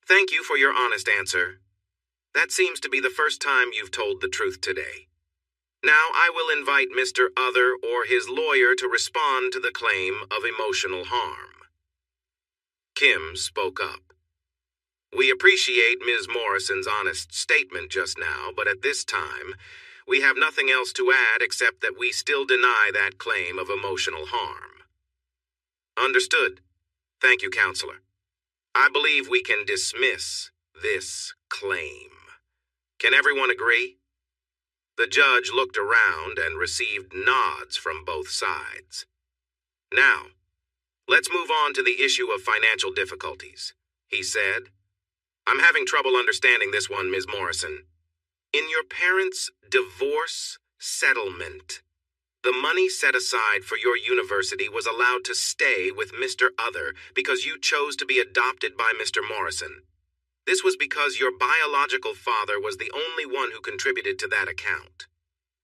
Thank you for your honest answer. That seems to be the first time you've told the truth today. Now I will invite Mr. Other or his lawyer to respond to the claim of emotional harm. Kim spoke up. We appreciate Ms. Morrison's honest statement just now, but at this time, we have nothing else to add except that we still deny that claim of emotional harm. Understood. Thank you, Counselor. I believe we can dismiss this claim. Can everyone agree? The judge looked around and received nods from both sides. Now, let's move on to the issue of financial difficulties, he said. I'm having trouble understanding this one, Ms. Morrison. In your parents' divorce settlement, the money set aside for your university was allowed to stay with Mr. Other because you chose to be adopted by Mr. Morrison. This was because your biological father was the only one who contributed to that account.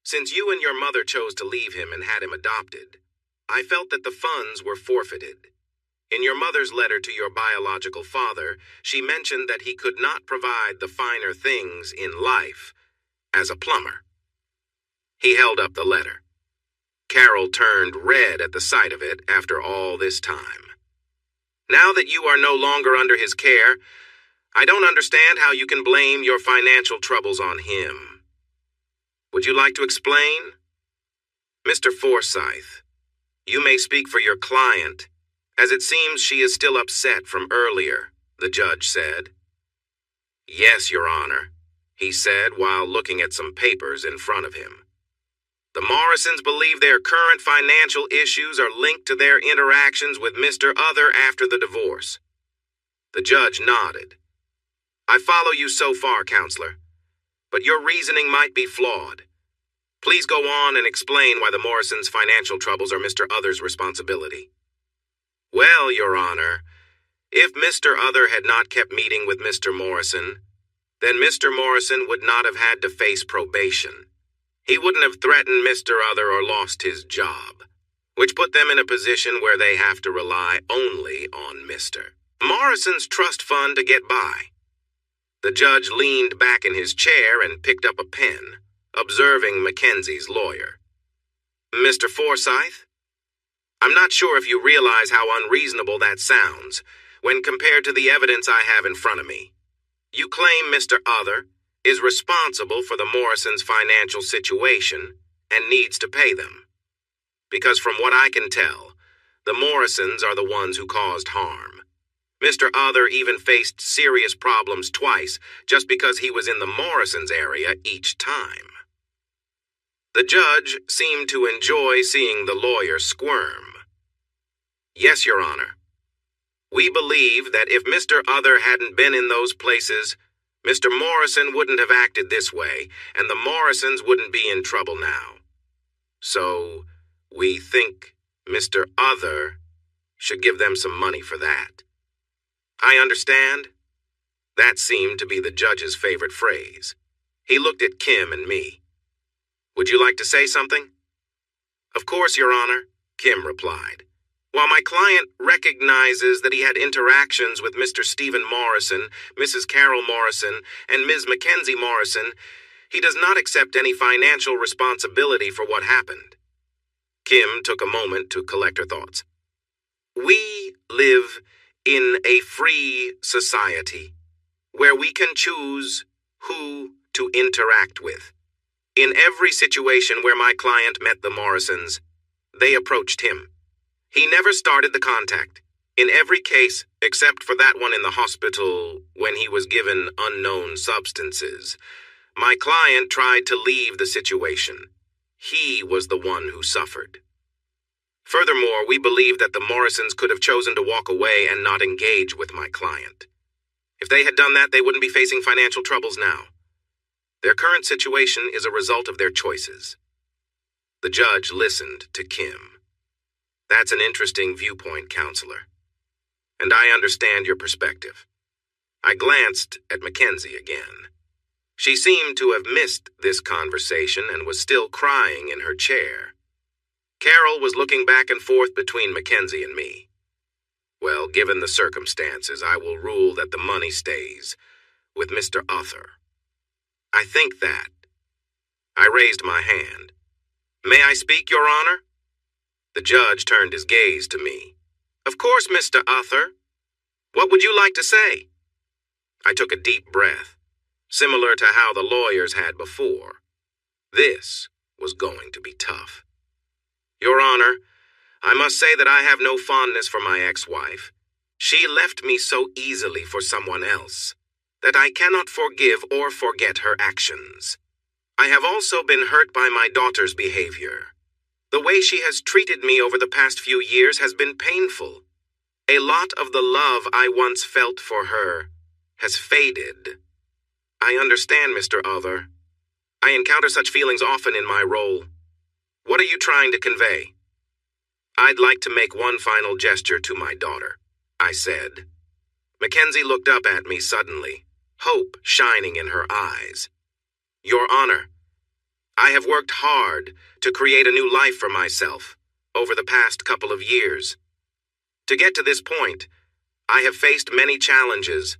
Since you and your mother chose to leave him and had him adopted, I felt that the funds were forfeited. In your mother's letter to your biological father, she mentioned that he could not provide the finer things in life as a plumber. He held up the letter. Carol turned red at the sight of it after all this time. Now that you are no longer under his care, I don't understand how you can blame your financial troubles on him. Would you like to explain? Mr. Forsyth, you may speak for your client, as it seems she is still upset from earlier, the judge said. Yes, Your Honor, he said while looking at some papers in front of him. The Morrisons believe their current financial issues are linked to their interactions with Mr. Other after the divorce. The judge nodded. I follow you so far, Counselor, but your reasoning might be flawed. Please go on and explain why the Morrisons' financial troubles are Mr. Other's responsibility. Well, Your Honor, if Mr. Other had not kept meeting with Mr. Morrison, then Mr. Morrison would not have had to face probation. He wouldn't have threatened Mr. Other or lost his job, which put them in a position where they have to rely only on Mr. Morrison's trust fund to get by. The judge leaned back in his chair and picked up a pen, observing Mackenzie's lawyer. Mr. Forsyth? I'm not sure if you realize how unreasonable that sounds when compared to the evidence I have in front of me. You claim Mr. Other is responsible for the Morrisons' financial situation and needs to pay them. Because from what I can tell, the Morrisons are the ones who caused harm. Mr. Other even faced serious problems twice just because he was in the Morrisons' area each time. The judge seemed to enjoy seeing the lawyer squirm. Yes, Your Honor. We believe that if Mr. Other hadn't been in those places, Mr. Morrison wouldn't have acted this way, and the Morrisons wouldn't be in trouble now. So, we think Mr. Other should give them some money for that. I understand. That seemed to be the judge's favorite phrase. He looked at Kim and me. Would you like to say something? Of course, Your Honor, Kim replied. While my client recognizes that he had interactions with Mr. Stephen Morrison, Mrs. Carol Morrison, and Ms. Mackenzie Morrison, he does not accept any financial responsibility for what happened. Kim took a moment to collect her thoughts. We live in a free society where we can choose who to interact with. In every situation where my client met the Morrisons, they approached him. He never started the contact. In every case, except for that one in the hospital when he was given unknown substances, my client tried to leave the situation. He was the one who suffered. Furthermore, we believe that the Morrisons could have chosen to walk away and not engage with my client. If they had done that, they wouldn't be facing financial troubles now. Their current situation is a result of their choices. The judge listened to Kim. That's an interesting viewpoint, Counselor. And I understand your perspective. I glanced at Mackenzie again. She seemed to have missed this conversation and was still crying in her chair. Carol was looking back and forth between Mackenzie and me. Well, given the circumstances, I will rule that the money stays with Mr. Uther. I think that. I raised my hand. May I speak, Your Honor? The judge turned his gaze to me. Of course, Mr. Uther. What would you like to say? I took a deep breath, similar to how the lawyers had before. This was going to be tough. Your Honor, I must say that I have no fondness for my ex-wife. She left me so easily for someone else that I cannot forgive or forget her actions. I have also been hurt by my daughter's behavior. The way she has treated me over the past few years has been painful. A lot of the love I once felt for her has faded. I understand, Mr. Uther. I encounter such feelings often in my role. What are you trying to convey? I'd like to make one final gesture to my daughter, I said. Mackenzie looked up at me suddenly, hope shining in her eyes. Your Honor, I have worked hard to create a new life for myself over the past couple of years. To get to this point, I have faced many challenges,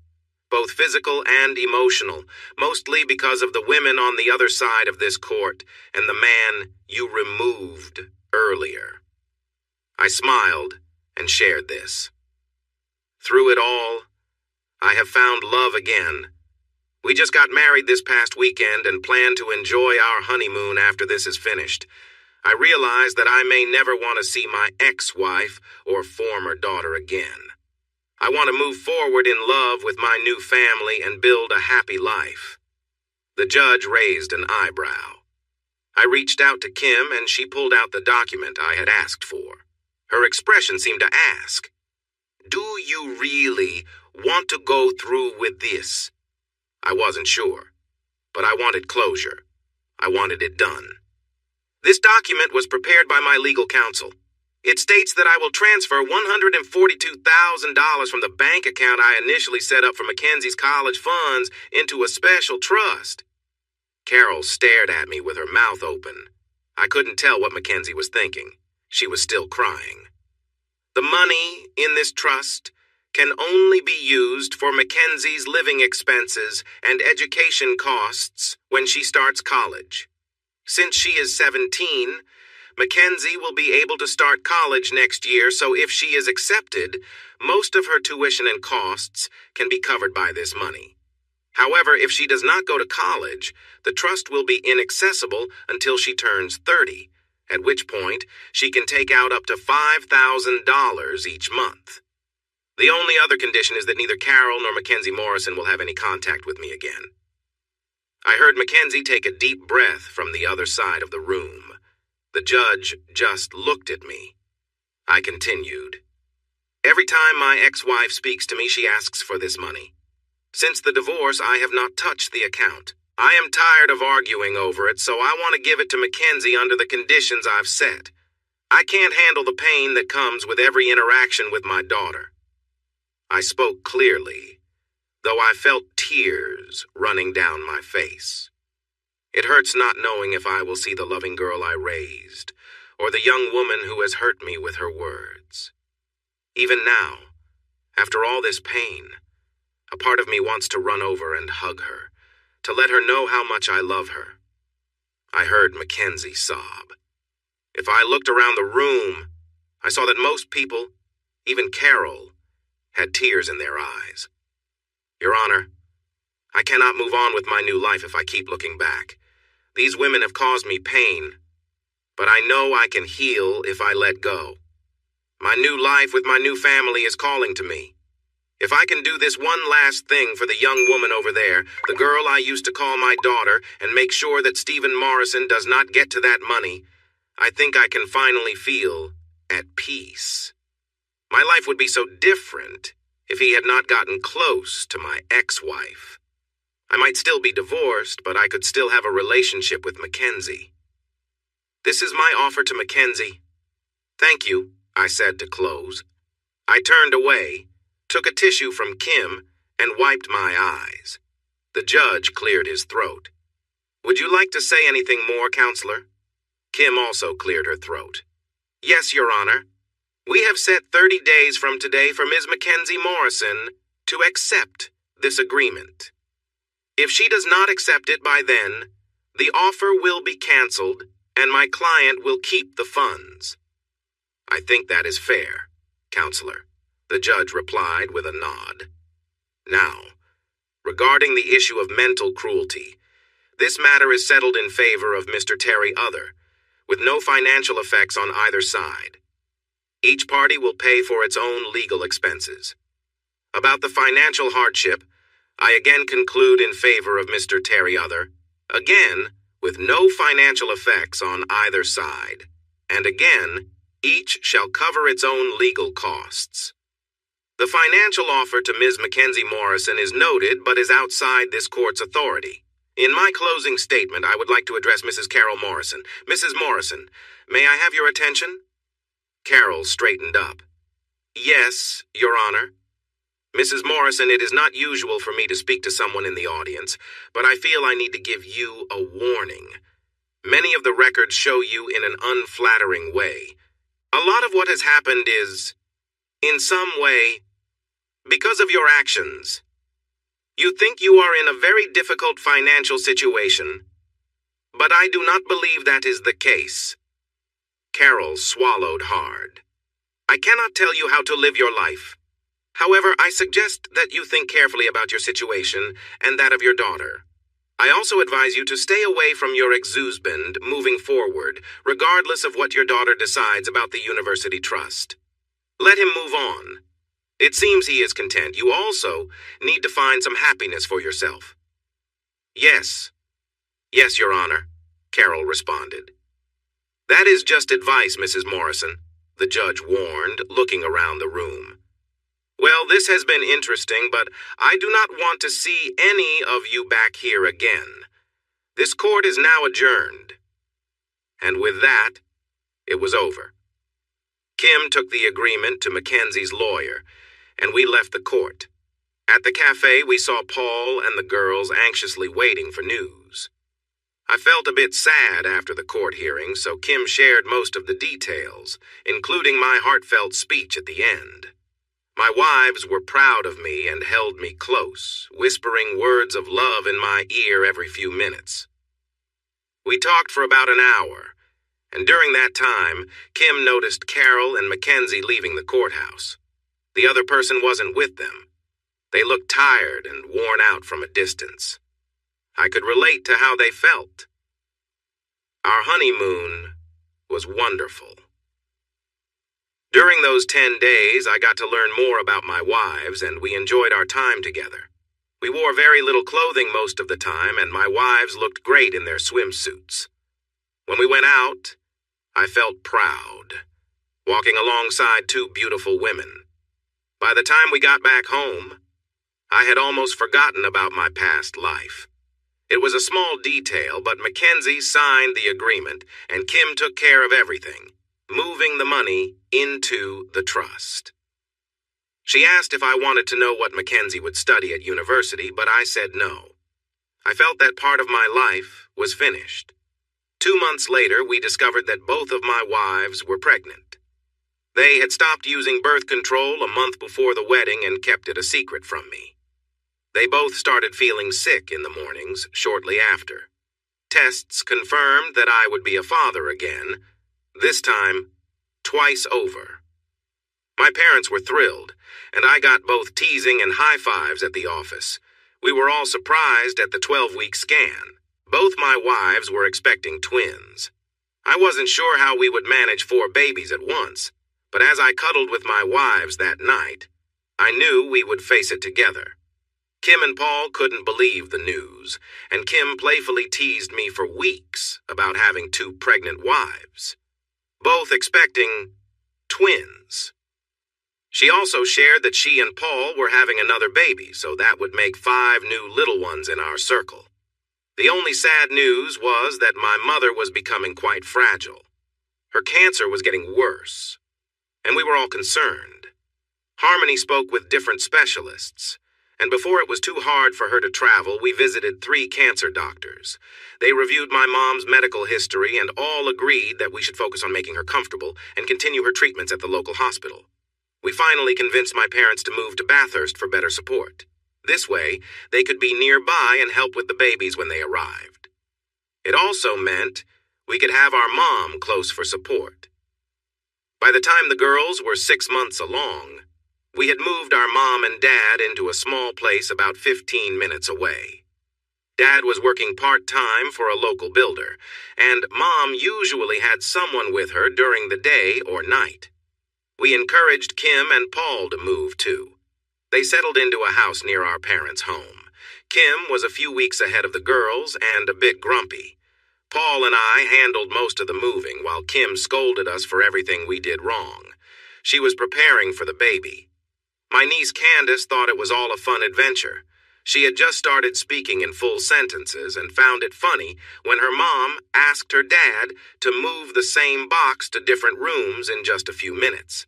both physical and emotional, mostly because of the women on the other side of this court and the man you removed earlier. I smiled and shared this. Through it all, I have found love again. We just got married this past weekend and plan to enjoy our honeymoon after this is finished. I realize that I may never want to see my ex-wife or former daughter again. I want to move forward in love with my new family and build a happy life. The judge raised an eyebrow. I reached out to Kim and she pulled out the document I had asked for. Her expression seemed to ask, "Do you really want to go through with this?" I wasn't sure, but I wanted closure. I wanted it done. This document was prepared by my legal counsel. It states that I will transfer $142,000 from the bank account I initially set up for Mackenzie's college funds into a special trust. Carol stared at me with her mouth open. I couldn't tell what Mackenzie was thinking. She was still crying. The money in this trust can only be used for Mackenzie's living expenses and education costs when she starts college. Since she is 17, Mackenzie will be able to start college next year, so if she is accepted, most of her tuition and costs can be covered by this money. However, if she does not go to college, the trust will be inaccessible until she turns 30, at which point she can take out up to $5,000 each month. The only other condition is that neither Carol nor Mackenzie Morrison will have any contact with me again. I heard Mackenzie take a deep breath from the other side of the room. The judge just looked at me. I continued. Every time my ex-wife speaks to me, she asks for this money. Since the divorce, I have not touched the account. I am tired of arguing over it, so I want to give it to Mackenzie under the conditions I've set. I can't handle the pain that comes with every interaction with my daughter. I spoke clearly, though I felt tears running down my face. It hurts not knowing if I will see the loving girl I raised, or the young woman who has hurt me with her words. Even now, after all this pain, a part of me wants to run over and hug her, to let her know how much I love her. I heard Mackenzie sob. If I looked around the room, I saw that most people, even Carol, had tears in their eyes. Your Honor, I cannot move on with my new life if I keep looking back. These women have caused me pain, but I know I can heal if I let go. My new life with my new family is calling to me. If I can do this one last thing for the young woman over there, the girl I used to call my daughter, and make sure that Stephen Morrison does not get to that money, I think I can finally feel at peace. My life would be so different if he had not gotten close to my ex-wife. I might still be divorced, but I could still have a relationship with Mackenzie. This is my offer to Mackenzie. Thank you, I said to close. I turned away, took a tissue from Kim, and wiped my eyes. The judge cleared his throat. Would you like to say anything more, Counselor? Kim also cleared her throat. Yes, Your Honor. We have set 30 days from today for Ms. Mackenzie Morrison to accept this agreement. If she does not accept it by then, the offer will be canceled and my client will keep the funds. I think that is fair, Counselor, the judge replied with a nod. Now, regarding the issue of mental cruelty, this matter is settled in favor of Mr. Terry Other, with no financial effects on either side. Each party will pay for its own legal expenses. About the financial hardship, I again conclude in favor of Mr. Terry Other, again with no financial effects on either side, and again, each shall cover its own legal costs. The financial offer to Ms. Mackenzie Morrison is noted but is outside this court's authority. In my closing statement, I would like to address Mrs. Carol Morrison. Mrs. Morrison, may I have your attention? Carol straightened up. Yes, Your Honor. Mrs. Morrison, it is not usual for me to speak to someone in the audience, but I feel I need to give you a warning. Many of the records show you in an unflattering way. A lot of what has happened is, in some way, because of your actions. You think you are in a very difficult financial situation, but I do not believe that is the case. Carol swallowed hard. I cannot tell you how to live your life. However, I suggest that you think carefully about your situation and that of your daughter. I also advise you to stay away from your ex-husband moving forward, regardless of what your daughter decides about the university trust. Let him move on. It seems he is content. You also need to find some happiness for yourself. Yes. Yes, Your Honor, Carol responded. That is just advice, Mrs. Morrison, the judge warned, looking around the room. Well, this has been interesting, but I do not want to see any of you back here again. This court is now adjourned. And with that, it was over. Kim took the agreement to Mackenzie's lawyer, and we left the court. At the cafe, we saw Paul and the girls anxiously waiting for news. I felt a bit sad after the court hearing, so Kim shared most of the details, including my heartfelt speech at the end. My wives were proud of me and held me close, whispering words of love in my ear every few minutes. We talked for about an hour, and during that time, Kim noticed Carol and Mackenzie leaving the courthouse. The other person wasn't with them. They looked tired and worn out from a distance. I could relate to how they felt. Our honeymoon was wonderful. During those 10 days, I got to learn more about my wives, and we enjoyed our time together. We wore very little clothing most of the time, and my wives looked great in their swimsuits. When we went out, I felt proud, walking alongside two beautiful women. By the time we got back home, I had almost forgotten about my past life. It was a small detail, but Mackenzie signed the agreement, and Kim took care of everything, moving the money into the trust. She asked if I wanted to know what Mackenzie would study at university, but I said no. I felt that part of my life was finished. 2 months later, we discovered that both of my wives were pregnant. They had stopped using birth control a month before the wedding and kept it a secret from me. They both started feeling sick in the mornings shortly after. Tests confirmed that I would be a father again, this time twice over. My parents were thrilled, and I got both teasing and high fives at the office. We were all surprised at the 12-week scan. Both my wives were expecting twins. I wasn't sure how we would manage 4 babies at once, but as I cuddled with my wives that night, I knew we would face it together. Kim and Paul couldn't believe the news, and Kim playfully teased me for weeks about having 2 pregnant wives, both expecting twins. She also shared that she and Paul were having another baby, so that would make 5 new little ones in our circle. The only sad news was that my mother was becoming quite fragile. Her cancer was getting worse, and we were all concerned. Harmony spoke with different specialists, And before it was too hard for her to travel, we visited 3 cancer doctors. They reviewed my mom's medical history and all agreed that we should focus on making her comfortable and continue her treatments at the local hospital. We finally convinced my parents to move to Bathurst for better support. This way, they could be nearby and help with the babies when they arrived. It also meant we could have our mom close for support. By the time the girls were 6 months along, we had moved our mom and dad into a small place about 15 minutes away. Dad was working part-time for a local builder, and Mom usually had someone with her during the day or night. We encouraged Kim and Paul to move too. They settled into a house near our parents' home. Kim was a few weeks ahead of the girls and a bit grumpy. Paul and I handled most of the moving while Kim scolded us for everything we did wrong. She was preparing for the baby. My niece Candace thought it was all a fun adventure. She had just started speaking in full sentences and found it funny when her mom asked her dad to move the same box to different rooms in just a few minutes.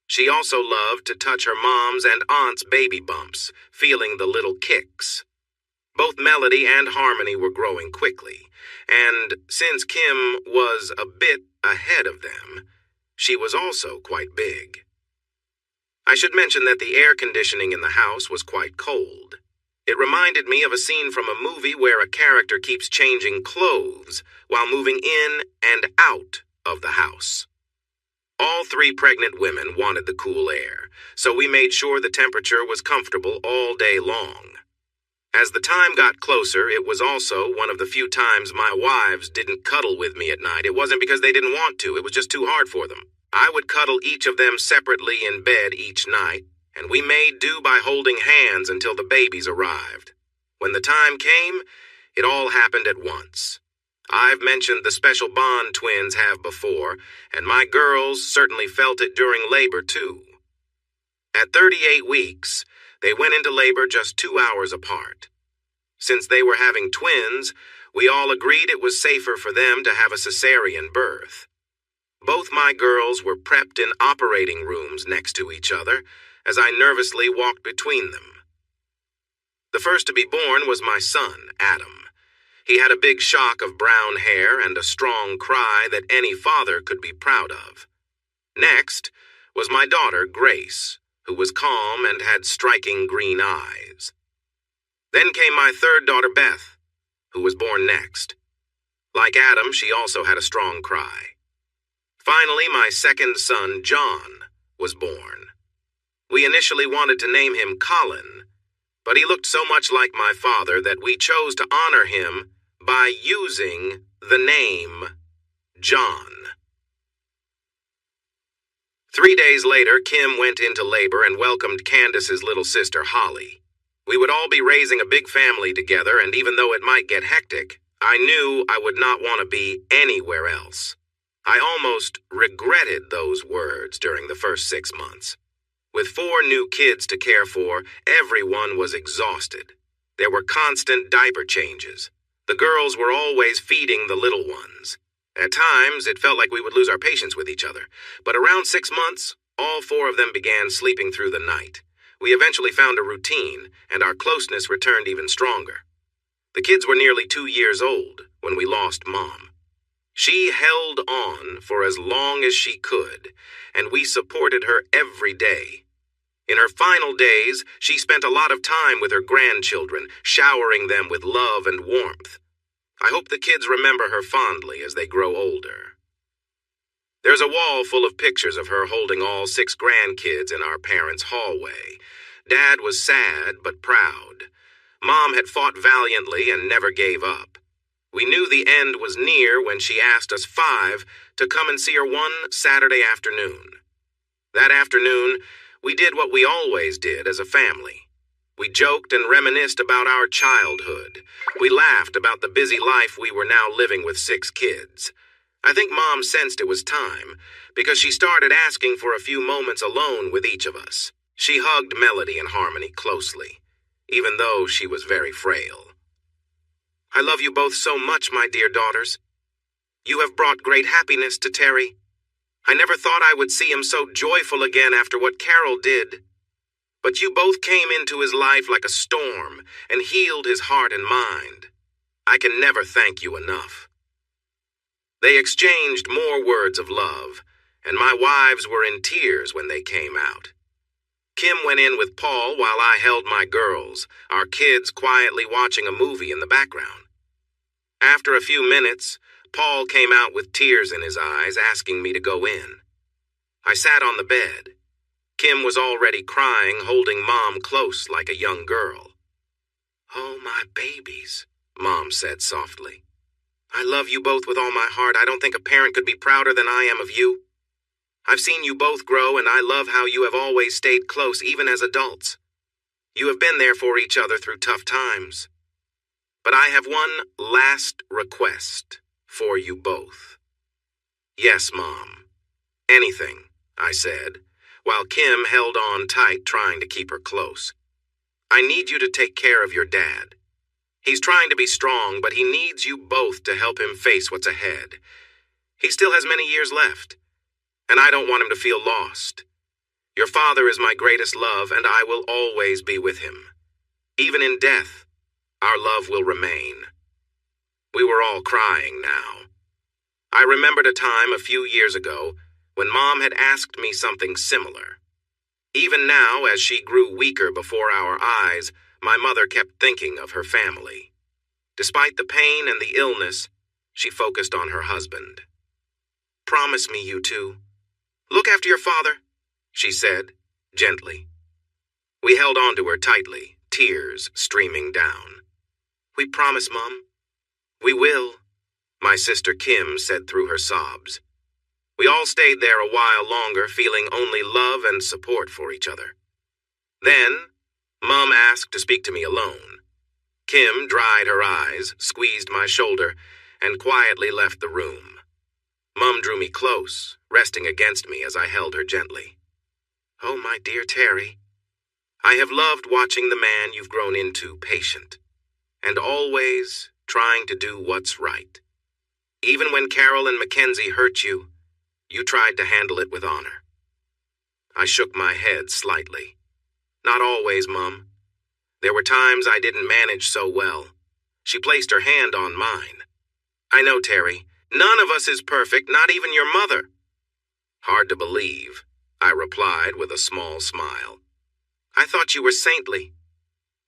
She also loved to touch her mom's and aunt's baby bumps, feeling the little kicks. Both Melody and Harmony were growing quickly, and since Kim was a bit ahead of them, she was also quite big. I should mention that the air conditioning in the house was quite cold. It reminded me of a scene from a movie where a character keeps changing clothes while moving in and out of the house. All 3 pregnant women wanted the cool air, so we made sure the temperature was comfortable all day long. As the time got closer, it was also one of the few times my wives didn't cuddle with me at night. It wasn't because they didn't want to, it was just too hard for them. I would cuddle each of them separately in bed each night, and we made do by holding hands until the babies arrived. When the time came, it all happened at once. I've mentioned the special bond twins have before, and my girls certainly felt it during labor too. At 38 weeks, they went into labor just 2 hours apart. Since they were having twins, we all agreed it was safer for them to have a cesarean birth. Both my girls were prepped in operating rooms next to each other as I nervously walked between them. The first to be born was my son, Adam. He had a big shock of brown hair and a strong cry that any father could be proud of. Next was my daughter, Grace, who was calm and had striking green eyes. Then came my third daughter, Beth, who was born next. Like Adam, she also had a strong cry. Finally, my second son, John, was born. We initially wanted to name him Colin, but he looked so much like my father that we chose to honor him by using the name John. 3 days later, Kim went into labor and welcomed Candace's little sister, Holly. We would all be raising a big family together, and even though it might get hectic, I knew I would not want to be anywhere else. I almost regretted those words during the first 6 months. With 4 new kids to care for, everyone was exhausted. There were constant diaper changes. The girls were always feeding the little ones. At times, it felt like we would lose our patience with each other, but around 6 months, all 4 of them began sleeping through the night. We eventually found a routine, and our closeness returned even stronger. The kids were nearly 2 years old when we lost Mom. She held on for as long as she could, and we supported her every day. In her final days, she spent a lot of time with her grandchildren, showering them with love and warmth. I hope the kids remember her fondly as they grow older. There's a wall full of pictures of her holding all 6 grandkids in our parents' hallway. Dad was sad but proud. Mom had fought valiantly and never gave up. We knew the end was near when she asked us 5 to come and see her one Saturday afternoon. That afternoon, we did what we always did as a family. We joked and reminisced about our childhood. We laughed about the busy life we were now living with 6 kids. I think Mom sensed it was time, because she started asking for a few moments alone with each of us. She hugged Melody and Harmony closely, even though she was very frail. I love you both so much, my dear daughters. You have brought great happiness to Terry. I never thought I would see him so joyful again after what Carol did. but you both came into his life like a storm and healed his heart and mind. I can never thank you enough." They exchanged more words of love, and my wives were in tears when they came out. Kim went in with Paul while I held my girls, our kids quietly watching a movie in the background. After a few minutes, Paul came out with tears in his eyes, asking me to go in. I sat on the bed. Kim was already crying, holding Mom close like a young girl. "Oh, my babies," Mom said softly. "I love you both with all my heart. I don't think a parent could be prouder than I am of you. I've seen you both grow, and I love how you have always stayed close, even as adults. You have been there for each other through tough times. But I have one last request for you both." "Yes, Mom. Anything," I said, while Kim held on tight, trying to keep her close. "I need you to take care of your dad. He's trying to be strong, but he needs you both to help him face what's ahead. He still has many years left, and I don't want him to feel lost. Your father is my greatest love, and I will always be with him. Even in death, our love will remain." We were all crying now. I remembered a time a few years ago when Mom had asked me something similar. Even now, as she grew weaker before our eyes, my mother kept thinking of her family. Despite the pain and the illness, she focused on her husband. "Promise me, you two. Look after your father," she said, gently. We held on to her tightly, tears streaming down. "We promise, Mom. We will," my sister Kim said through her sobs. We all stayed there a while longer, feeling only love and support for each other. Then, Mom asked to speak to me alone. Kim dried her eyes, squeezed my shoulder, and quietly left the room. Mom drew me close, resting against me as I held her gently. "Oh, my dear Terry, I have loved watching the man you've grown into, patient, and always trying to do what's right. Even when Carol and Mackenzie hurt you, you tried to handle it with honor." I shook my head slightly. "Not always, Mom. There were times I didn't manage so well." She placed her hand on mine. "I know, Terry. None of us is perfect, not even your mother." "Hard to believe," I replied with a small smile. "I thought you were saintly."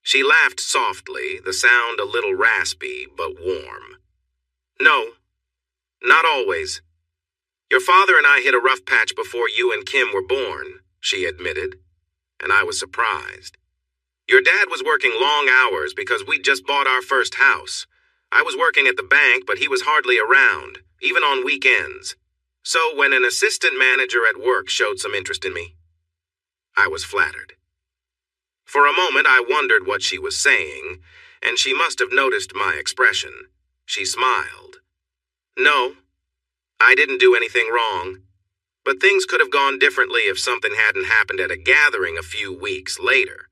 She laughed softly, the sound a little raspy but warm. "No, not always. Your father and I hit a rough patch before you and Kim were born," she admitted, and I was surprised. "Your dad was working long hours because we'd just bought our first house. I was working at the bank, but he was hardly around, even on weekends. So when an assistant manager at work showed some interest in me, I was flattered." For a moment, I wondered what she was saying, and she must have noticed my expression. She smiled. "No, I didn't do anything wrong. But things could have gone differently if something hadn't happened at a gathering a few weeks later.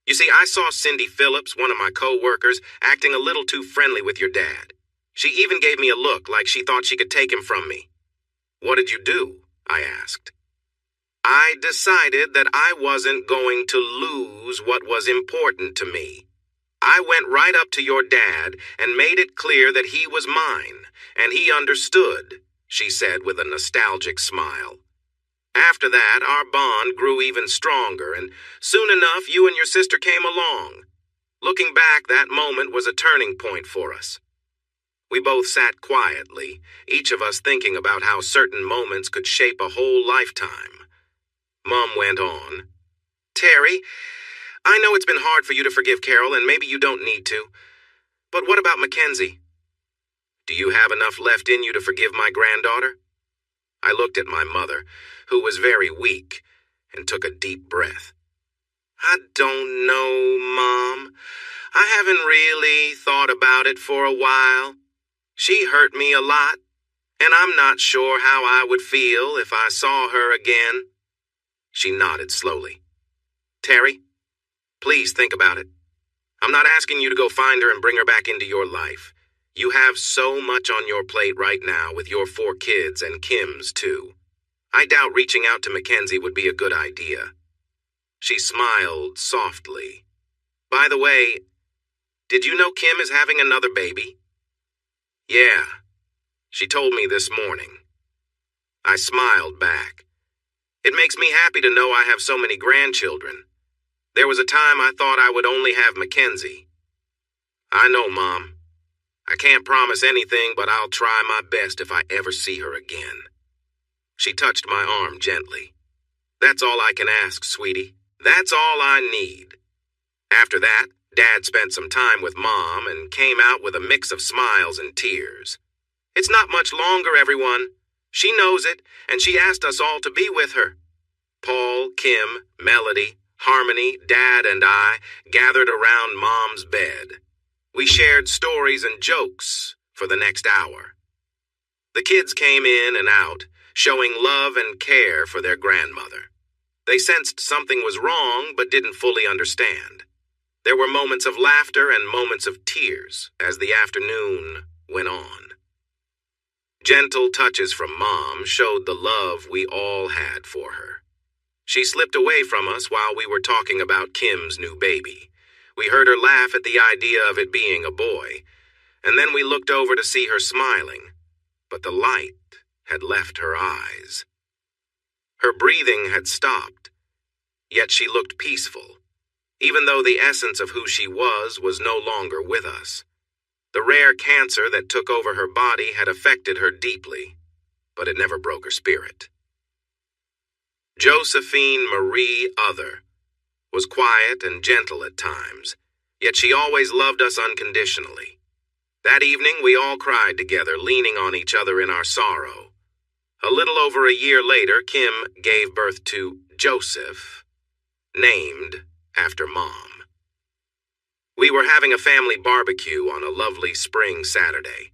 You see, I saw Cindy Phillips, one of my co-workers, acting a little too friendly with your dad. She even gave me a look like she thought she could take him from me." "What did you do?" I asked. "I decided that I wasn't going to lose what was important to me. I went right up to your dad and made it clear that he was mine, and he understood," she said with a nostalgic smile. "After that, our bond grew even stronger, and soon enough, you and your sister came along. Looking back, that moment was a turning point for us." We both sat quietly, each of us thinking about how certain moments could shape a whole lifetime. Mom went on. "Terry, I know it's been hard for you to forgive Carol, and maybe you don't need to. But what about Mackenzie? Do you have enough left in you to forgive my granddaughter?" I looked at my mother, who was very weak, and took a deep breath. "I don't know, Mom. I haven't really thought about it for a while. She hurt me a lot, and I'm not sure how I would feel if I saw her again." She nodded slowly. "Terry, please think about it. I'm not asking you to go find her and bring her back into your life. You have so much on your plate right now with your 4 kids and Kim's too. I doubt reaching out to Mackenzie would be a good idea. She smiled softly. By the way, did you know Kim is having another baby? Yeah, she told me this morning. I smiled back. It makes me happy to know I have so many grandchildren. There was a time I thought I would only have Mackenzie. I know, Mom. I can't promise anything, but I'll try my best if I ever see her again. She touched my arm gently. That's all I can ask, sweetie. That's all I need. After that, Dad spent some time with Mom and came out with a mix of smiles and tears. It's not much longer, everyone. She knows it, and she asked us all to be with her. Paul, Kim, Melody, Harmony, Dad, and I gathered around Mom's bed. We shared stories and jokes for the next hour. The kids came in and out, showing love and care for their grandmother. They sensed something was wrong but didn't fully understand. There were moments of laughter and moments of tears as the afternoon went on. Gentle touches from Mom showed the love we all had for her. She slipped away from us while we were talking about Kim's new baby. We heard her laugh at the idea of it being a boy, and then we looked over to see her smiling, but the light had left her eyes. Her breathing had stopped, yet she looked peaceful, even though the essence of who she was no longer with us. The rare cancer that took over her body had affected her deeply, but it never broke her spirit. Josephine Marie Other was quiet and gentle at times, yet she always loved us unconditionally. That evening, we all cried together, leaning on each other in our sorrow. A little over a year later, Kim gave birth to Joseph, named after Mom. We were having a family barbecue on a lovely spring Saturday.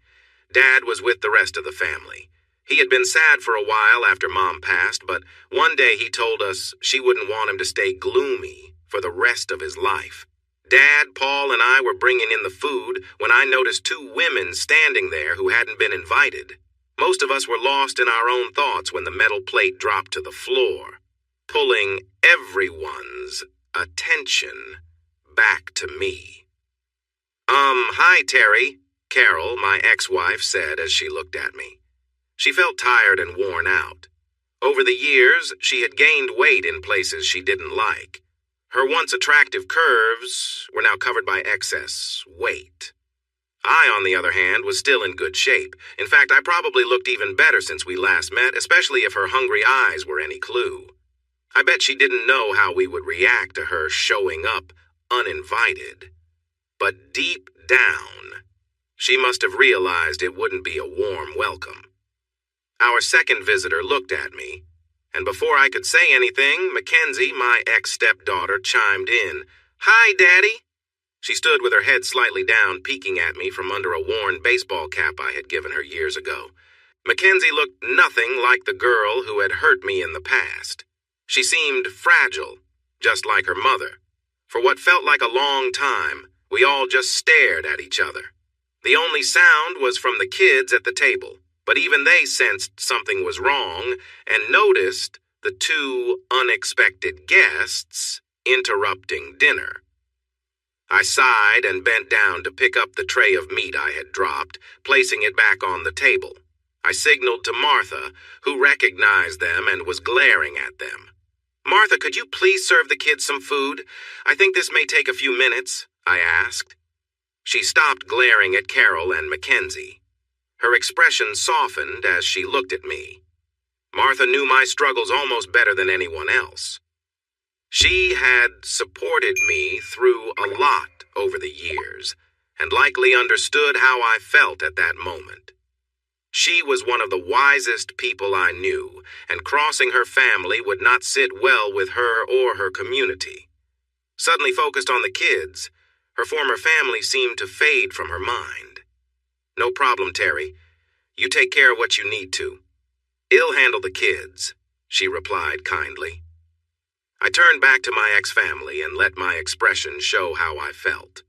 Dad was with the rest of the family. He had been sad for a while after Mom passed, but one day he told us she wouldn't want him to stay gloomy for the rest of his life. Dad, Paul, and I were bringing in the food when I noticed two women standing there who hadn't been invited. Most of us were lost in our own thoughts when the metal plate dropped to the floor, pulling everyone's attention back to me. Hi, Terry, Carol, my ex-wife, said as she looked at me. She felt tired and worn out. Over the years, she had gained weight in places she didn't like. Her once attractive curves were now covered by excess weight. I, on the other hand, was still in good shape. In fact, I probably looked even better since we last met, especially if her hungry eyes were any clue. I bet she didn't know how we would react to her showing up uninvited. But deep down, she must have realized it wouldn't be a warm welcome. Our second visitor looked at me, and before I could say anything, Mackenzie, my ex-stepdaughter, chimed in. Hi, Daddy. She stood with her head slightly down, peeking at me from under a worn baseball cap I had given her years ago. Mackenzie looked nothing like the girl who had hurt me in the past. She seemed fragile, just like her mother. For what felt like a long time, we all just stared at each other. The only sound was from the kids at the table, but even they sensed something was wrong and noticed the two unexpected guests interrupting dinner. I sighed and bent down to pick up the tray of meat I had dropped, placing it back on the table. I signaled to Martha, who recognized them and was glaring at them. Martha, could you please serve the kids some food? I think this may take a few minutes, I asked. She stopped glaring at Carol and Mackenzie. Her expression softened as she looked at me. Martha knew my struggles almost better than anyone else. She had supported me through a lot over the years, and likely understood how I felt at that moment. She was one of the wisest people I knew, and crossing her family would not sit well with her or her community. Suddenly focused on the kids, her former family seemed to fade from her mind. No problem, Terry. You take care of what you need to. I'll handle the kids, she replied kindly. I turned back to my ex-family and let my expression show how I felt.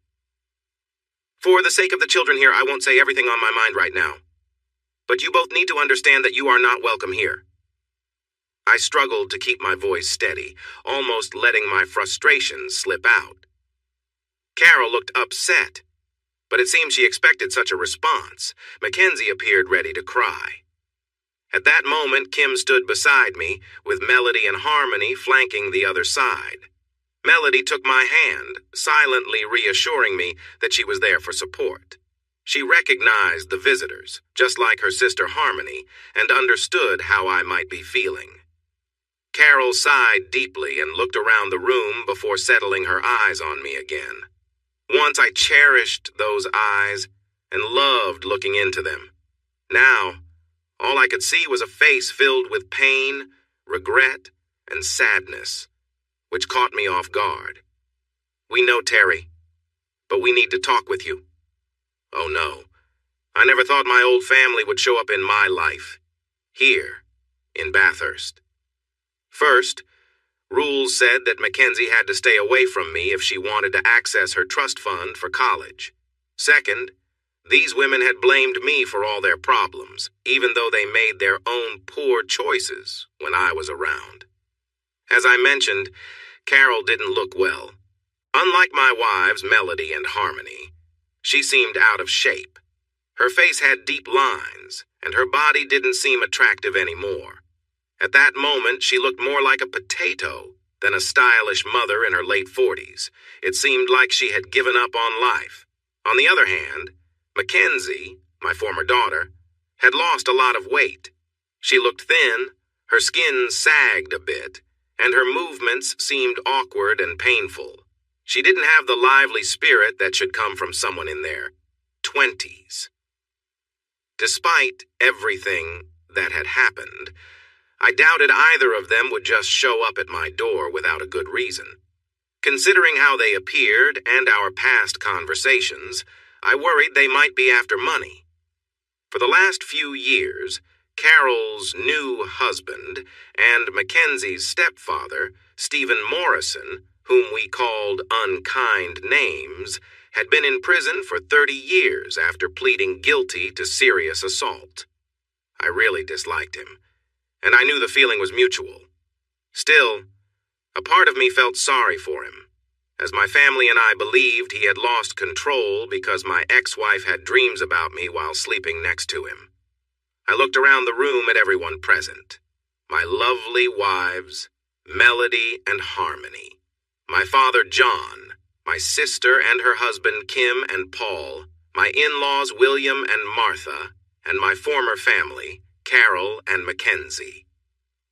For the sake of the children here, I won't say everything on my mind right now. But you both need to understand that you are not welcome here. I struggled to keep my voice steady, almost letting my frustrations slip out. Carol looked upset, but it seemed she expected such a response. Mackenzie appeared ready to cry. At that moment, Kim stood beside me, with Melody and Harmony flanking the other side. Melody took my hand, silently reassuring me that she was there for support. She recognized the visitors, just like her sister Harmony, and understood how I might be feeling. Carol sighed deeply and looked around the room before settling her eyes on me again. Once I cherished those eyes and loved looking into them. Now, all I could see was a face filled with pain, regret, and sadness, which caught me off guard. "We know, Terry, but we need to talk with you." Oh no, I never thought my old family would show up in my life, here, in Bathurst. First, rules said that Mackenzie had to stay away from me if she wanted to access her trust fund for college. Second, these women had blamed me for all their problems, even though they made their own poor choices when I was around. As I mentioned, Carol didn't look well. Unlike my wives, Melody and Harmony, she seemed out of shape. Her face had deep lines, and her body didn't seem attractive anymore. At that moment, she looked more like a potato than a stylish mother in her late 40s. It seemed like she had given up on life. On the other hand, Mackenzie, my former daughter, had lost a lot of weight. She looked thin, her skin sagged a bit, and her movements seemed awkward and painful. She didn't have the lively spirit that should come from someone in their 20s. Despite everything that had happened, I doubted either of them would just show up at my door without a good reason. Considering how they appeared and our past conversations, I worried they might be after money. For the last few years, Carol's new husband and Mackenzie's stepfather, Stephen Morrison, whom we called unkind names, had been in prison for 30 years after pleading guilty to serious assault. I really disliked him, and I knew the feeling was mutual. Still, a part of me felt sorry for him, as my family and I believed he had lost control because my ex-wife had dreams about me while sleeping next to him. I looked around the room at everyone present. My lovely wives, Melody and Harmony. My father, John, my sister and her husband, Kim and Paul, my in-laws, William and Martha, and my former family, Carol and Mackenzie.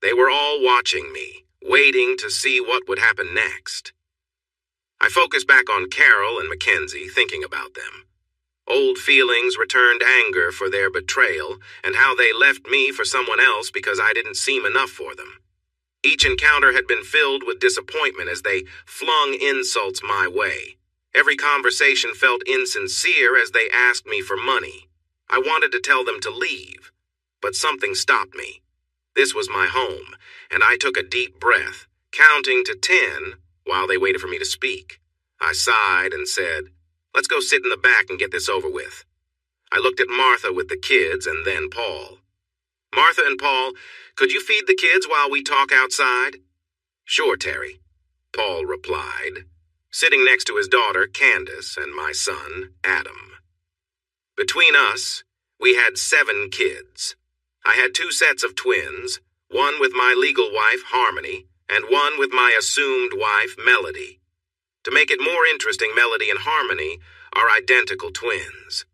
They were all watching me, waiting to see what would happen next. I focused back on Carol and Mackenzie, thinking about them. Old feelings returned anger for their betrayal and how they left me for someone else because I didn't seem enough for them. Each encounter had been filled with disappointment as they flung insults my way. Every conversation felt insincere as they asked me for money. I wanted to tell them to leave, but something stopped me. This was my home, and I took a deep breath, counting to 10 while they waited for me to speak. I sighed and said, "Let's go sit in the back and get this over with." I looked at Martha with the kids and then Paul. "Martha and Paul, could you feed the kids while we talk outside?" "Sure, Terry," Paul replied, sitting next to his daughter, Candace, and my son, Adam. Between us, we had 7 kids. I had 2 sets of twins, one with my legal wife, Harmony, and one with my assumed wife, Melody. To make it more interesting, Melody and Harmony are identical twins.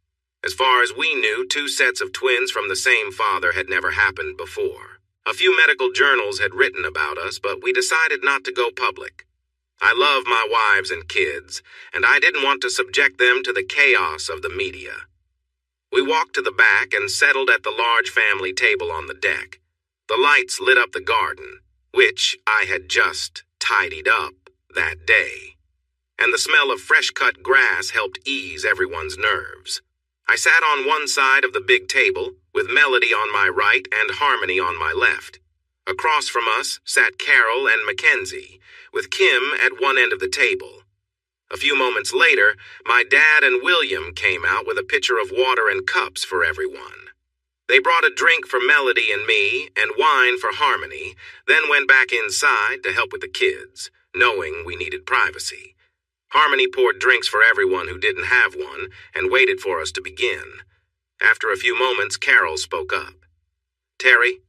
As far as we knew, 2 sets of twins from the same father had never happened before. A few medical journals had written about us, but we decided not to go public. I love my wives and kids, and I didn't want to subject them to the chaos of the media. We walked to the back and settled at the large family table on the deck. The lights lit up the garden, which I had just tidied up that day, and the smell of fresh-cut grass helped ease everyone's nerves. I sat on one side of the big table, with Melody on my right and Harmony on my left. Across from us sat Carol and Mackenzie, with Kim at one end of the table. A few moments later, my dad and William came out with a pitcher of water and cups for everyone. They brought a drink for Melody and me and wine for Harmony, then went back inside to help with the kids, knowing we needed privacy. Harmony poured drinks for everyone who didn't have one and waited for us to begin. After a few moments, Carol spoke up. "Terry,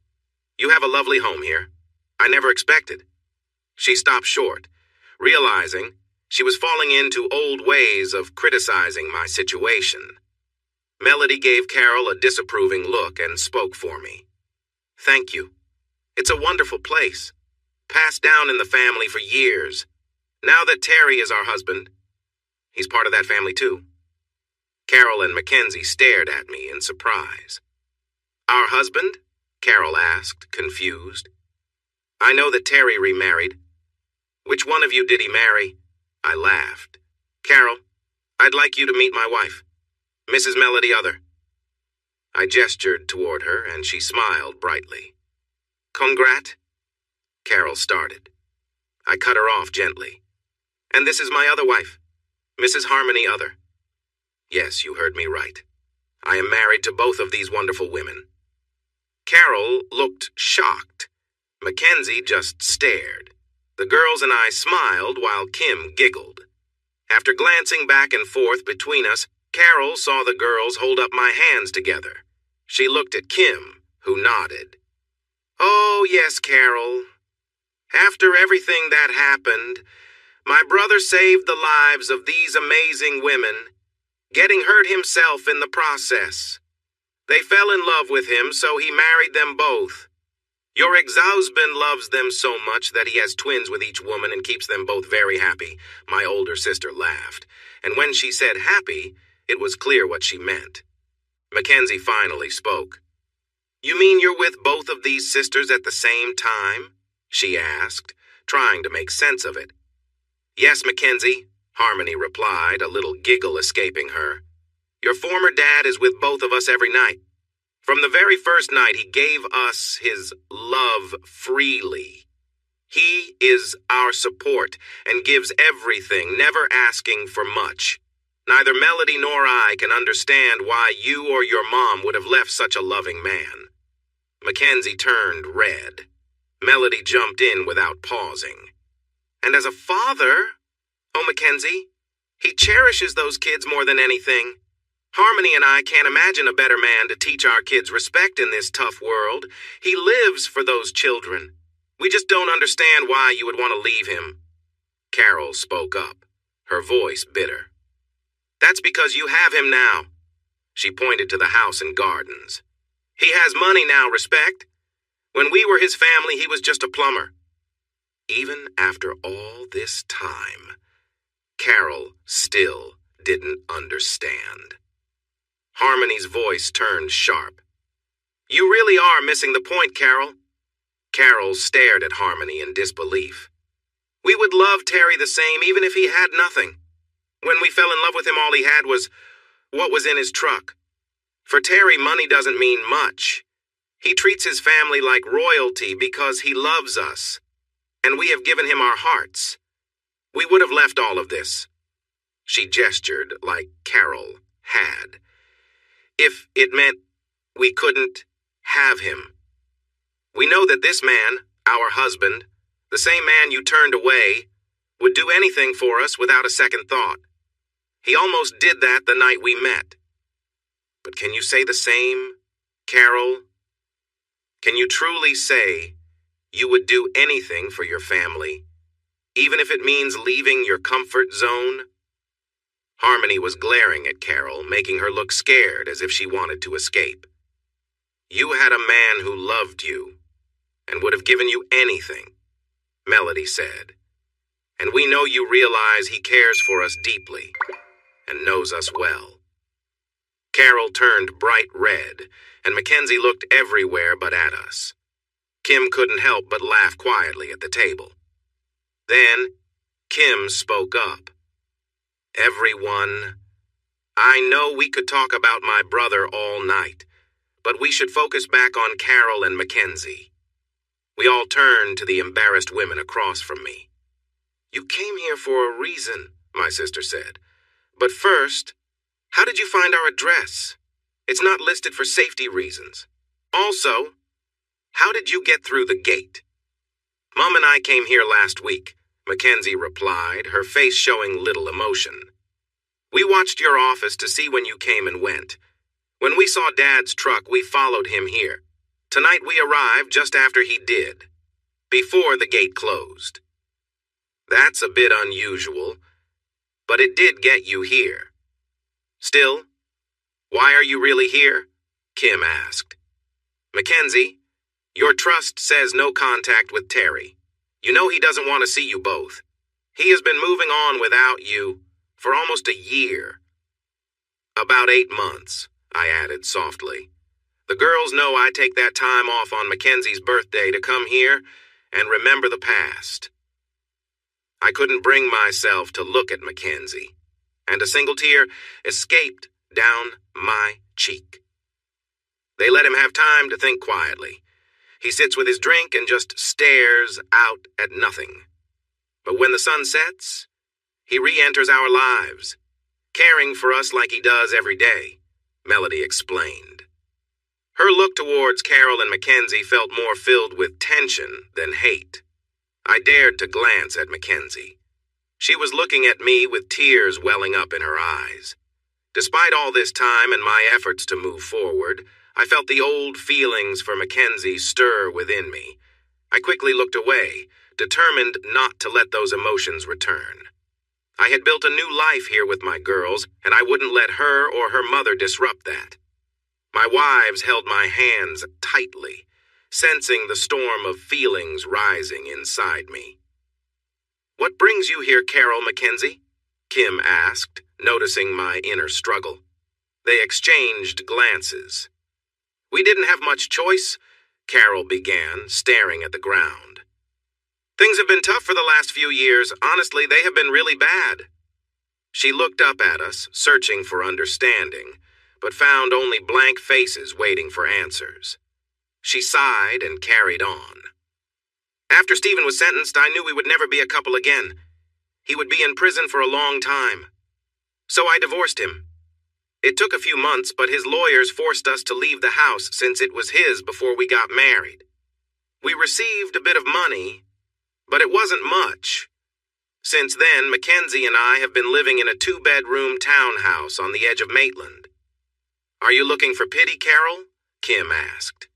you have a lovely home here. I never expected." She stopped short, realizing she was falling into old ways of criticizing my situation. Melody gave Carol a disapproving look and spoke for me. "Thank you. It's a wonderful place, passed down in the family for years. Now that Terry is our husband, he's part of that family too." Carol and Mackenzie stared at me in surprise. "Our husband?" Carol asked, confused. "I know that Terry remarried. Which one of you did he marry?" I laughed. "Carol, I'd like you to meet my wife, Mrs. Melody Other." I gestured toward her, and she smiled brightly. "Congrat?" Carol started. I cut her off gently. "And this is my other wife, Mrs. Harmony Other." Yes, you heard me right. I am married to both of these wonderful women. Carol looked shocked. Mackenzie just stared. The girls and I smiled while Kim giggled. After glancing back and forth between us, Carol saw the girls hold up my hands together. She looked at Kim, who nodded. "Oh, yes, Carol. After everything that happened, my brother saved the lives of these amazing women, getting hurt himself in the process. They fell in love with him, so he married them both. Your ex-husband loves them so much that he has twins with each woman and keeps them both very happy." My older sister laughed, and when she said happy, it was clear what she meant. Mackenzie finally spoke. "You mean you're with both of these sisters at the same time?" she asked, trying to make sense of it. "Yes, Mackenzie," Harmony replied, a little giggle escaping her. "Your former dad is with both of us every night. From the very first night, he gave us his love freely. He is our support and gives everything, never asking for much. Neither Melody nor I can understand why you or your mom would have left such a loving man." Mackenzie turned red. Melody jumped in without pausing. "And as a father, oh, Mackenzie, he cherishes those kids more than anything. Harmony and I can't imagine a better man to teach our kids respect in this tough world. He lives for those children. We just don't understand why you would want to leave him." Carol spoke up, her voice bitter. "That's because you have him now." She pointed to the house and gardens. "He has money now, respect. When we were his family, he was just a plumber." Even after all this time, Carol still didn't understand. Harmony's voice turned sharp. "You really are missing the point, Carol." Carol stared at Harmony in disbelief. "We would love Terry the same even if he had nothing. When we fell in love with him, all he had was what was in his truck. For Terry, money doesn't mean much. He treats his family like royalty because he loves us, and we have given him our hearts. We would have left all of this." She gestured like Carol had. "If it meant we couldn't have him. We know that this man, our husband, the same man you turned away, would do anything for us without a second thought. He almost did that the night we met. But can you say the same, Carol? Can you truly say you would do anything for your family, even if it means leaving your comfort zone?" Harmony was glaring at Carol, making her look scared as if she wanted to escape. "You had a man who loved you and would have given you anything," Melody said. "And we know you realize he cares for us deeply and knows us well." Carol turned bright red, and Mackenzie looked everywhere but at us. Kim couldn't help but laugh quietly at the table. Then Kim spoke up. "Everyone, I know we could talk about my brother all night, but we should focus back on Carol and Mackenzie." We all turned to the embarrassed women across from me. "You came here for a reason," my sister said. "But first, how did you find our address? It's not listed for safety reasons." Also, how did you get through the gate? Mom and I came here last week, Mackenzie replied, her face showing little emotion. We watched your office to see when you came and went. When we saw Dad's truck, we followed him here. Tonight we arrived just after he did, before the gate closed. That's a bit unusual, but it did get you here. Still, why are you really here? Kim asked. Mackenzie, your trust says no contact with Terry. You know he doesn't want to see you both. He has been moving on without you for almost a year. About 8 months, I added softly. The girls know I take that time off on Mackenzie's birthday to come here and remember the past. I couldn't bring myself to look at Mackenzie, and a single tear escaped down my cheek. They let him have time to think quietly. He sits with his drink and just stares out at nothing. But when the sun sets, he re-enters our lives, caring for us like he does every day, Melody explained. Her look towards Carol and Mackenzie felt more filled with tension than hate. I dared to glance at Mackenzie. She was looking at me with tears welling up in her eyes. Despite all this time and my efforts to move forward, I felt the old feelings for Mackenzie stir within me. I quickly looked away, determined not to let those emotions return. I had built a new life here with my girls, and I wouldn't let her or her mother disrupt that. My wives held my hands tightly, sensing the storm of feelings rising inside me. What brings you here, Carol Mackenzie? Kim asked, noticing my inner struggle. They exchanged glances. We didn't have much choice, Carol began, staring at the ground. Things have been tough for the last few years. Honestly, they have been really bad. She looked up at us, searching for understanding, but found only blank faces waiting for answers. She sighed and carried on. After Stephen was sentenced, I knew we would never be a couple again. He would be in prison for a long time. So I divorced him. It took a few months, but his lawyers forced us to leave the house since it was his before we got married. We received a bit of money, but it wasn't much. Since then, Mackenzie and I have been living in a 2-bedroom townhouse on the edge of Maitland. Are you looking for pity, Carol? Kim asked.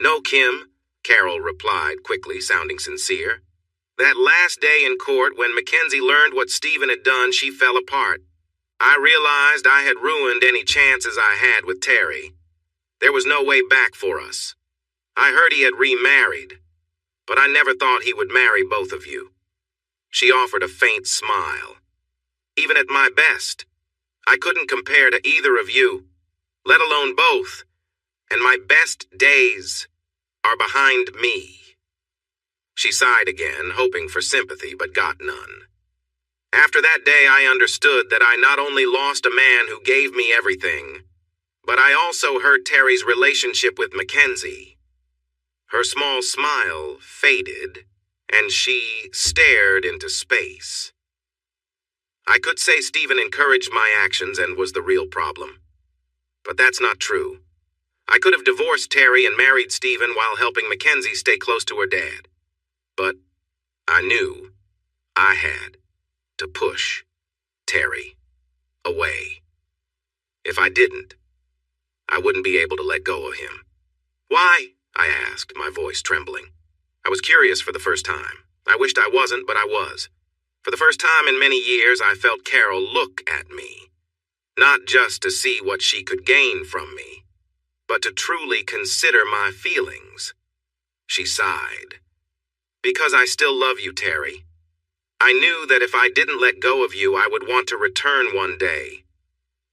No, Kim, Carol replied quickly, sounding sincere. That last day in court, when Mackenzie learned what Stephen had done, she fell apart. I realized I had ruined any chances I had with Terry. There was no way back for us. I heard he had remarried, but I never thought he would marry both of you. She offered a faint smile. Even at my best, I couldn't compare to either of you, let alone both, and my best days are behind me. She sighed again, hoping for sympathy, but got none. After that day, I understood that I not only lost a man who gave me everything, but I also hurt Terry's relationship with Mackenzie. Her small smile faded, and she stared into space. I could say Stephen encouraged my actions and was the real problem. But that's not true. I could have divorced Terry and married Stephen while helping Mackenzie stay close to her dad. But I knew I had to push Terry away. If I didn't, I wouldn't be able to let go of him. Why? I asked, my voice trembling. I was curious for the first time. I wished I wasn't, but I was. For the first time in many years, I felt Carol look at me. Not just to see what she could gain from me, but to truly consider my feelings. She sighed. Because I still love you, Terry. I knew that if I didn't let go of you, I would want to return one day.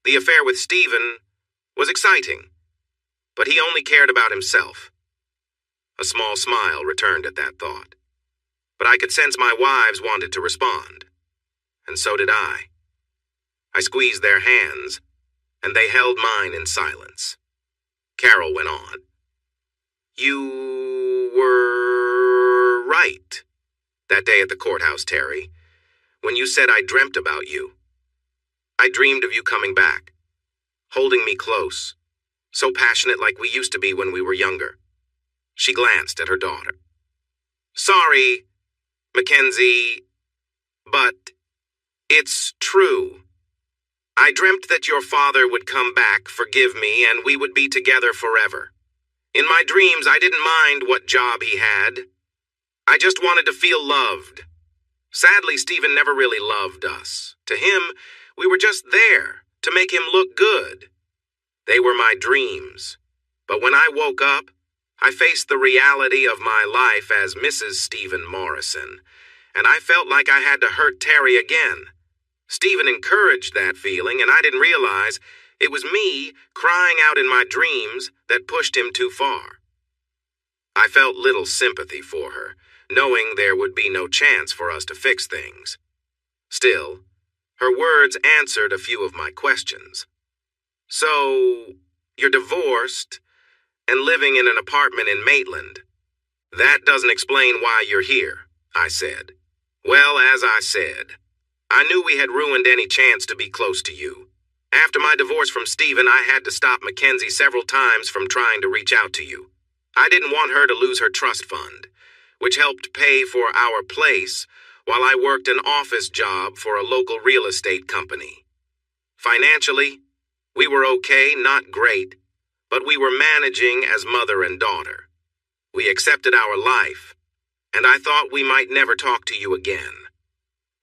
The affair with Stephen was exciting, but he only cared about himself. A small smile returned at that thought. But I could sense my wives wanted to respond, and so did I. I squeezed their hands, and they held mine in silence. Carol went on. You were right that day at the courthouse, Terry, when you said I dreamt about you. I dreamed of you coming back, holding me close, So passionate like we used to be when we were younger. She glanced at her daughter. Sorry, Mackenzie, but it's true. I dreamt that your father would come back, forgive me, and we would be together forever. In my dreams, I didn't mind what job he had. I just wanted to feel loved. Sadly, Stephen never really loved us. To him, we were just there to make him look good. They were my dreams. But when I woke up, I faced the reality of my life as Mrs. Stephen Morrison, and I felt like I had to hurt Terry again. Stephen encouraged that feeling, and I didn't realize it was me crying out in my dreams that pushed him too far. I felt little sympathy for her, knowing there would be no chance for us to fix things. Still, her words answered a few of my questions. So, you're divorced and living in an apartment in Maitland. That doesn't explain why you're here, I said. Well, as I said, I knew we had ruined any chance to be close to you. After my divorce from Stephen, I had to stop Mackenzie several times from trying to reach out to you. I didn't want her to lose her trust fund, which helped pay for our place while I worked an office job for a local real estate company. Financially, we were okay, not great, but we were managing as mother and daughter. We accepted our life, and I thought we might never talk to you again.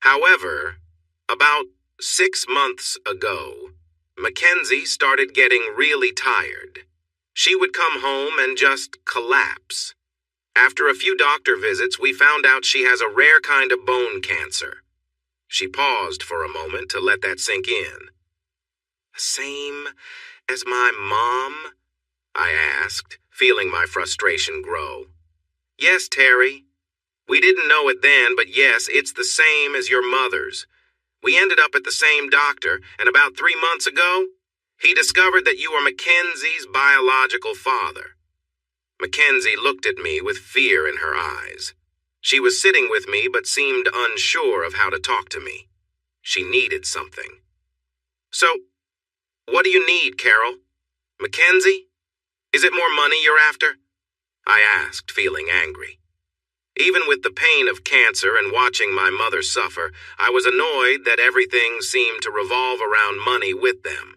However, about 6 months ago, Mackenzie started getting really tired. She would come home and just collapse. After a few doctor visits, we found out she has a rare kind of bone cancer. She paused for a moment to let that sink in. Same as my mom? I asked, feeling my frustration grow. Yes, Terry. We didn't know it then, but yes, it's the same as your mother's. We ended up at the same doctor, and about 3 months ago, he discovered that you are Mackenzie's biological father. Mackenzie looked at me with fear in her eyes. She was sitting with me but seemed unsure of how to talk to me. She needed something. So, what do you need, Carol? Mackenzie? Is it more money you're after? I asked, feeling angry. Even with the pain of cancer and watching my mother suffer, I was annoyed that everything seemed to revolve around money with them.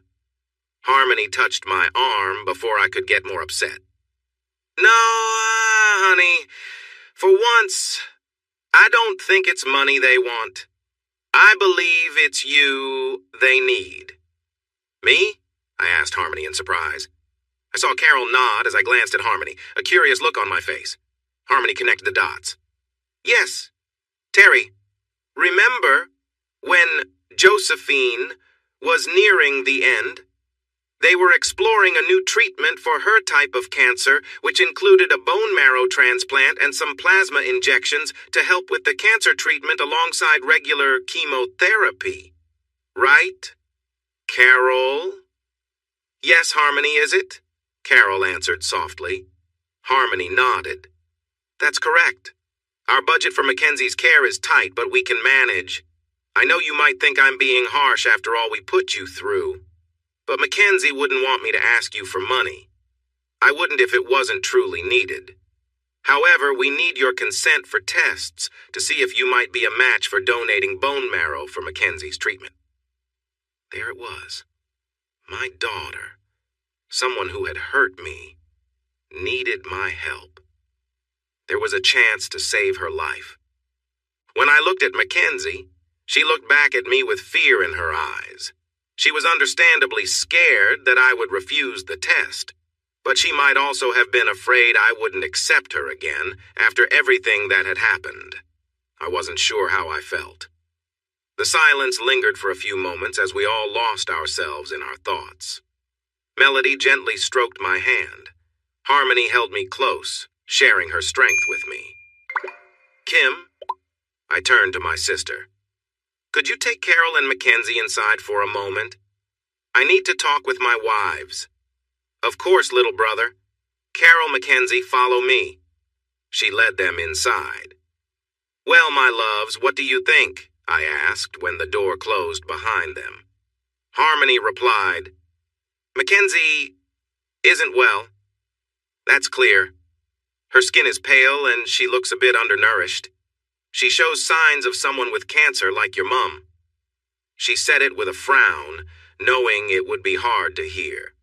Harmony touched my arm before I could get more upset. No, honey, for once, I don't think it's money they want. I believe it's you they need. Me? I asked Harmony in surprise. I saw Carol nod as I glanced at Harmony, a curious look on my face. Harmony connected the dots. Yes, Terry, remember when Josephine was nearing the end? They were exploring a new treatment for her type of cancer, which included a bone marrow transplant and some plasma injections to help with the cancer treatment alongside regular chemotherapy. Right? Carol? Yes, Harmony, is it? Carol answered softly. Harmony nodded. That's correct. Our budget for Mackenzie's care is tight, but we can manage. I know you might think I'm being harsh after all we put you through, but Mackenzie wouldn't want me to ask you for money. I wouldn't if it wasn't truly needed. However, we need your consent for tests to see if you might be a match for donating bone marrow for Mackenzie's treatment. There it was. My daughter, someone who had hurt me, needed my help. There was a chance to save her life. When I looked at Mackenzie, she looked back at me with fear in her eyes. She was understandably scared that I would refuse the test, but she might also have been afraid I wouldn't accept her again after everything that had happened. I wasn't sure how I felt. The silence lingered for a few moments as we all lost ourselves in our thoughts. Melody gently stroked my hand. Harmony held me close, sharing her strength with me. Kim, I turned to my sister. Could you take Carol and Mackenzie inside for a moment? I need to talk with my wives. Of course, little brother. Carol, Mackenzie, follow me. She led them inside. Well, my loves, what do you think? I asked when the door closed behind them. Harmony replied, Mackenzie, Isn't well. That's clear. Her skin is pale and she looks a bit undernourished. She shows signs of someone with cancer like your mum. She said it with a frown, knowing it would be hard to hear.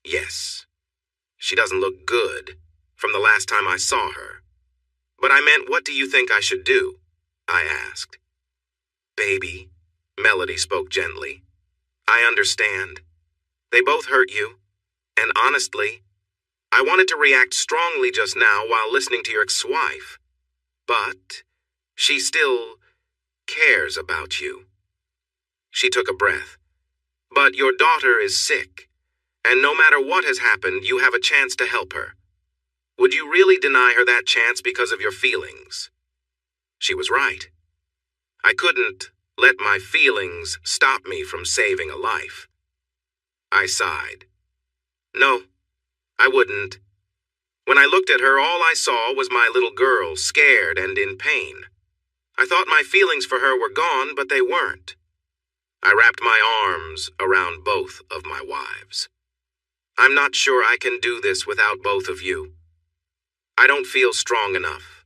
Yes, she doesn't look good from the last time I saw her. But I meant, what do you think I should do? I asked. Baby, Melody spoke gently. I understand. They both hurt you. And honestly, I wanted to react strongly just now while listening to your ex-wife. But she still cares about you. She took a breath. But your daughter is sick, and no matter what has happened, you have a chance to help her. Would you really deny her that chance because of your feelings? She was right. I couldn't let my feelings stop me from saving a life. I sighed. No, I wouldn't. When I looked at her, all I saw was my little girl, scared and in pain. I thought my feelings for her were gone, but they weren't. I wrapped my arms around both of my wives. I'm not sure I can do this without both of you. I don't feel strong enough.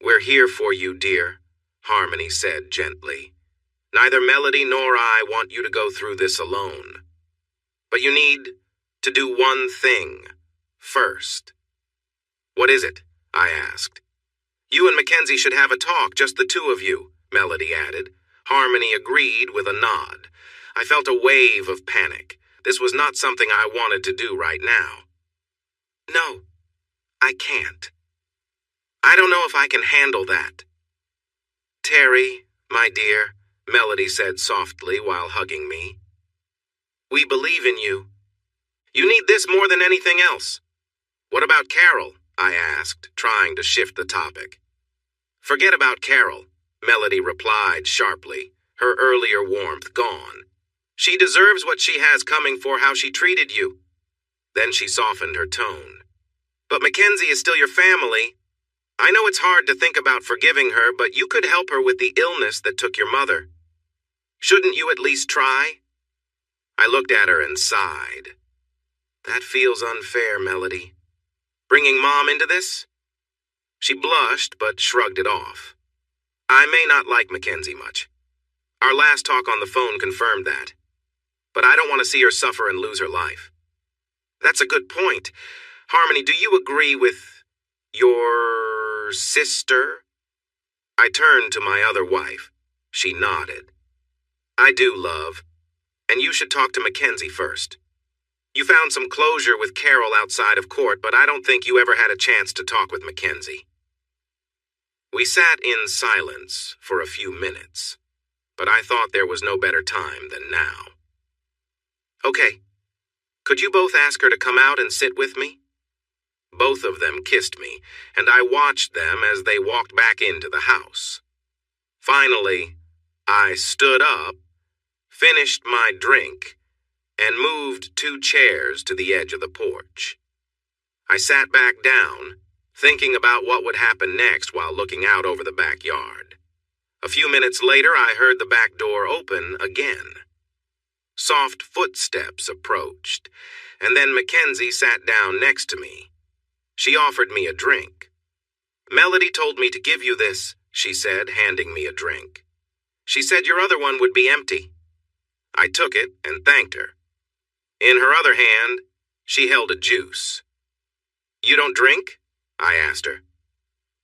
We're here for you, dear, Harmony said gently. Neither Melody nor I want you to go through this alone. But you need to do one thing first. What is it? I asked. You and Mackenzie should have a talk, just the two of you, Melody added. Harmony agreed with a nod. I felt a wave of panic. This was not something I wanted to do right now. No, I can't. I don't know if I can handle that. Terry, my dear, Melody said softly while hugging me. We believe in you. You need this more than anything else. What about Carol? I asked, trying to shift the topic. Forget about Carol, Melody replied sharply, her earlier warmth gone. She deserves what she has coming for how she treated you. Then she softened her tone. But Mackenzie is still your family. I know it's hard to think about forgiving her, but you could help her with the illness that took your mother. Shouldn't you at least try? I looked at her and sighed. That feels unfair, Melody. Bringing Mom into this? She blushed, but shrugged it off. I may not like Mackenzie much. Our last talk on the phone confirmed that. But I don't want to see her suffer and lose her life. That's a good point. Harmony, do you agree with your sister? I turned to my other wife. She nodded. I do, love. And you should talk to Mackenzie first. You found some closure with Carol outside of court, but I don't think you ever had a chance to talk with Mackenzie. We sat in silence for a few minutes, but I thought there was no better time than now. Okay, could you both ask her to come out and sit with me? Both of them kissed me, and I watched them as they walked back into the house. Finally, I stood up, finished my drink, and moved 2 chairs to the edge of the porch. I sat back down, thinking about what would happen next while looking out over the backyard. A few minutes later, I heard the back door open again. Soft footsteps approached, and then Mackenzie sat down next to me. She offered me a drink. Melody told me to give you this, she said, handing me a drink. She said your other one would be empty. I took it and thanked her. In her other hand, she held a juice. You don't drink? I asked her.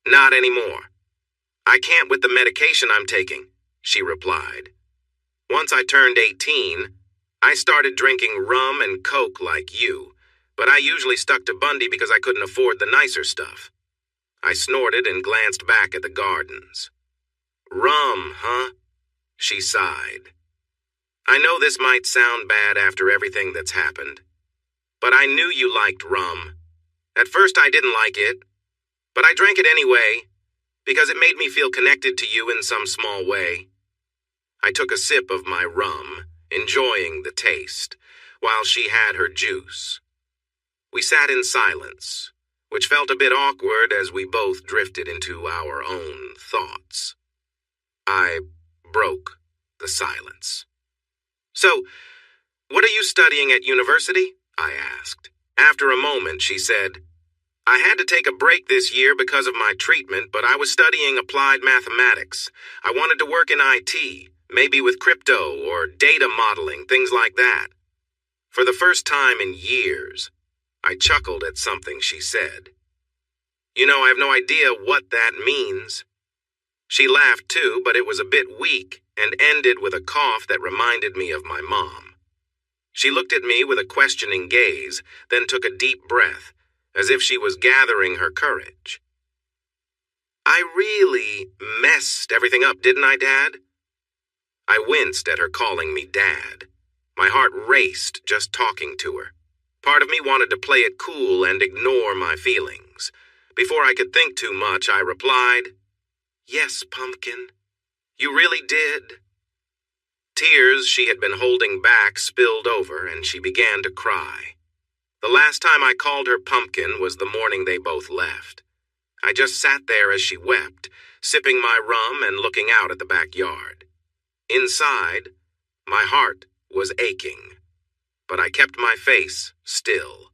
Not anymore. I can't with the medication I'm taking, she replied. Once I turned 18, I started drinking rum and Coke like you, but I usually stuck to Bundy because I couldn't afford the nicer stuff. I snorted and glanced back at the gardens. Rum, huh? She sighed. I know this might sound bad after everything that's happened, but I knew you liked rum. At first I didn't like it, but I drank it anyway, because it made me feel connected to you in some small way. I took a sip of my rum, enjoying the taste, while she had her juice. We sat in silence, which felt a bit awkward as we both drifted into our own thoughts. I broke the silence. So, what are you studying at university? I asked. After a moment, she said, I had to take a break this year because of my treatment, but I was studying applied mathematics. I wanted to work in IT, maybe with crypto or data modeling, things like that. For the first time in years, I chuckled at something she said. You know, I have no idea what that means. She laughed too, but it was a bit weak and ended with a cough that reminded me of my mom. She looked at me with a questioning gaze, then took a deep breath, as if she was gathering her courage. I really messed everything up, didn't I, Dad? I winced at her calling me Dad. My heart raced just talking to her. Part of me wanted to play it cool and ignore my feelings. Before I could think too much, I replied, Yes, Pumpkin, you really did. Tears she had been holding back spilled over, and she began to cry. The last time I called her Pumpkin was the morning they both left. I just sat there as she wept, sipping my rum and looking out at the backyard. Inside, my heart was aching, but I kept my face still.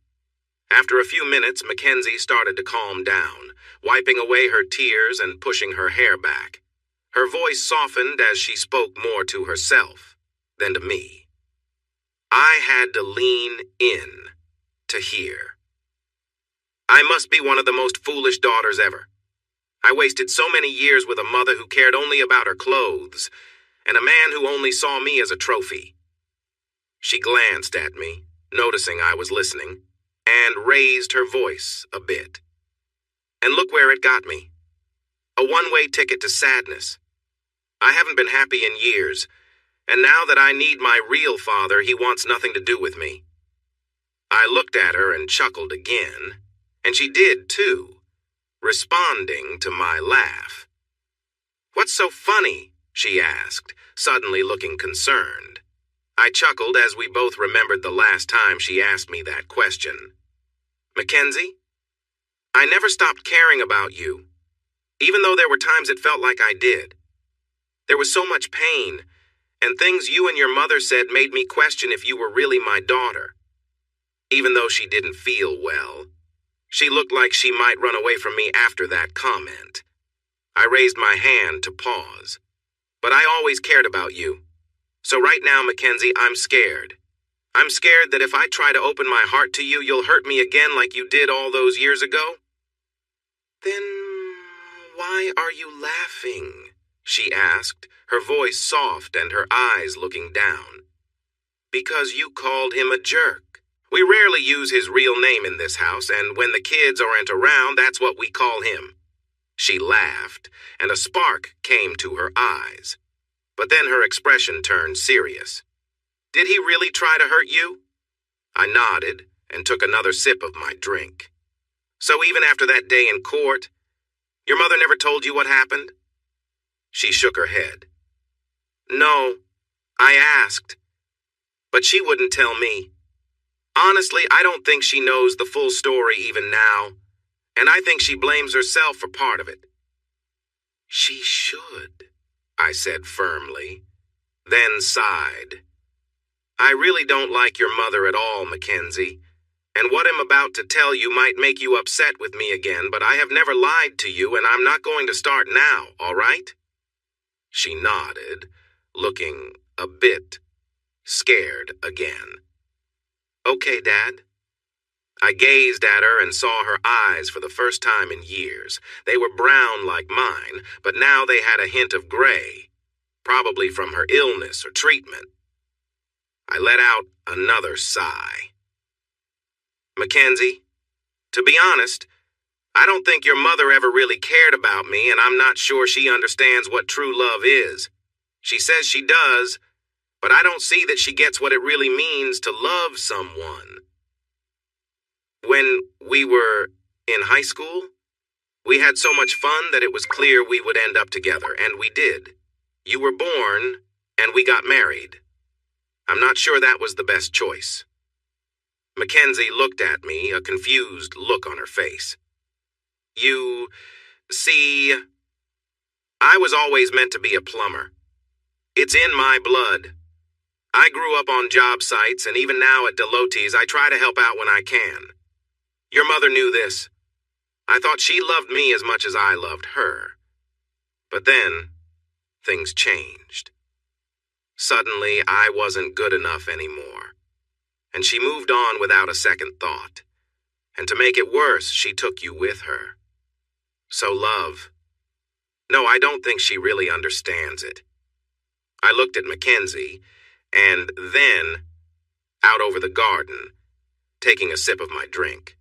After a few minutes, Mackenzie started to calm down, wiping away her tears and pushing her hair back. Her voice softened as she spoke more to herself than to me. I had to lean in to hear. I must be one of the most foolish daughters ever. I wasted so many years with a mother who cared only about her clothes, and a man who only saw me as a trophy. She glanced at me, noticing I was listening, and raised her voice a bit. And look where it got me. A one-way ticket to sadness. I haven't been happy in years, and now that I need my real father, he wants nothing to do with me. I looked at her and chuckled again, and she did too, responding to my laugh. What's so funny? She asked, suddenly looking concerned. I chuckled as we both remembered the last time she asked me that question. Mackenzie, I never stopped caring about you, even though there were times it felt like I did. There was so much pain, and things you and your mother said made me question if you were really my daughter. Even though she didn't feel well, she looked like she might run away from me after that comment. I raised my hand to pause. But I always cared about you. So right now, Mackenzie, I'm scared. I'm scared that if I try to open my heart to you, you'll hurt me again like you did all those years ago. Then why are you laughing? She asked, her voice soft and her eyes looking down. Because you called him a jerk. We rarely use his real name in this house, and when the kids aren't around, that's what we call him. She laughed, and a spark came to her eyes. But then her expression turned serious. Did he really try to hurt you? I nodded and took another sip of my drink. So even after that day in court, your mother never told you what happened? She shook her head. No, I asked, but she wouldn't tell me. Honestly, I don't think she knows the full story even now, and I think she blames herself for part of it. She should, I said firmly, then sighed. I really don't like your mother at all, Mackenzie, and what I'm about to tell you might make you upset with me again, but I have never lied to you, and I'm not going to start now, all right? She nodded, looking a bit scared again. Okay, Dad. I gazed at her and saw her eyes for the first time in years. They were brown like mine, but now they had a hint of gray, probably from her illness or treatment. I let out another sigh. Mackenzie, to be honest, I don't think your mother ever really cared about me, and I'm not sure she understands what true love is. She says she does, but I don't see that she gets what it really means to love someone. When we were in high school, we had so much fun that it was clear we would end up together, and we did. You were born, and we got married. I'm not sure that was the best choice. Mackenzie looked at me, a confused look on her face. You see, I was always meant to be a plumber. It's in my blood. I grew up on job sites, and even now at Delotes, I try to help out when I can. Your mother knew this. I thought she loved me as much as I loved her. But then, things changed. Suddenly, I wasn't good enough anymore. And she moved on without a second thought. And to make it worse, she took you with her. So, love, no, I don't think she really understands it. I looked at Mackenzie, and then out over the garden, taking a sip of my drink.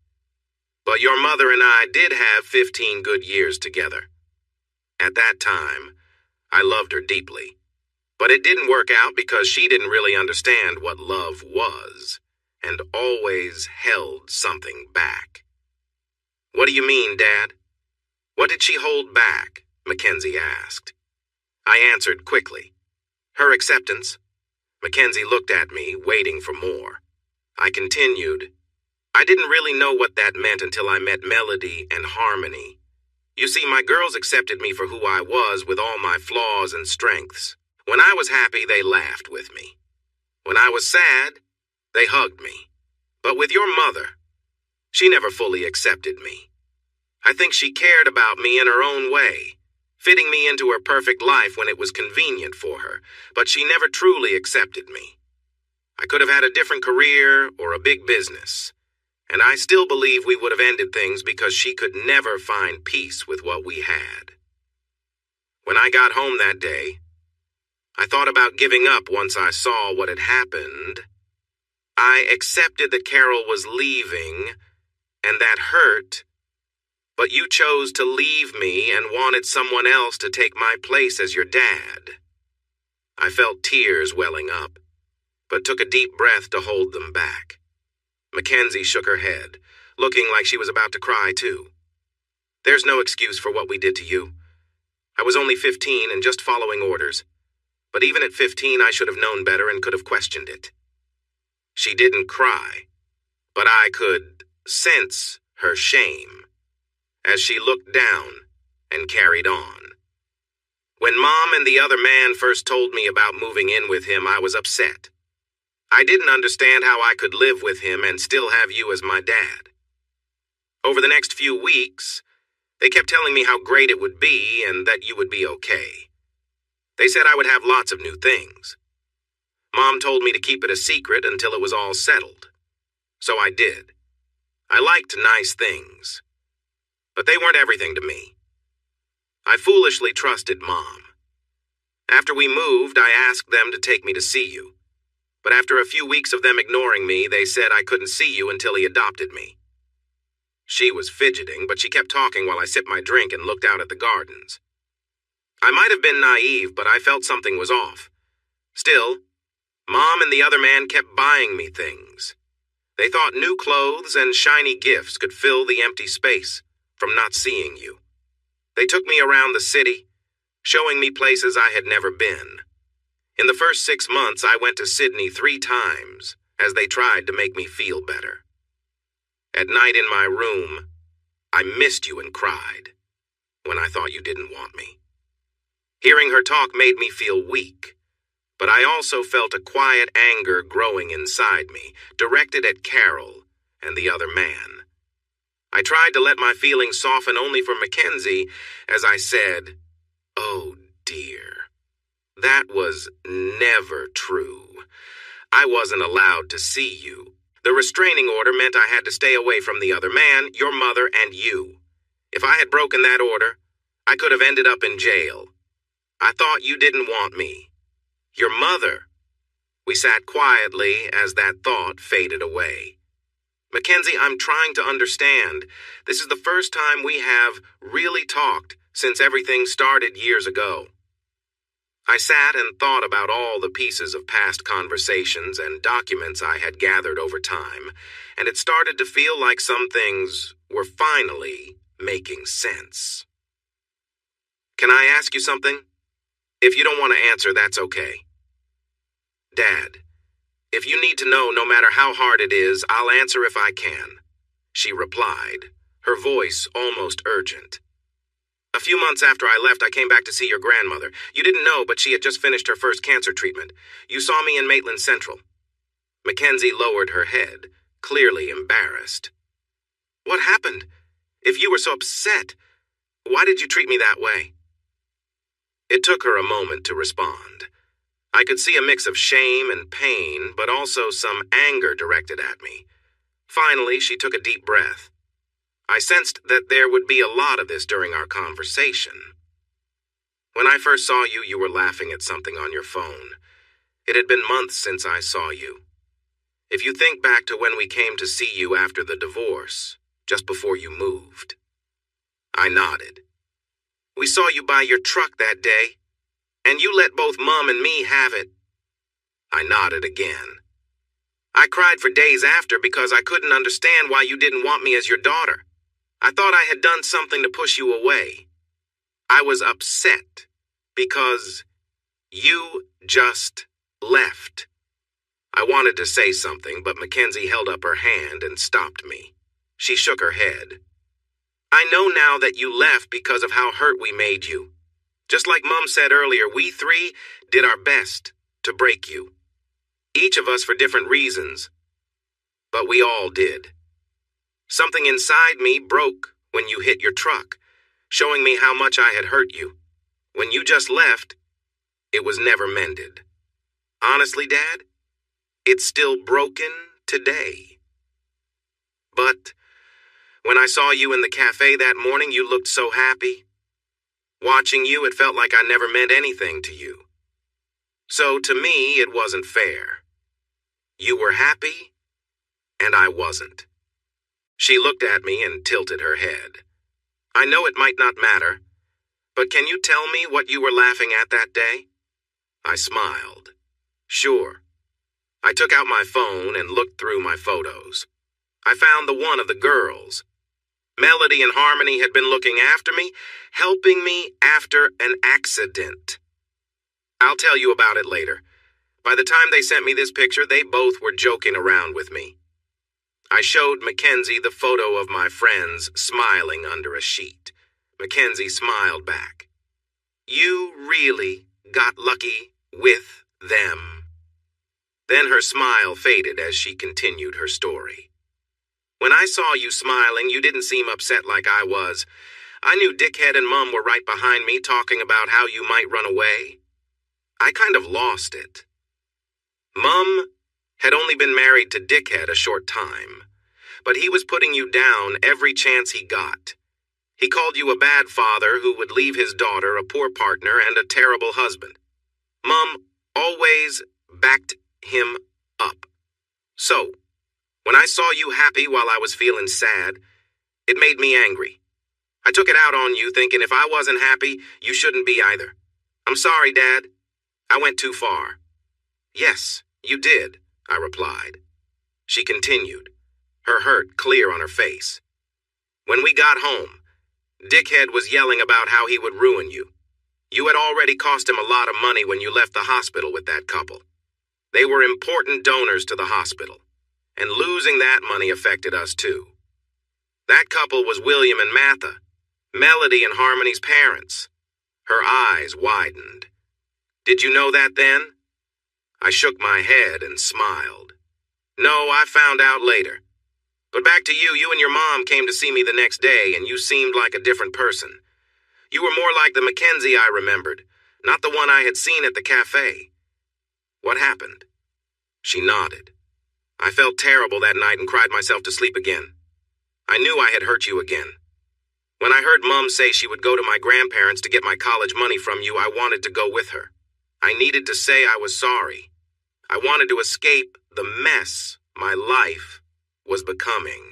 But your mother and I did have 15 good years together. At that time, I loved her deeply. But it didn't work out because she didn't really understand what love was, and always held something back. What do you mean, Dad? What did she hold back? Mackenzie asked. I answered quickly. Her acceptance. Mackenzie looked at me, waiting for more. I continued. I didn't really know what that meant until I met Melody and Harmony. You see, my girls accepted me for who I was with all my flaws and strengths. When I was happy, they laughed with me. When I was sad, they hugged me. But with your mother, she never fully accepted me. I think she cared about me in her own way, fitting me into her perfect life when it was convenient for her, but she never truly accepted me. I could have had a different career or a big business, and I still believe we would have ended things because she could never find peace with what we had. When I got home that day, I thought about giving up once I saw what had happened. I accepted that Carol was leaving, and that hurt, but you chose to leave me and wanted someone else to take my place as your dad. I felt tears welling up, but took a deep breath to hold them back. Mackenzie shook her head, looking like she was about to cry too. There's no excuse for what we did to you. I was only 15 and just following orders. But even at 15, I should have known better and could have questioned it. She didn't cry, but I could sense her shame as she looked down and carried on. When Mom and the other man first told me about moving in with him, I was upset. I didn't understand how I could live with him and still have you as my dad. Over the next few weeks, they kept telling me how great it would be and that you would be okay. They said I would have lots of new things. Mom told me to keep it a secret until it was all settled. So I did. I liked nice things. But they weren't everything to me. I foolishly trusted Mom. After we moved, I asked them to take me to see you. But after a few weeks of them ignoring me, they said I couldn't see you until he adopted me. She was fidgeting, but she kept talking while I sipped my drink and looked out at the gardens. I might have been naive, but I felt something was off. Still, Mom and the other man kept buying me things. They thought new clothes and shiny gifts could fill the empty space from not seeing you. They took me around the city, showing me places I had never been. In the first 6 months, I went to Sydney 3 times, as they tried to make me feel better. At night in my room, I missed you and cried, when I thought you didn't want me. Hearing her talk made me feel weak, but I also felt a quiet anger growing inside me, directed at Carol and the other man. I tried to let my feelings soften only for Mackenzie as I said, "Oh dear, that was never true. I wasn't allowed to see you. The restraining order meant I had to stay away from the other man, your mother, and you. If I had broken that order, I could have ended up in jail. I thought you didn't want me. Your mother." We sat quietly as that thought faded away. Mackenzie, I'm trying to understand. This is the first time we have really talked since everything started years ago. I sat and thought about all the pieces of past conversations and documents I had gathered over time, and it started to feel like some things were finally making sense. Can I ask you something? If you don't want to answer, that's okay. Dad, if you need to know, no matter how hard it is, I'll answer if I can, she replied, her voice almost urgent. A few months after I left, I came back to see your grandmother. You didn't know, but she had just finished her first cancer treatment. You saw me in Maitland Central. Mackenzie lowered her head, clearly embarrassed. What happened? If you were so upset, why did you treat me that way? It took her a moment to respond. I could see a mix of shame and pain, but also some anger directed at me. Finally, she took a deep breath. I sensed that there would be a lot of this during our conversation. When I first saw you, you were laughing at something on your phone. It had been months since I saw you. If you think back to when we came to see you after the divorce, just before you moved. I nodded. We saw you buy your truck that day, and you let both Mom and me have it. I nodded again. I cried for days after because I couldn't understand why you didn't want me as your daughter. I thought I had done something to push you away. I was upset because you just left. I wanted to say something, but Mackenzie held up her hand and stopped me. She shook her head. I know now that you left because of how hurt we made you. Just like Mom said earlier, we three did our best to break you. Each of us for different reasons, but we all did. Something inside me broke when you hit your truck, showing me how much I had hurt you. When you just left, it was never mended. Honestly, Dad, it's still broken today. But when I saw you in the cafe that morning, you looked so happy. Watching you, it felt like I never meant anything to you. So to me, it wasn't fair. You were happy, and I wasn't. She looked at me and tilted her head. I know it might not matter, but can you tell me what you were laughing at that day? I smiled. Sure. I took out my phone and looked through my photos. I found the one of the girls. Melody and Harmony had been looking after me, helping me after an accident. I'll tell you about it later. By the time they sent me this picture, they both were joking around with me. I showed Mackenzie the photo of my friends smiling under a sheet. Mackenzie smiled back. You really got lucky with them. Then her smile faded as she continued her story. When I saw you smiling, you didn't seem upset like I was. I knew Dickhead and Mom were right behind me talking about how you might run away. I kind of lost it. Mom had only been married to Dickhead a short time, but he was putting you down every chance he got. He called you a bad father who would leave his daughter a poor partner and a terrible husband. Mom always backed him up. So, when I saw you happy while I was feeling sad, it made me angry. I took it out on you thinking if I wasn't happy, you shouldn't be either. I'm sorry, Dad. I went too far. Yes, you did, I replied. She continued, her hurt clear on her face. When we got home, Dickhead was yelling about how he would ruin you. You had already cost him a lot of money when you left the hospital with that couple. They were important donors to the hospital, and losing that money affected us too. That couple was William and Martha, Melody and Harmony's parents. Her eyes widened. Did you know that then? I shook my head and smiled. No, I found out later. But back to you, you and your mom came to see me the next day, and you seemed like a different person. You were more like the Mackenzie I remembered, not the one I had seen at the cafe. What happened? She nodded. I felt terrible that night and cried myself to sleep again. I knew I had hurt you again. When I heard Mom say she would go to my grandparents to get my college money from you, I wanted to go with her. I needed to say I was sorry. I wanted to escape the mess my life was becoming.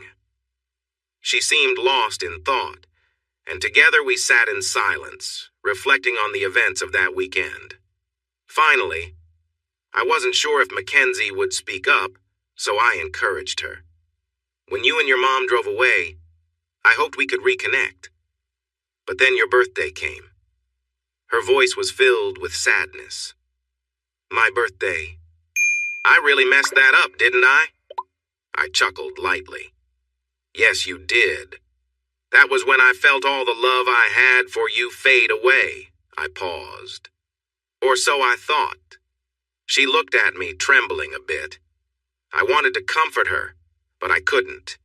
She seemed lost in thought, and together we sat in silence, reflecting on the events of that weekend. Finally, I wasn't sure if Mackenzie would speak up, so I encouraged her. When you and your mom drove away, I hoped we could reconnect. But then your birthday came. Her voice was filled with sadness. My birthday. I really messed that up, didn't I? I chuckled lightly. Yes, you did. That was when I felt all the love I had for you fade away. I paused. Or so I thought. She looked at me, trembling a bit. I wanted to comfort her, but I couldn't.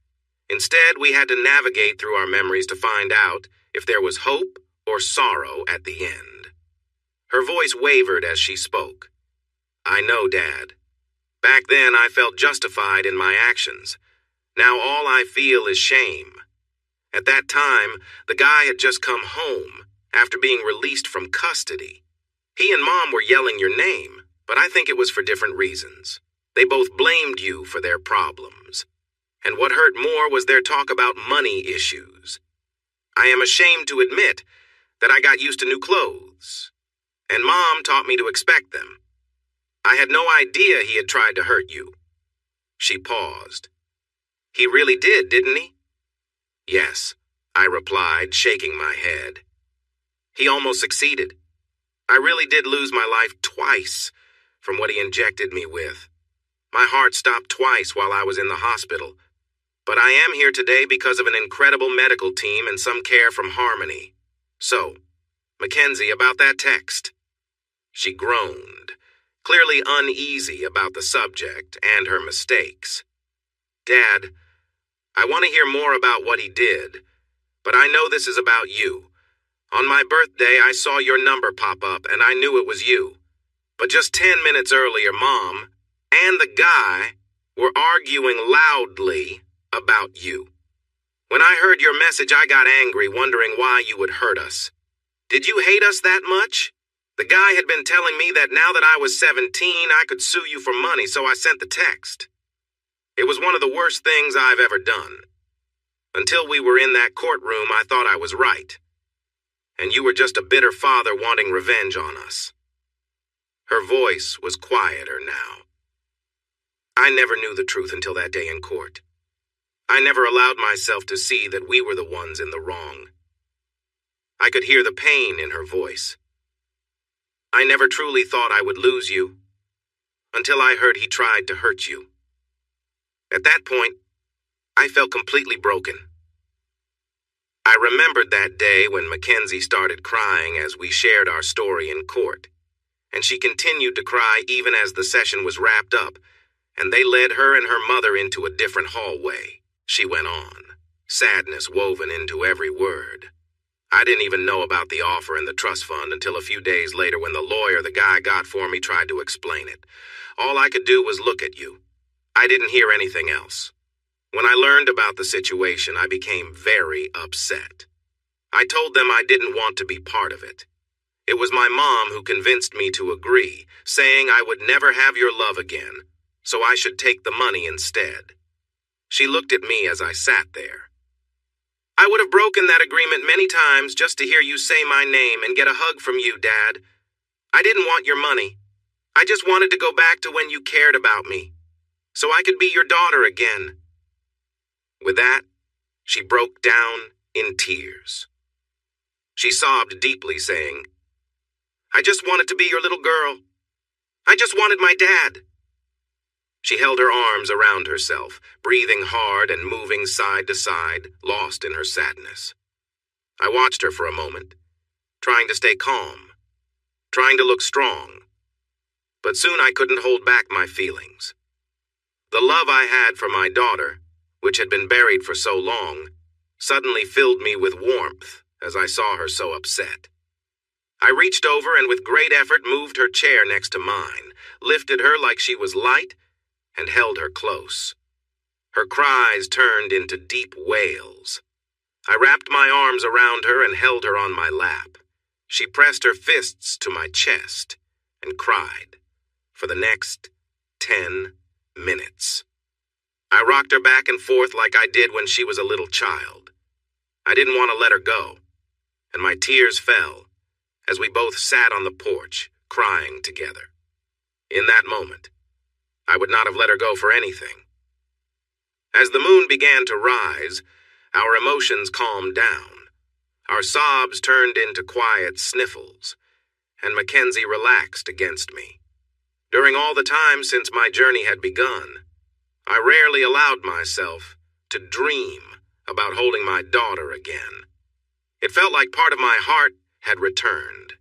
Instead, we had to navigate through our memories to find out if there was hope or sorrow at the end. Her voice wavered as she spoke. I know, Dad. Back then, I felt justified in my actions. Now all I feel is shame. At that time, the guy had just come home after being released from custody. He and Mom were yelling your name, but I think it was for different reasons. They both blamed you for their problems. And what hurt more was their talk about money issues. I am ashamed to admit that I got used to new clothes, and Mom taught me to expect them. I had no idea he had tried to hurt you. She paused. He really did, didn't he? Yes, I replied, shaking my head. He almost succeeded. I really did lose my life twice from what he injected me with. My heart stopped twice while I was in the hospital. But I am here today because of an incredible medical team and some care from Harmony. So, Mackenzie, about that text. She groaned, clearly uneasy about the subject and her mistakes. Dad, I want to hear more about what he did, but I know this is about you. On my birthday, I saw your number pop up and I knew it was you. But just 10 minutes earlier, Mom and the guy were arguing loudly about you. When I heard your message, I got angry, wondering why you would hurt us. Did you hate us that much? The guy had been telling me that now that I was 17, I could sue you for money, so I sent the text. It was one of the worst things I've ever done. Until we were in that courtroom, I thought I was right. And you were just a bitter father wanting revenge on us. Her voice was quieter now. I never knew the truth until that day in court. I never allowed myself to see that we were the ones in the wrong. I could hear the pain in her voice. I never truly thought I would lose you, until I heard he tried to hurt you. At that point, I felt completely broken. I remembered that day when Mackenzie started crying as we shared our story in court, and she continued to cry even as the session was wrapped up, and they led her and her mother into a different hallway. She went on, sadness woven into every word. I didn't even know about the offer and the trust fund until a few days later when the lawyer the guy got for me tried to explain it. All I could do was look at you. I didn't hear anything else. When I learned about the situation, I became very upset. I told them I didn't want to be part of it. It was my mom who convinced me to agree, saying I would never have your love again, so I should take the money instead. She looked at me as I sat there. I would have broken that agreement many times just to hear you say my name and get a hug from you, Dad. I didn't want your money. I just wanted to go back to when you cared about me, so I could be your daughter again. With that, she broke down in tears. She sobbed deeply, saying, I just wanted to be your little girl. I just wanted my dad. She held her arms around herself, breathing hard and moving side to side, lost in her sadness. I watched her for a moment, trying to stay calm, trying to look strong. But soon I couldn't hold back my feelings. The love I had for my daughter, which had been buried for so long, suddenly filled me with warmth as I saw her so upset. I reached over and with great effort moved her chair next to mine, lifted her like she was light, and held her close. Her cries turned into deep wails. I wrapped my arms around her and held her on my lap. She pressed her fists to my chest and cried for the next 10 minutes. I rocked her back and forth like I did when she was a little child. I didn't want to let her go, and my tears fell as we both sat on the porch, crying together. In that moment, I would not have let her go for anything. As the moon began to rise, our emotions calmed down. Our sobs turned into quiet sniffles, and Mackenzie relaxed against me. During all the time since my journey had begun, I rarely allowed myself to dream about holding my daughter again. It felt like part of my heart had returned.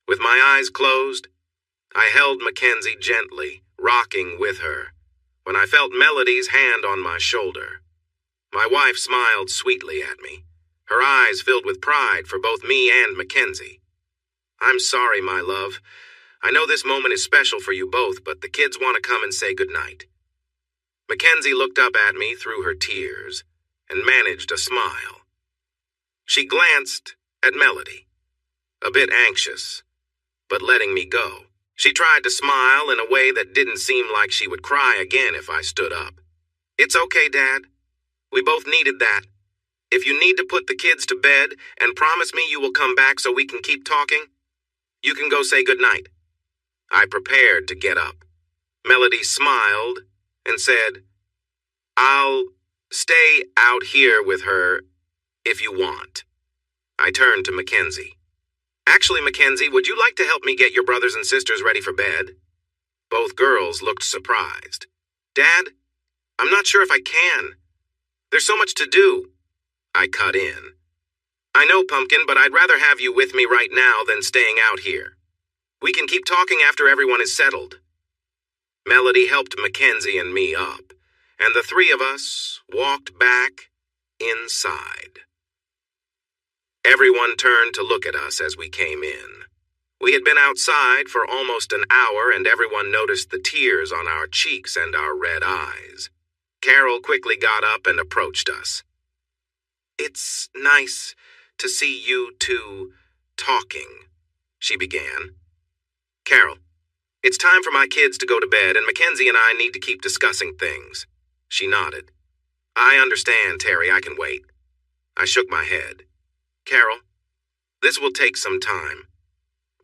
With my eyes closed, I held Mackenzie gently, rocking with her, when I felt Melody's hand on my shoulder. My wife smiled sweetly at me, her eyes filled with pride for both me and Mackenzie. "I'm sorry, my love. I know this moment is special for you both, but the kids want to come and say goodnight." Mackenzie looked up at me through her tears and managed a smile. She glanced at Melody, a bit anxious, but letting me go. She tried to smile in a way that didn't seem like she would cry again if I stood up. "It's okay, Dad. We both needed that. If you need to put the kids to bed and promise me you will come back so we can keep talking, you can go say goodnight." I prepared to get up. Melody smiled and said, "I'll stay out here with her if you want." I turned to Mackenzie. "Actually, Mackenzie, would you like to help me get your brothers and sisters ready for bed?" Both girls looked surprised. "Dad, I'm not sure if I can. There's so much to do." I cut in. "I know, Pumpkin, but I'd rather have you with me right now than staying out here. We can keep talking after everyone is settled." Melody helped Mackenzie and me up, and the three of us walked back inside. Everyone turned to look at us as we came in. We had been outside for almost an hour, and everyone noticed the tears on our cheeks and our red eyes. Carol quickly got up and approached us. "It's nice to see you two talking," she began. "Carol, it's time for my kids to go to bed, and Mackenzie and I need to keep discussing things." She nodded. "I understand, Terry. I can wait." I shook my head. "Carol, this will take some time.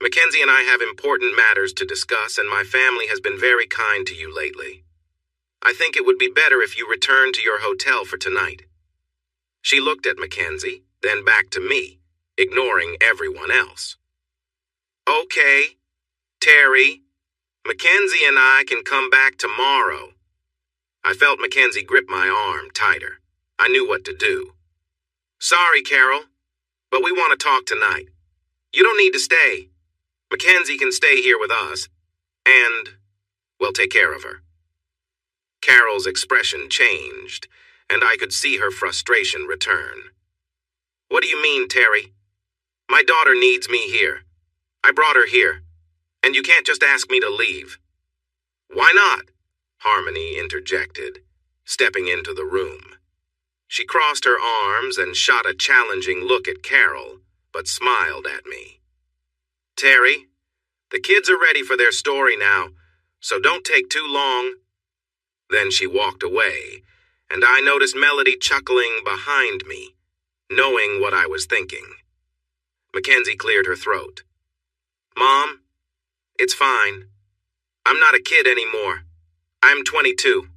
Mackenzie and I have important matters to discuss, and my family has been very kind to you lately. I think it would be better if you return to your hotel for tonight." She looked at Mackenzie, then back to me, ignoring everyone else. "Okay, Terry, Mackenzie and I can come back tomorrow." I felt Mackenzie grip my arm tighter. I knew what to do. "Sorry, Carol, but we want to talk tonight. You don't need to stay. Mackenzie can stay here with us, and we'll take care of her." Carol's expression changed, and I could see her frustration return. "What do you mean, Terry? My daughter needs me here. I brought her here, and you can't just ask me to leave." "Why not?" Harmony interjected, stepping into the room. She crossed her arms and shot a challenging look at Carol, but smiled at me. "Terry, the kids are ready for their story now, so don't take too long." Then she walked away, and I noticed Melody chuckling behind me, knowing what I was thinking. Mackenzie cleared her throat. "Mom, it's fine. I'm not a kid anymore. I'm 22.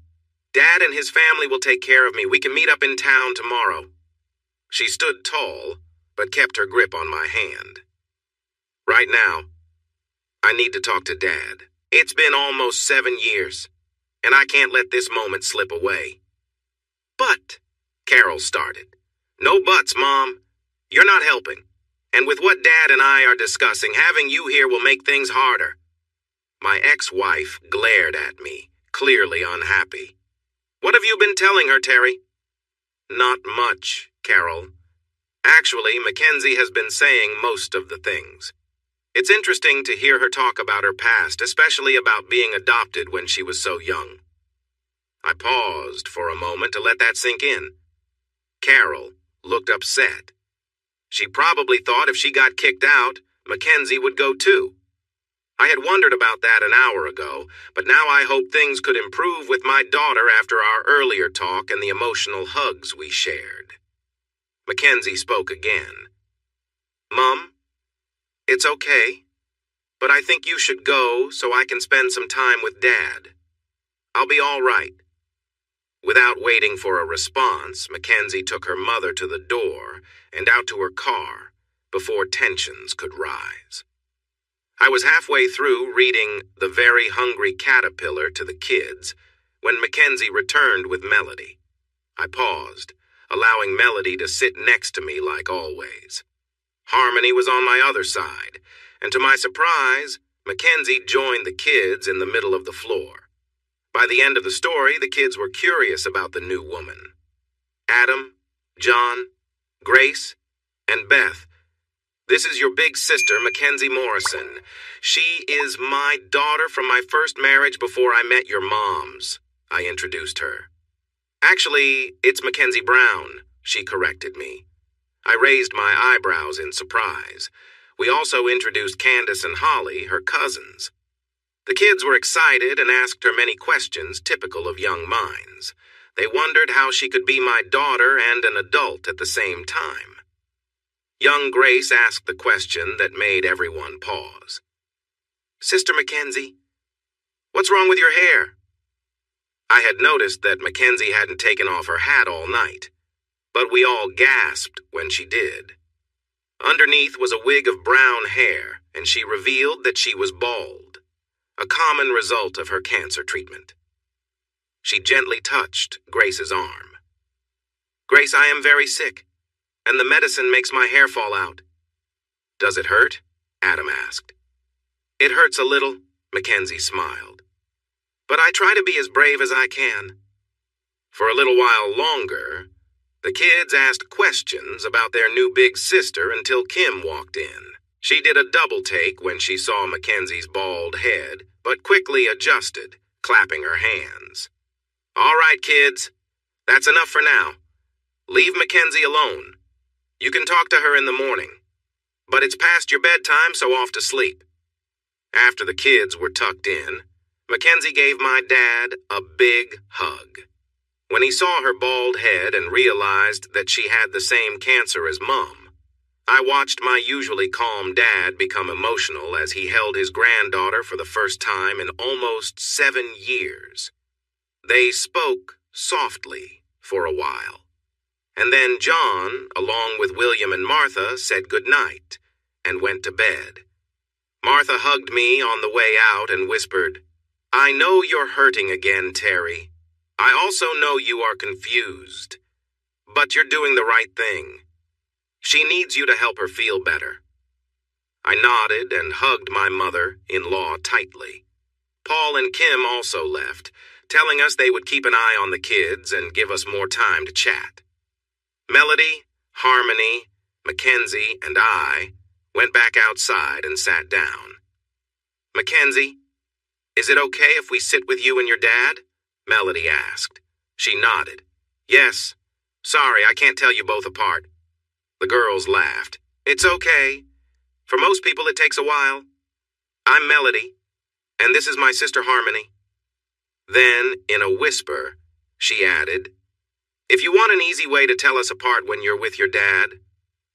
Dad and his family will take care of me. We can meet up in town tomorrow." She stood tall, but kept her grip on my hand. "Right now, I need to talk to Dad. It's been almost 7 years, and I can't let this moment slip away." "But," Carol started. "No buts, Mom. You're not helping. And with what Dad and I are discussing, having you here will make things harder." My ex-wife glared at me, clearly unhappy. "What have you been telling her, Terry?" "Not much, Carol. Actually, Mackenzie has been saying most of the things. It's interesting to hear her talk about her past, especially about being adopted when she was so young." I paused for a moment to let that sink in. Carol looked upset. She probably thought if she got kicked out, Mackenzie would go too. I had wondered about that an hour ago, but now I hoped things could improve with my daughter after our earlier talk and the emotional hugs we shared. Mackenzie spoke again. "Mom, it's okay, but I think you should go so I can spend some time with Dad. I'll be all right." Without waiting for a response, Mackenzie took her mother to the door and out to her car before tensions could rise. I was halfway through reading The Very Hungry Caterpillar to the kids when Mackenzie returned with Melody. I paused, allowing Melody to sit next to me like always. Harmony was on my other side, and to my surprise, Mackenzie joined the kids in the middle of the floor. By the end of the story, the kids were curious about the new woman. Adam, John, Grace, and Beth. This is your big sister, Mackenzie Morrison. She is my daughter from my first marriage before I met your moms, I introduced her. Actually, it's Mackenzie Brown, she corrected me. I raised my eyebrows in surprise. We also introduced Candace and Holly, her cousins. The kids were excited and asked her many questions typical of young minds. They wondered how she could be my daughter and an adult at the same time. Young Grace asked the question that made everyone pause. Sister Mackenzie, what's wrong with your hair? I had noticed that Mackenzie hadn't taken off her hat all night, but we all gasped when she did. Underneath was a wig of brown hair, and she revealed that she was bald, a common result of her cancer treatment. She gently touched Grace's arm. Grace, I am very sick, and the medicine makes my hair fall out. Does it hurt? Adam asked. It hurts a little, Mackenzie smiled. But I try to be as brave as I can. For a little while longer, the kids asked questions about their new big sister until Kim walked in. She did a double take when she saw Mackenzie's bald head, but quickly adjusted, clapping her hands. All right, kids, that's enough for now. Leave Mackenzie alone. You can talk to her in the morning. But it's past your bedtime, so off to sleep. After the kids were tucked in, Mackenzie gave my dad a big hug. When he saw her bald head and realized that she had the same cancer as Mom, I watched my usually calm dad become emotional as he held his granddaughter for the first time in almost 7 years. They spoke softly for a while. And then John, along with William and Martha, said goodnight and went to bed. Martha hugged me on the way out and whispered, I know you're hurting again, Terry. I also know you are confused. But you're doing the right thing. She needs you to help her feel better. I nodded and hugged my mother-in-law tightly. Paul and Kim also left, telling us they would keep an eye on the kids and give us more time to chat. Melody, Harmony, Mackenzie, and I went back outside and sat down. Mackenzie, is it okay if we sit with you and your dad? Melody asked. She nodded. Yes. Sorry, I can't tell you both apart. The girls laughed. It's okay. For most people, it takes a while. I'm Melody, and this is my sister Harmony. Then, in a whisper, she added, If you want an easy way to tell us apart when you're with your dad,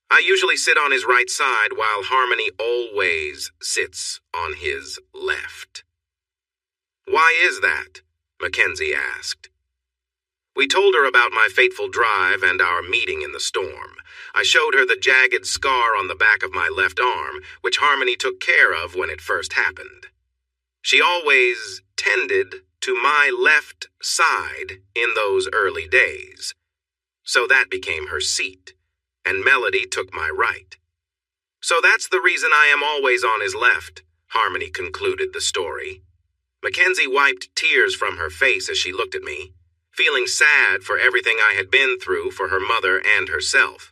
I usually sit on his right side while Harmony always sits on his left. Why is that? Mackenzie asked. We told her about my fateful drive and our meeting in the storm. I showed her the jagged scar on the back of my left arm, which Harmony took care of when it first happened. She always tended to my left side in those early days. So that became her seat, and Melody took my right. So that's the reason I am always on his left, Harmony concluded the story. Mackenzie wiped tears from her face as she looked at me, feeling sad for everything I had been through for her mother and herself.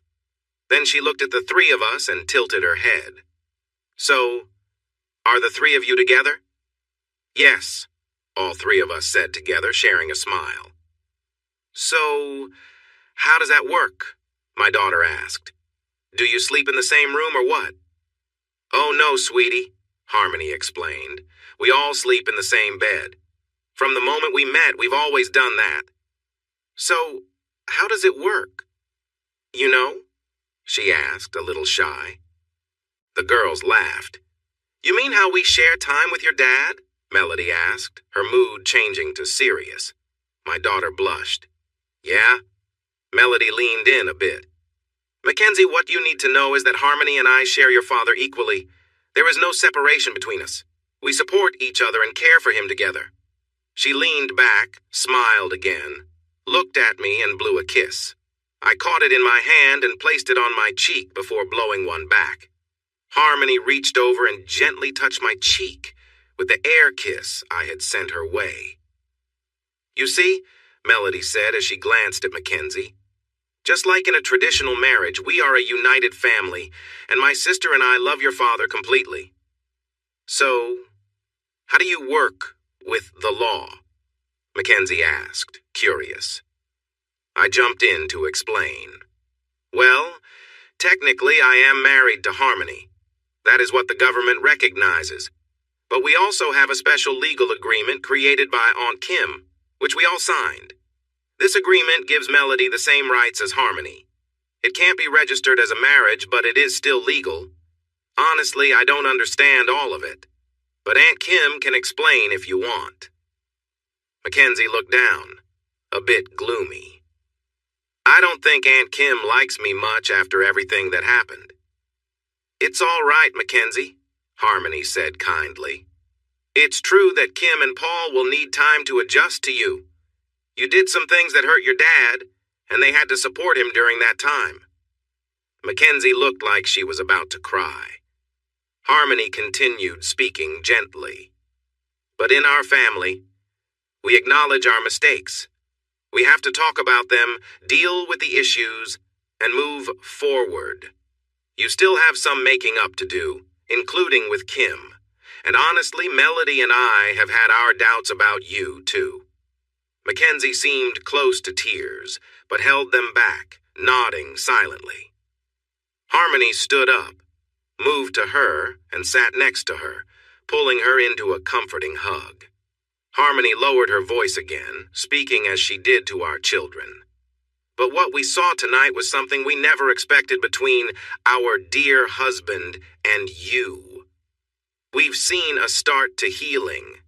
Then she looked at the three of us and tilted her head. So, are the three of you together? Yes, all three of us said together, sharing a smile. So, how does that work? My daughter asked. Do you sleep in the same room or what? Oh no, sweetie, Harmony explained. We all sleep in the same bed. From the moment we met, we've always done that. So, how does it work? You know? She asked, a little shy. The girls laughed. You mean how we share time with your dad? Melody asked, her mood changing to serious. My daughter blushed. Yeah? Melody leaned in a bit. Mackenzie, what you need to know is that Harmony and I share your father equally. There is no separation between us. We support each other and care for him together. She leaned back, smiled again, looked at me, and blew a kiss. I caught it in my hand and placed it on my cheek before blowing one back. Harmony reached over and gently touched my cheek with the air kiss I had sent her way. "You see," Melody said as she glanced at Mackenzie, "just like in a traditional marriage, we are a united family, and my sister and I love your father completely. So, how do you work with the law?" Mackenzie asked, curious. I jumped in to explain. "Well, technically I am married to Harmony. That is what the government recognizes. But we also have a special legal agreement created by Aunt Kim, which we all signed. This agreement gives Melody the same rights as Harmony. It can't be registered as a marriage, but it is still legal. Honestly, I don't understand all of it, but Aunt Kim can explain if you want." Mackenzie looked down, a bit gloomy. "I don't think Aunt Kim likes me much after everything that happened." "It's all right, Mackenzie," Harmony said kindly. "It's true that Kim and Paul will need time to adjust to you. You did some things that hurt your dad, and they had to support him during that time." Mackenzie looked like she was about to cry. Harmony continued, speaking gently. "But in our family, we acknowledge our mistakes. We have to talk about them, deal with the issues, and move forward. You still have some making up to do, including with Kim. And honestly, Melody and I have had our doubts about you, too." Mackenzie seemed close to tears, but held them back, nodding silently. Harmony stood up, moved to her, and sat next to her, pulling her into a comforting hug. Harmony lowered her voice again, speaking as she did to our children. "But what we saw tonight was something we never expected between our dear husband and you. We've seen a start to healing.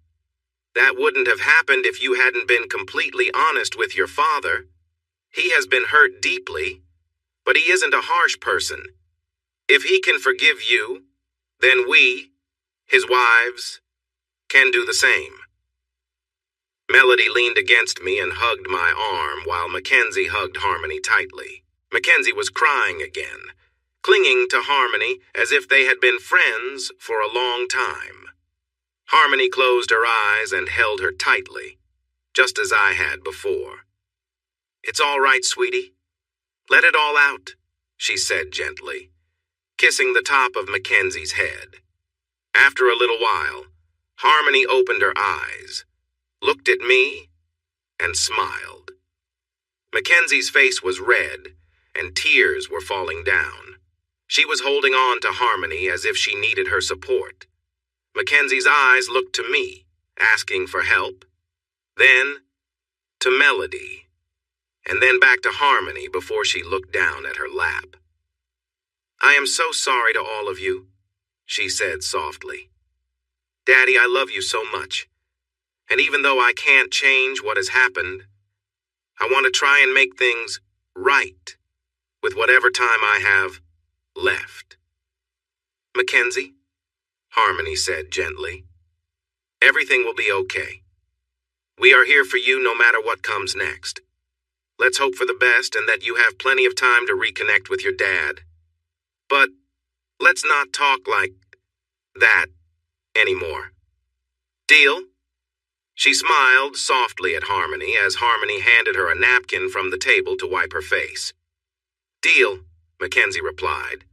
That wouldn't have happened if you hadn't been completely honest with your father. He has been hurt deeply, but he isn't a harsh person. If he can forgive you, then we, his wives, can do the same." Melody leaned against me and hugged my arm while Mackenzie hugged Harmony tightly. Mackenzie was crying again, clinging to Harmony as if they had been friends for a long time. Harmony closed her eyes and held her tightly, just as I had before. "It's all right, sweetie. Let it all out," she said gently, kissing the top of Mackenzie's head. After a little while, Harmony opened her eyes, looked at me, and smiled. Mackenzie's face was red, and tears were falling down. She was holding on to Harmony as if she needed her support. Mackenzie's eyes looked to me, asking for help, then to Melody, and then back to Harmony before she looked down at her lap. "I am so sorry to all of you," she said softly. "Daddy, I love you so much. And even though I can't change what has happened, I want to try and make things right with whatever time I have left." "Mackenzie," Harmony said gently, "everything will be okay. We are here for you no matter what comes next. Let's hope for the best and that you have plenty of time to reconnect with your dad. But let's not talk like that anymore. Deal?" She smiled softly at Harmony as Harmony handed her a napkin from the table to wipe her face. "Deal," Mackenzie replied.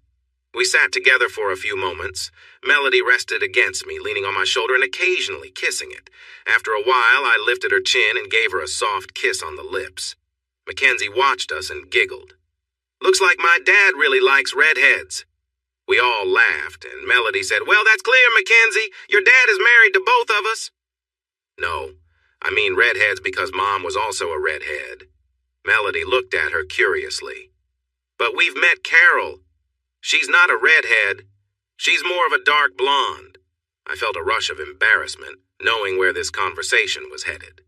We sat together for a few moments. Melody rested against me, leaning on my shoulder and occasionally kissing it. After a while, I lifted her chin and gave her a soft kiss on the lips. Mackenzie watched us and giggled. "Looks like my dad really likes redheads." We all laughed, and Melody said, "Well, that's clear, Mackenzie. Your dad is married to both of us." "No, I mean redheads because Mom was also a redhead." Melody looked at her curiously. "But we've met Carol. She's not a redhead. She's more of a dark blonde." I felt a rush of embarrassment, knowing where this conversation was headed.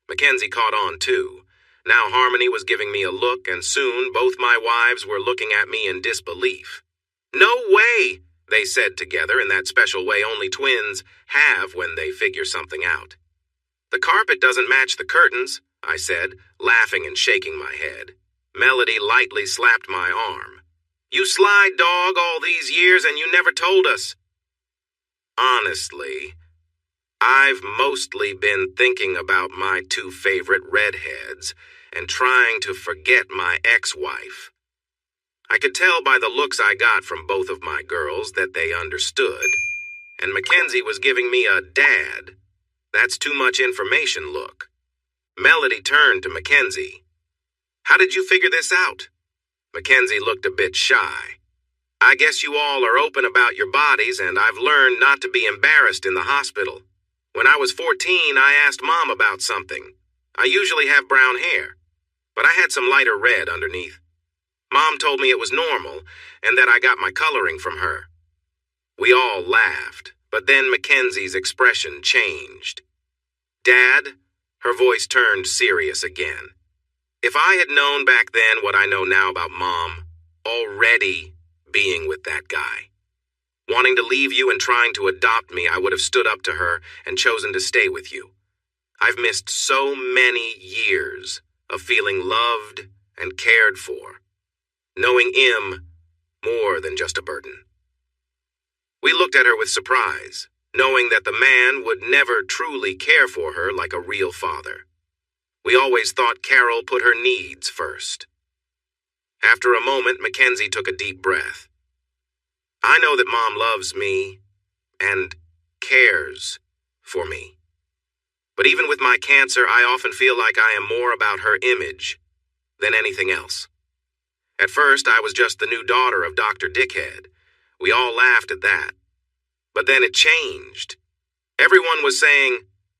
Mackenzie caught on too. Now Harmony was giving me a look, and soon both my wives were looking at me in disbelief. "No way," they said together in that special way only twins have when they figure something out. "The carpet doesn't match the curtains," I said, laughing and shaking my head. Melody lightly slapped my arm. You sly dog all these years and you never told us. Honestly, I've mostly been thinking about my two favorite redheads and trying to forget my ex-wife. I could tell by the looks I got from both of my girls that they understood, and Mackenzie was giving me a "dad, that's too much information" look. Melody turned to Mackenzie. How did you figure this out? Mackenzie looked a bit shy. I guess you all are open about your bodies, and I've learned not to be embarrassed in the hospital. When I was 14, I asked Mom about something. I usually have brown hair, but I had some lighter red underneath. Mom told me it was normal, and that I got my coloring from her. We all laughed, but then Mackenzie's expression changed. Dad, her voice turned serious again. If I had known back then what I know now about Mom, already being with that guy, wanting to leave you and trying to adopt me, I would have stood up to her and chosen to stay with you. I've missed so many years of feeling loved and cared for, knowing him more than just a burden. We looked at her with surprise, knowing that the man would never truly care for her like a real father. We always thought Carol put her needs first. After a moment, Mackenzie took a deep breath. I know that Mom loves me and cares for me. But even with my cancer, I often feel like I am more about her image than anything else. At first, I was just the new daughter of Dr. Dickhead. We all laughed at that. But then it changed. Everyone was saying,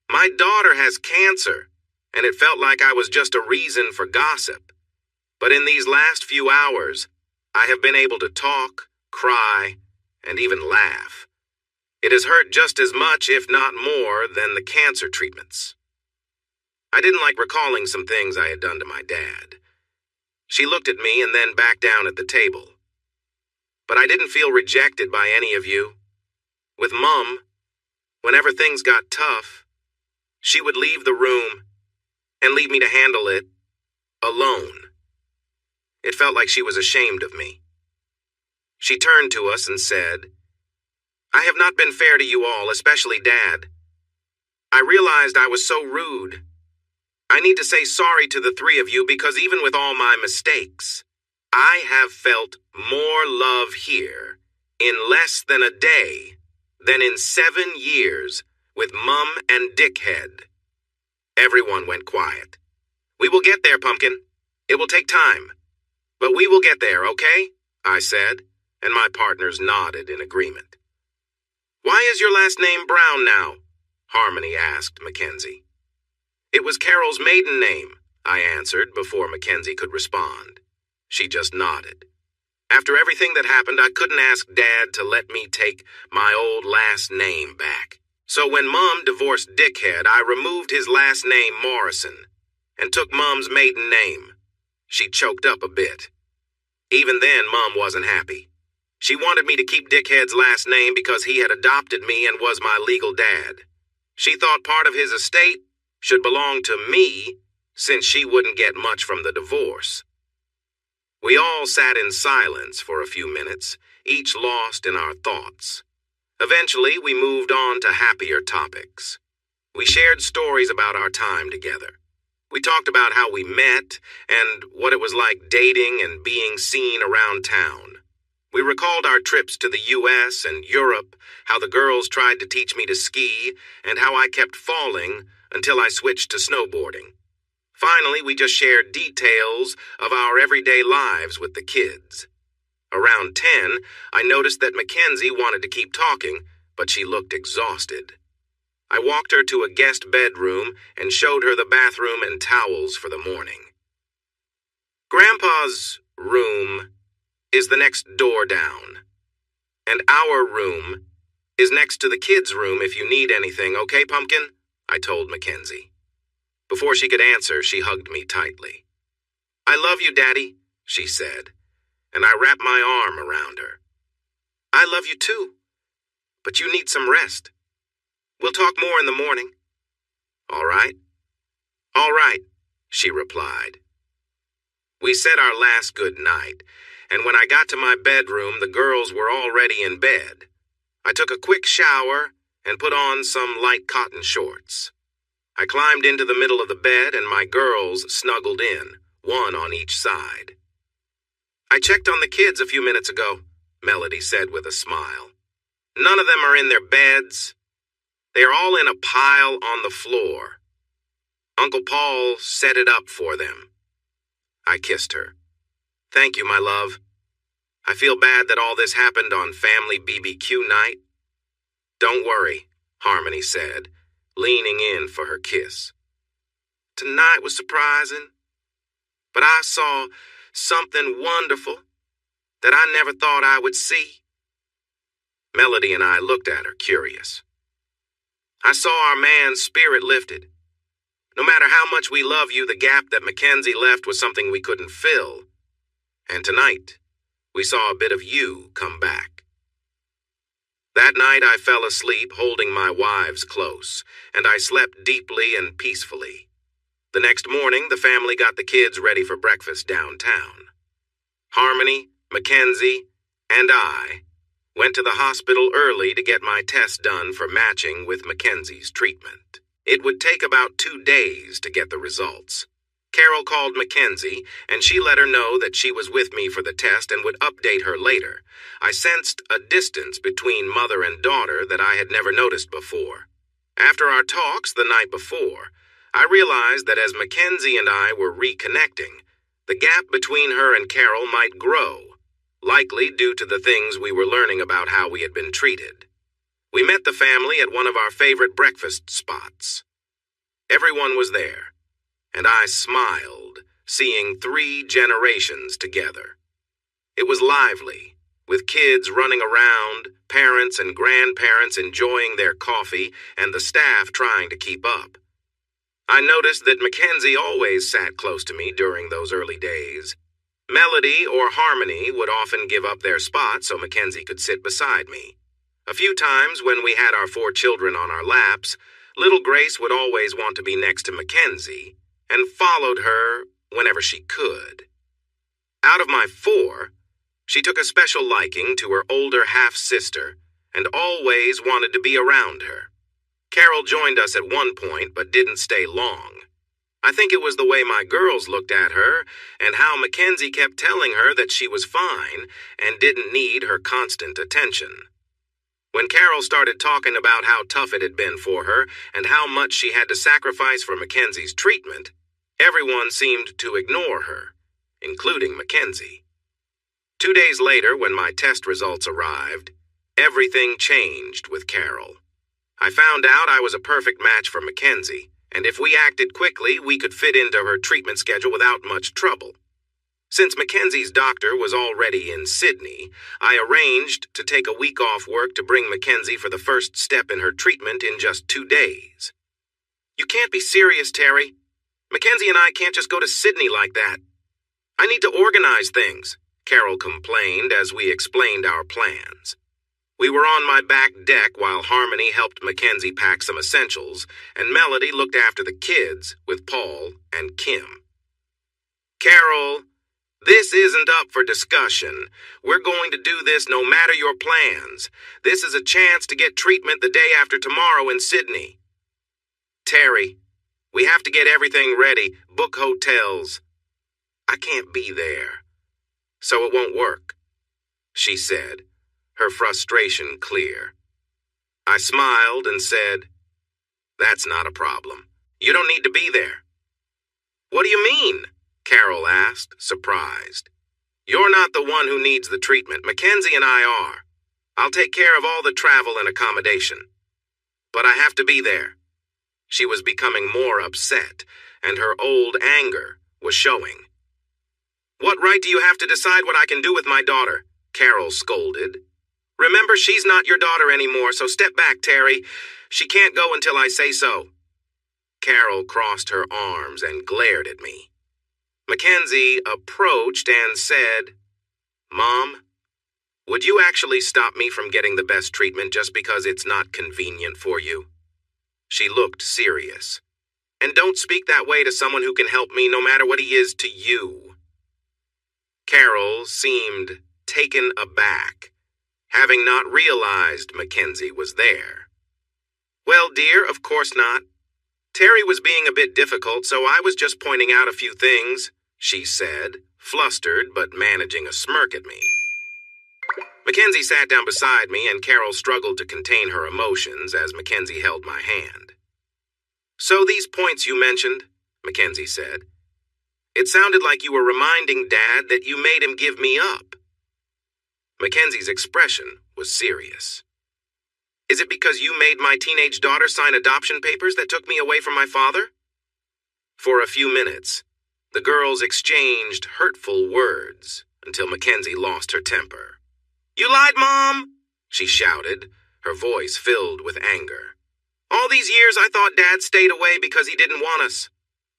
my daughter has cancer, and it felt like I was just a reason for gossip. But in these last few hours, I have been able to talk, cry, and even laugh. It has hurt just as much, if not more, than the cancer treatments. I didn't like recalling some things I had done to my dad. She looked at me and then back down at the table. But I didn't feel rejected by any of you. With Mom, whenever things got tough, she would leave the room and leave me to handle it alone. It felt like she was ashamed of me. She turned to us and said, I have not been fair to you all, especially Dad. I realized I was so rude. I need to say sorry to the three of you because even with all my mistakes, I have felt more love here in less than a day than in 7 years with Mum and Dickhead. Everyone went quiet. We will get there, Pumpkin. It will take time. But we will get there, okay? I said, and my partners nodded in agreement. Why is your last name Brown now? Harmony asked Mackenzie. It was Carol's maiden name, I answered before Mackenzie could respond. She just nodded. After everything that happened, I couldn't ask Dad to let me take my old last name back. So when Mom divorced Dickhead, I removed his last name, Morrison, and took Mom's maiden name. She choked up a bit. Even then, Mom wasn't happy. She wanted me to keep Dickhead's last name because he had adopted me and was my legal dad. She thought part of his estate should belong to me since she wouldn't get much from the divorce. We all sat in silence for a few minutes, each lost in our thoughts. Eventually, we moved on to happier topics. We shared stories about our time together. We talked about how we met and what it was like dating and being seen around town. We recalled our trips to the U.S. and Europe, how the girls tried to teach me to ski, and how I kept falling until I switched to snowboarding. Finally, we just shared details of our everyday lives with the kids. Around 10, I noticed that Mackenzie wanted to keep talking, but she looked exhausted. I walked her to a guest bedroom and showed her the bathroom and towels for the morning. Grandpa's room is the next door down, and our room is next to the kids' room if you need anything, okay, Pumpkin? I told Mackenzie. Before she could answer, she hugged me tightly. I love you, Daddy, she said, and I wrapped my arm around her. I love you too, but you need some rest. We'll talk more in the morning. All right? All right, she replied. We We said our last good night, and when I got to my bedroom, the girls were already in bed. I took a quick shower and put on some light cotton shorts. I climbed into the middle of the bed and my girls snuggled in, one on each side. "I checked on the kids a few minutes ago," Melody said with a smile. "None of them are in their beds. They are all in a pile on the floor. Uncle Paul set it up for them." I kissed her. "Thank you, my love. I feel bad that all this happened on family BBQ night." "Don't worry," Harmony said, leaning in for her kiss. "Tonight was surprising, but I saw something wonderful that I never thought I would see." Melody and I looked at her, curious. "I saw our man's spirit lifted. No matter how much we love you, the gap that Mackenzie left was something we couldn't fill. And tonight, we saw a bit of you come back." That night I fell asleep holding my wives close, and I slept deeply and peacefully. The next morning, the family got the kids ready for breakfast downtown. Harmony, Mackenzie, and I went to the hospital early to get my test done for matching with Mackenzie's treatment. It would take about 2 days to get the results. Carol called Mackenzie, and she let her know that she was with me for the test and would update her later. I sensed a distance between mother and daughter that I had never noticed before. After our talks the night before, I realized that as Mackenzie and I were reconnecting, the gap between her and Carol might grow, likely due to the things we were learning about how we had been treated. We met the family at one of our favorite breakfast spots. Everyone was there, and I smiled, seeing 3 generations together. It was lively, with kids running around, parents and grandparents enjoying their coffee, and the staff trying to keep up. I noticed that Mackenzie always sat close to me during those early days. Melody or Harmony would often give up their spot so Mackenzie could sit beside me. A few times when we had our 4 children on our laps, little Grace would always want to be next to Mackenzie and followed her whenever she could. Out of my 4, she took a special liking to her older half-sister and always wanted to be around her. Carol joined us at one point but didn't stay long. I think it was the way my girls looked at her and how Mackenzie kept telling her that she was fine and didn't need her constant attention. When Carol started talking about how tough it had been for her and how much she had to sacrifice for Mackenzie's treatment, everyone seemed to ignore her, including Mackenzie. 2 days later, when my test results arrived, everything changed with Carol. I found out I was a perfect match for Mackenzie, and if we acted quickly, we could fit into her treatment schedule without much trouble. Since Mackenzie's doctor was already in Sydney, I arranged to take a week off work to bring Mackenzie for the first step in her treatment in just 2 days. "You can't be serious, Terry. Mackenzie and I can't just go to Sydney like that. I need to organize things," Carol complained as we explained our plans. We were on my back deck while Harmony helped Mackenzie pack some essentials, and Melody looked after the kids with Paul and Kim. "Carol, this isn't up for discussion. We're going to do this no matter your plans. This is a chance to get treatment the day after tomorrow in Sydney." "Terry, we have to get everything ready, book hotels." "I can't be there, so it won't work," she said, her frustration clear. I smiled and said, "That's not a problem. You don't need to be there." "What do you mean?" Carol asked, surprised. "You're not the one who needs the treatment. Mackenzie and I are. I'll take care of all the travel and accommodation. But I have to be there." She was becoming more upset, and her old anger was showing. "What right do you have to decide what I can do with my daughter?" Carol scolded. "Remember, she's not your daughter anymore, so step back, Terry. She can't go until I say so." Carol crossed her arms and glared at me. Mackenzie approached and said, "Mom, would you actually stop me from getting the best treatment just because it's not convenient for you?" She looked serious. "And don't speak that way to someone who can help me no matter what he is to you." Carol seemed taken aback, having not realized Mackenzie was there. Well, dear, of course not. Terry was being a bit difficult, so I was just pointing out a few things, she said, flustered but managing a smirk at me. Mackenzie sat down beside me, and Carol struggled to contain her emotions as Mackenzie held my hand. So these points you mentioned, Mackenzie said. It sounded like you were reminding Dad that you made him give me up. Mackenzie's expression was serious. Is it because you made my teenage daughter sign adoption papers that took me away from my father? For a few minutes, the girls exchanged hurtful words until Mackenzie lost her temper. You lied, Mom, she shouted, her voice filled with anger. All these years I thought Dad stayed away because he didn't want us.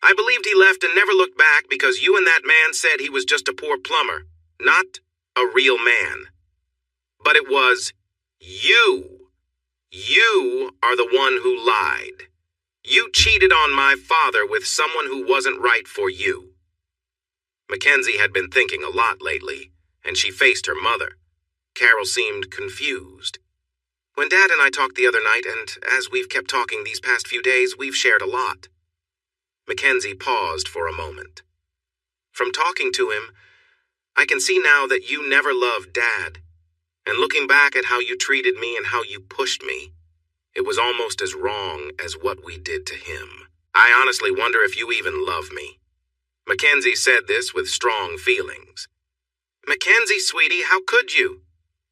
I believed he left and never looked back because you and that man said he was just a poor plumber, not a real man. But it was you. You are the one who lied. You cheated on my father with someone who wasn't right for you. Mackenzie had been thinking a lot lately, and she faced her mother. Carol seemed confused. When Dad and I talked the other night, and as we've kept talking these past few days, we've shared a lot. Mackenzie paused for a moment. From talking to him, I can see now that you never loved Dad. And looking back at how you treated me and how you pushed me, it was almost as wrong as what we did to him. I honestly wonder if you even love me. Mackenzie said this with strong feelings. Mackenzie, sweetie, how could you?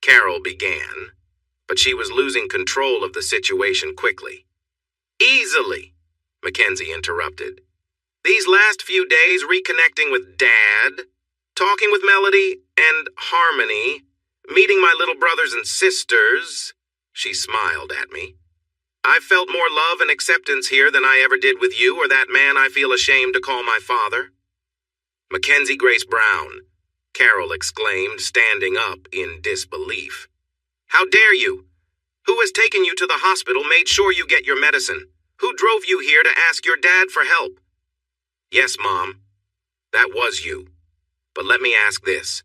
Carol began, but she was losing control of the situation quickly. Easily, Mackenzie interrupted. These last few days reconnecting with Dad, talking with Melody and Harmony, meeting my little brothers and sisters, she smiled at me. I've felt more love and acceptance here than I ever did with you or that man I feel ashamed to call my father. Mackenzie Grace Brown, Carol exclaimed, standing up in disbelief. How dare you? Who has taken you to the hospital, made sure you get your medicine? Who drove you here to ask your dad for help? Yes, Mom, that was you. But let me ask this.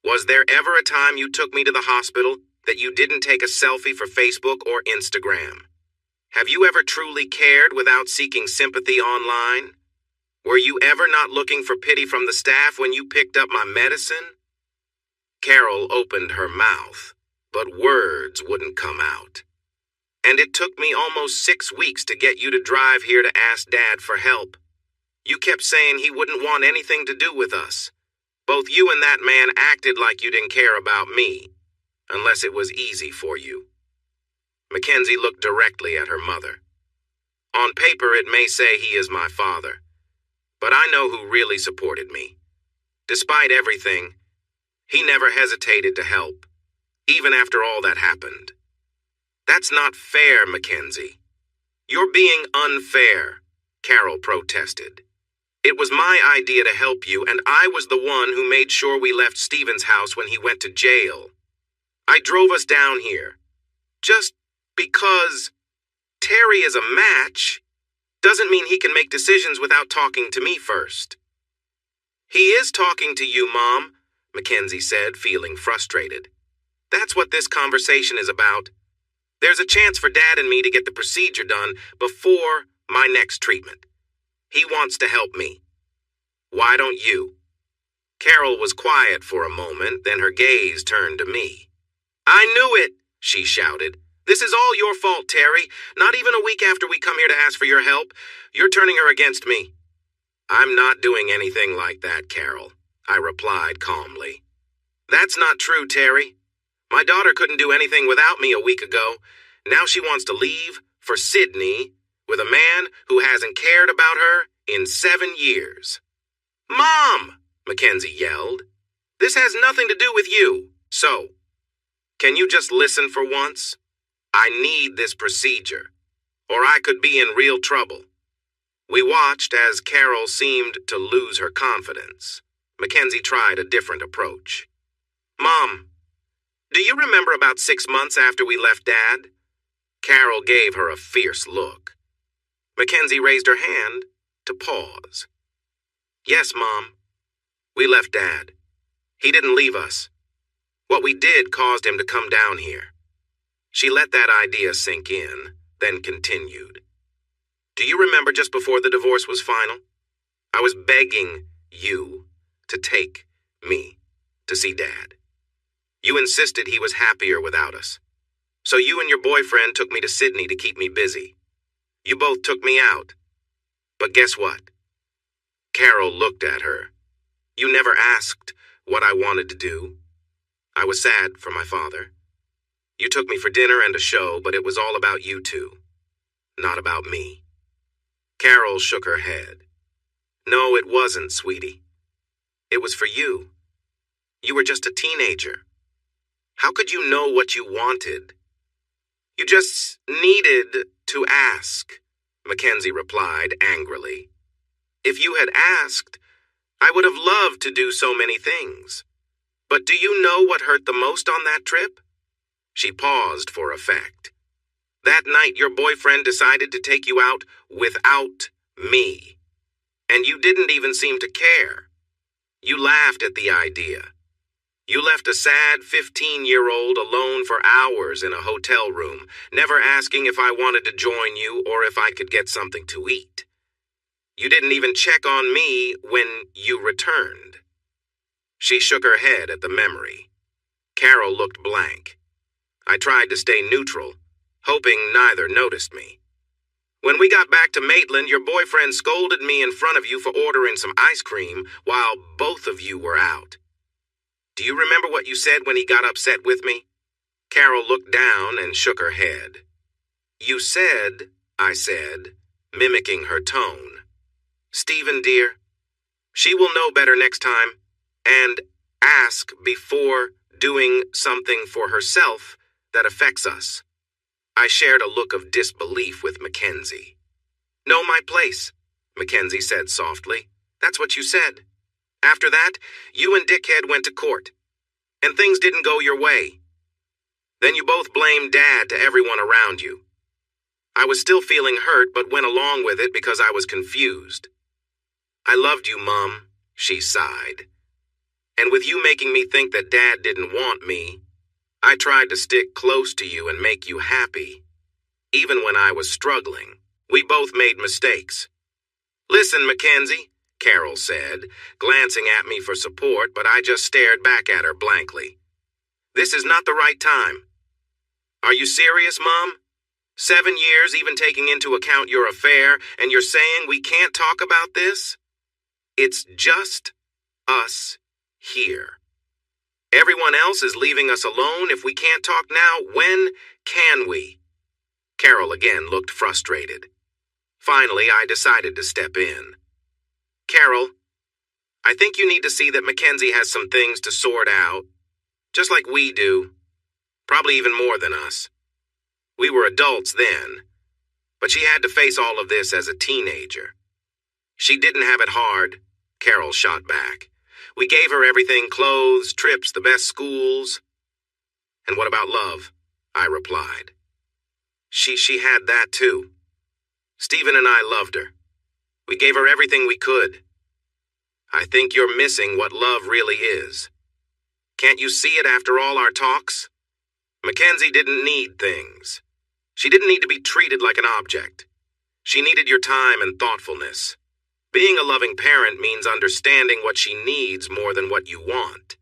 Was there ever a time you took me to the hospital that you didn't take a selfie for Facebook or Instagram? Have you ever truly cared without seeking sympathy online? Were you ever not looking for pity from the staff when you picked up my medicine? Carol opened her mouth, but words wouldn't come out. And it took me almost 6 weeks to get you to drive here to ask Dad for help. You kept saying he wouldn't want anything to do with us. Both you and that man acted like you didn't care about me, unless it was easy for you. Mackenzie looked directly at her mother. On paper, it may say he is my father, but I know who really supported me. Despite everything, he never hesitated to help, even after all that happened. That's not fair, Mackenzie. You're being unfair, Carol protested. It was my idea to help you, and I was the one who made sure we left Stephen's house when he went to jail. I drove us down here. Just because Terry is a match doesn't mean he can make decisions without talking to me first. He is talking to you, Mom, Mackenzie said, feeling frustrated. That's what this conversation is about. There's a chance for Dad and me to get the procedure done before my next treatment. He wants to help me. Why don't you? Carol was quiet for a moment, then her gaze turned to me. I knew it, she shouted. This is all your fault, Terry. Not even a week after we come here to ask for your help, you're turning her against me. I'm not doing anything like that, Carol, I replied calmly. That's not true, Terry. My daughter couldn't do anything without me a week ago. Now she wants to leave for Sydney with a man who hasn't cared about her in 7 years. Mom, Mackenzie yelled. This has nothing to do with you. So, can you just listen for once? I need this procedure, or I could be in real trouble. We watched as Carol seemed to lose her confidence. Mackenzie tried a different approach. Mom, do you remember about 6 months after we left Dad? Carol gave her a fierce look. Mackenzie raised her hand to pause. Yes, Mom. We left Dad. He didn't leave us. What we did caused him to come down here. She let that idea sink in, then continued. Do you remember just before the divorce was final? I was begging you to take me to see Dad. You insisted he was happier without us. So you and your boyfriend took me to Sydney to keep me busy. You both took me out. But guess what? Carol looked at her. You never asked what I wanted to do. I was sad for my father. You took me for dinner and a show, but it was all about you two, not about me. Carol shook her head. No, it wasn't, sweetie. It was for you. You were just a teenager. How could you know what you wanted? You just needed to ask, Mackenzie replied angrily. If you had asked, I would have loved to do so many things. But do you know what hurt the most on that trip? She paused for effect. That night your boyfriend decided to take you out without me. And you didn't even seem to care. You laughed at the idea. You left a sad 15-year-old alone for hours in a hotel room, never asking if I wanted to join you or if I could get something to eat. You didn't even check on me when you returned. She shook her head at the memory. Carol looked blank. I tried to stay neutral, hoping neither noticed me. When we got back to Maitland, your boyfriend scolded me in front of you for ordering some ice cream while both of you were out. Do you remember what you said when he got upset with me? Carol looked down and shook her head. You said, I said, mimicking her tone. Stephen, dear, she will know better next time, and ask before doing something for herself that affects us. I shared a look of disbelief with Mackenzie. Know my place, Mackenzie said softly. That's what you said. After that, you and Dickhead went to court, and things didn't go your way. Then you both blamed Dad to everyone around you. I was still feeling hurt, but went along with it because I was confused. I loved you, Mom, she sighed. And with you making me think that Dad didn't want me, I tried to stick close to you and make you happy. Even when I was struggling, we both made mistakes. Listen, Mackenzie, Carol said, glancing at me for support, but I just stared back at her blankly. This is not the right time. Are you serious, Mom? 7 years, even taking into account your affair, and you're saying we can't talk about this? It's just us here. Everyone else is leaving us alone. If we can't talk now, when can we? Carol again looked frustrated. Finally, I decided to step in. Carol, I think you need to see that Mackenzie has some things to sort out, just like we do, probably even more than us. We were adults then, but she had to face all of this as a teenager. She didn't have it hard, Carol shot back. We gave her everything, clothes, trips, the best schools. And what about love? I replied. She had that too. Stephen and I loved her. We gave her everything we could. I think you're missing what love really is. Can't you see it after all our talks? Mackenzie didn't need things. She didn't need to be treated like an object. She needed your time and thoughtfulness. Being a loving parent means understanding what she needs more than what you want.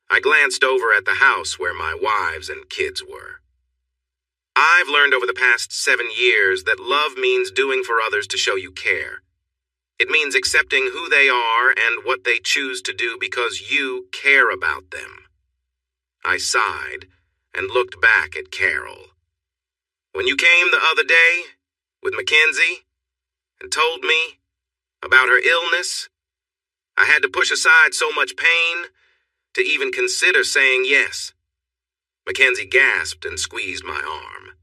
I glanced over at the house where my wives and kids were. I've learned over the past 7 years that love means doing for others to show you care. It means accepting who they are and what they choose to do because you care about them. I sighed and looked back at Carol. When you came the other day with Mackenzie and told me about her illness, I had to push aside so much pain to even consider saying yes. Mackenzie gasped and squeezed my arm.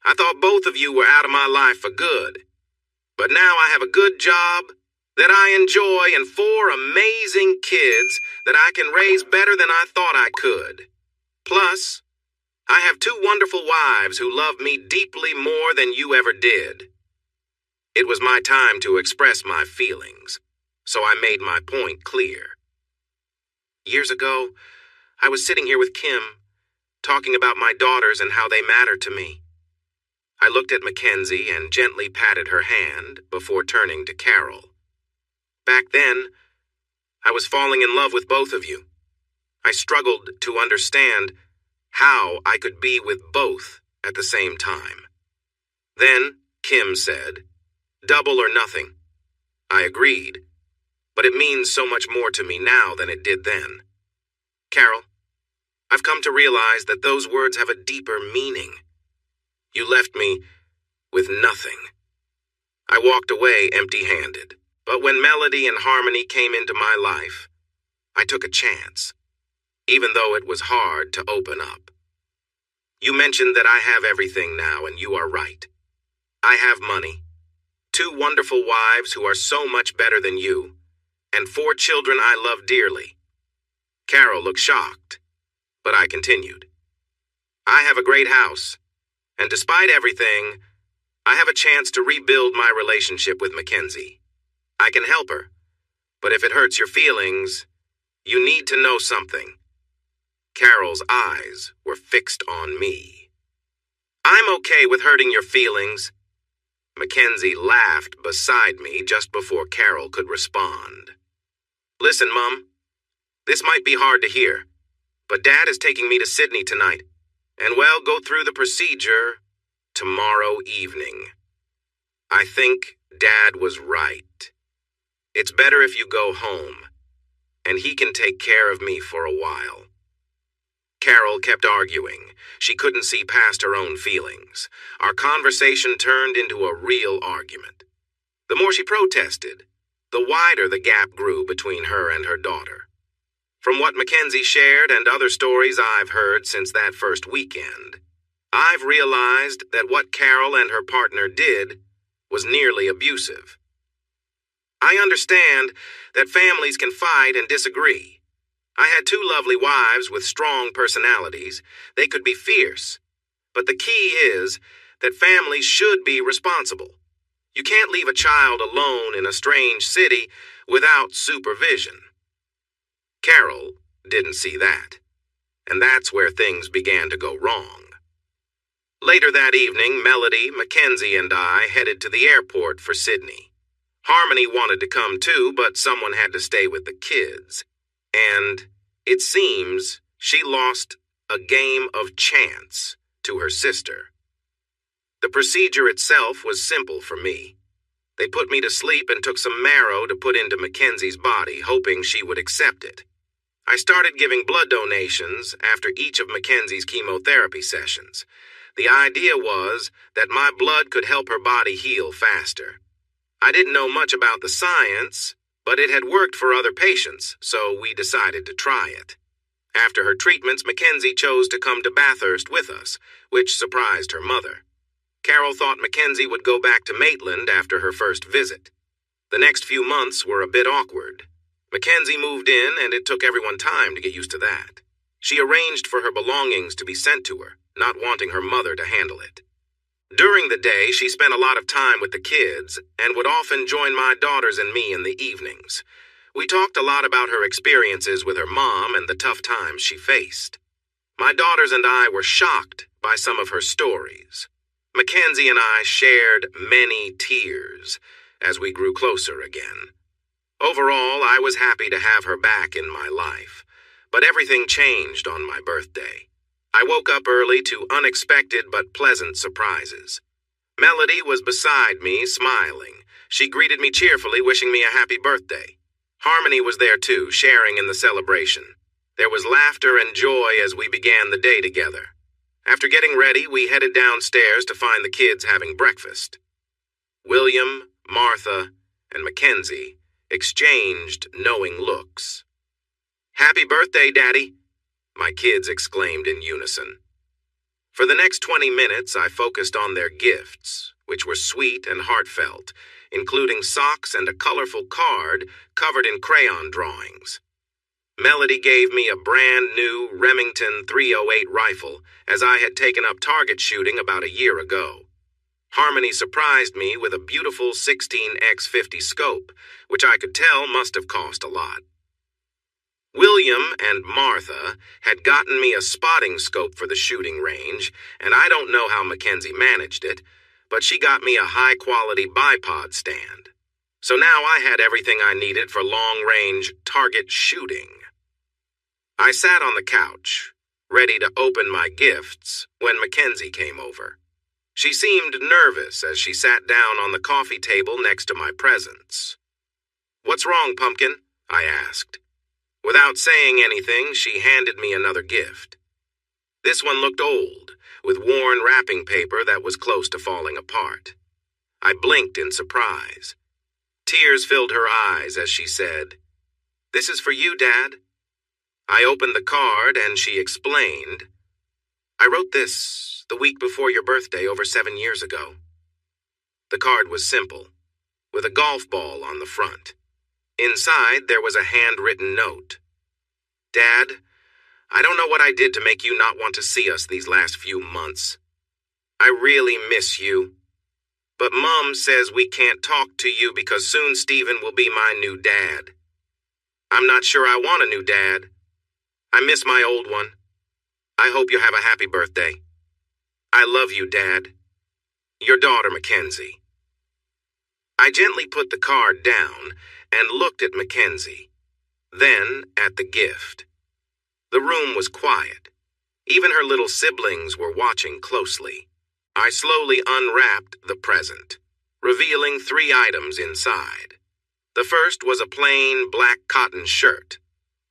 I thought both of you were out of my life for good, but now I have a good job that I enjoy and 4 amazing kids that I can raise better than I thought I could. Plus, I have 2 wonderful wives who love me deeply more than you ever did. It was my time to express my feelings, so I made my point clear. Years ago, I was sitting here with Kim, talking about my daughters and how they matter to me. I looked at Mackenzie and gently patted her hand before turning to Carol. Back then, I was falling in love with both of you. I struggled to understand how I could be with both at the same time. Then, Kim said, "Double or nothing." I agreed, but it means so much more to me now than it did then. Carol, I've come to realize that those words have a deeper meaning. You left me with nothing. I walked away empty-handed, but when Melody and Harmony came into my life, I took a chance, even though it was hard to open up. You mentioned that I have everything now, and you are right. I have money, 2 wonderful wives who are so much better than you, and 4 children I love dearly. Carol looked shocked, but I continued. I have a great house, and despite everything, I have a chance to rebuild my relationship with Mackenzie. I can help her, but if it hurts your feelings, you need to know something. Carol's eyes were fixed on me. I'm okay with hurting your feelings. Mackenzie laughed beside me just before Carol could respond. Listen, Mum, this might be hard to hear, but Dad is taking me to Sydney tonight, and we'll go through the procedure tomorrow evening. I think Dad was right. It's better if you go home, and he can take care of me for a while. Carol kept arguing. She couldn't see past her own feelings. Our conversation turned into a real argument. The more she protested, the wider the gap grew between her and her daughter. From what Mackenzie shared and other stories I've heard since that first weekend, I've realized that what Carol and her partner did was nearly abusive. I understand that families can fight and disagree. I had 2 lovely wives with strong personalities. They could be fierce. But the key is that families should be responsible. You can't leave a child alone in a strange city without supervision. Carol didn't see that, and that's where things began to go wrong. Later that evening, Melody, Mackenzie, and I headed to the airport for Sydney. Harmony wanted to come too, but someone had to stay with the kids. And it seems she lost a game of chance to her sister. The procedure itself was simple for me. They put me to sleep and took some marrow to put into Mackenzie's body, hoping she would accept it. I started giving blood donations after each of Mackenzie's chemotherapy sessions. The idea was that my blood could help her body heal faster. I didn't know much about the science, but it had worked for other patients, so we decided to try it. After her treatments, Mackenzie chose to come to Bathurst with us, which surprised her mother. Carol thought Mackenzie would go back to Maitland after her first visit. The next few months were a bit awkward. Mackenzie moved in, and it took everyone time to get used to that. She arranged for her belongings to be sent to her, not wanting her mother to handle it. During the day, she spent a lot of time with the kids and would often join my daughters and me in the evenings. We talked a lot about her experiences with her mom and the tough times she faced. My daughters and I were shocked by some of her stories. Mackenzie and I shared many tears as we grew closer again. Overall, I was happy to have her back in my life, but everything changed on my birthday. I woke up early to unexpected but pleasant surprises. Melody was beside me, smiling. She greeted me cheerfully, wishing me a happy birthday. Harmony was there too, sharing in the celebration. There was laughter and joy as we began the day together. After getting ready, we headed downstairs to find the kids having breakfast. William, Martha, and Mackenzie exchanged knowing looks. "Happy birthday, Daddy," my kids exclaimed in unison. For the next 20 minutes, I focused on their gifts, which were sweet and heartfelt, including socks and a colorful card covered in crayon drawings. Melody gave me a brand new Remington 308 rifle, as I had taken up target shooting about a year ago. Harmony surprised me with a beautiful 16x50 scope, which I could tell must have cost a lot. William William and Martha had gotten me a spotting scope for the shooting range, and I don't know how Mackenzie managed it, but she got me a high-quality bipod stand. So now I had everything I needed for long-range target shooting. I sat on the couch, ready to open my gifts, when Mackenzie came over. She seemed nervous as she sat down on the coffee table next to my presents. "What's wrong, Pumpkin?" I asked. Without saying anything, she handed me another gift. This one looked old, with worn wrapping paper that was close to falling apart. I blinked in surprise. Tears filled her eyes as she said, "This is for you, Dad." I opened the card and she explained, "I wrote this the week before your birthday over 7 years ago." The card was simple, with a golf ball on the front. Inside, there was a handwritten note. "Dad, I don't know what I did to make you not want to see us these last few months. I really miss you. But Mom says we can't talk to you because soon Stephen will be my new dad. I'm not sure I want a new dad. I miss my old one. I hope you have a happy birthday. I love you, Dad. Your daughter, Mackenzie." I gently put the card down and looked at Mackenzie, then at the gift. The room was quiet. Even her little siblings were watching closely. I slowly unwrapped the present, revealing 3 items inside. The first was a plain black cotton shirt.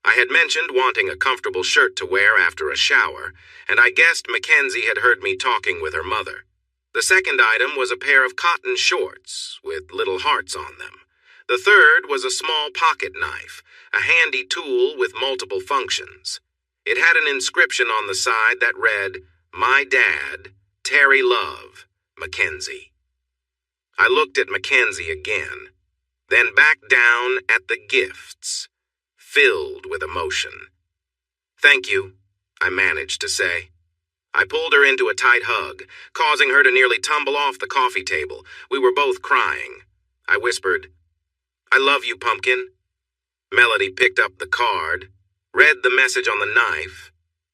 I had mentioned wanting a comfortable shirt to wear after a shower, and I guessed Mackenzie had heard me talking with her mother. The second item was a pair of cotton shorts with little hearts on them. The third was a small pocket knife, a handy tool with multiple functions. It had an inscription on the side that read, "My Dad, Terry Love, Mackenzie." I looked at Mackenzie again, then back down at the gifts, filled with emotion. "Thank you," I managed to say. I pulled her into a tight hug, causing her to nearly tumble off the coffee table. We were both crying. I whispered, "I love you, Pumpkin." Melody picked up the card, read the message on the knife,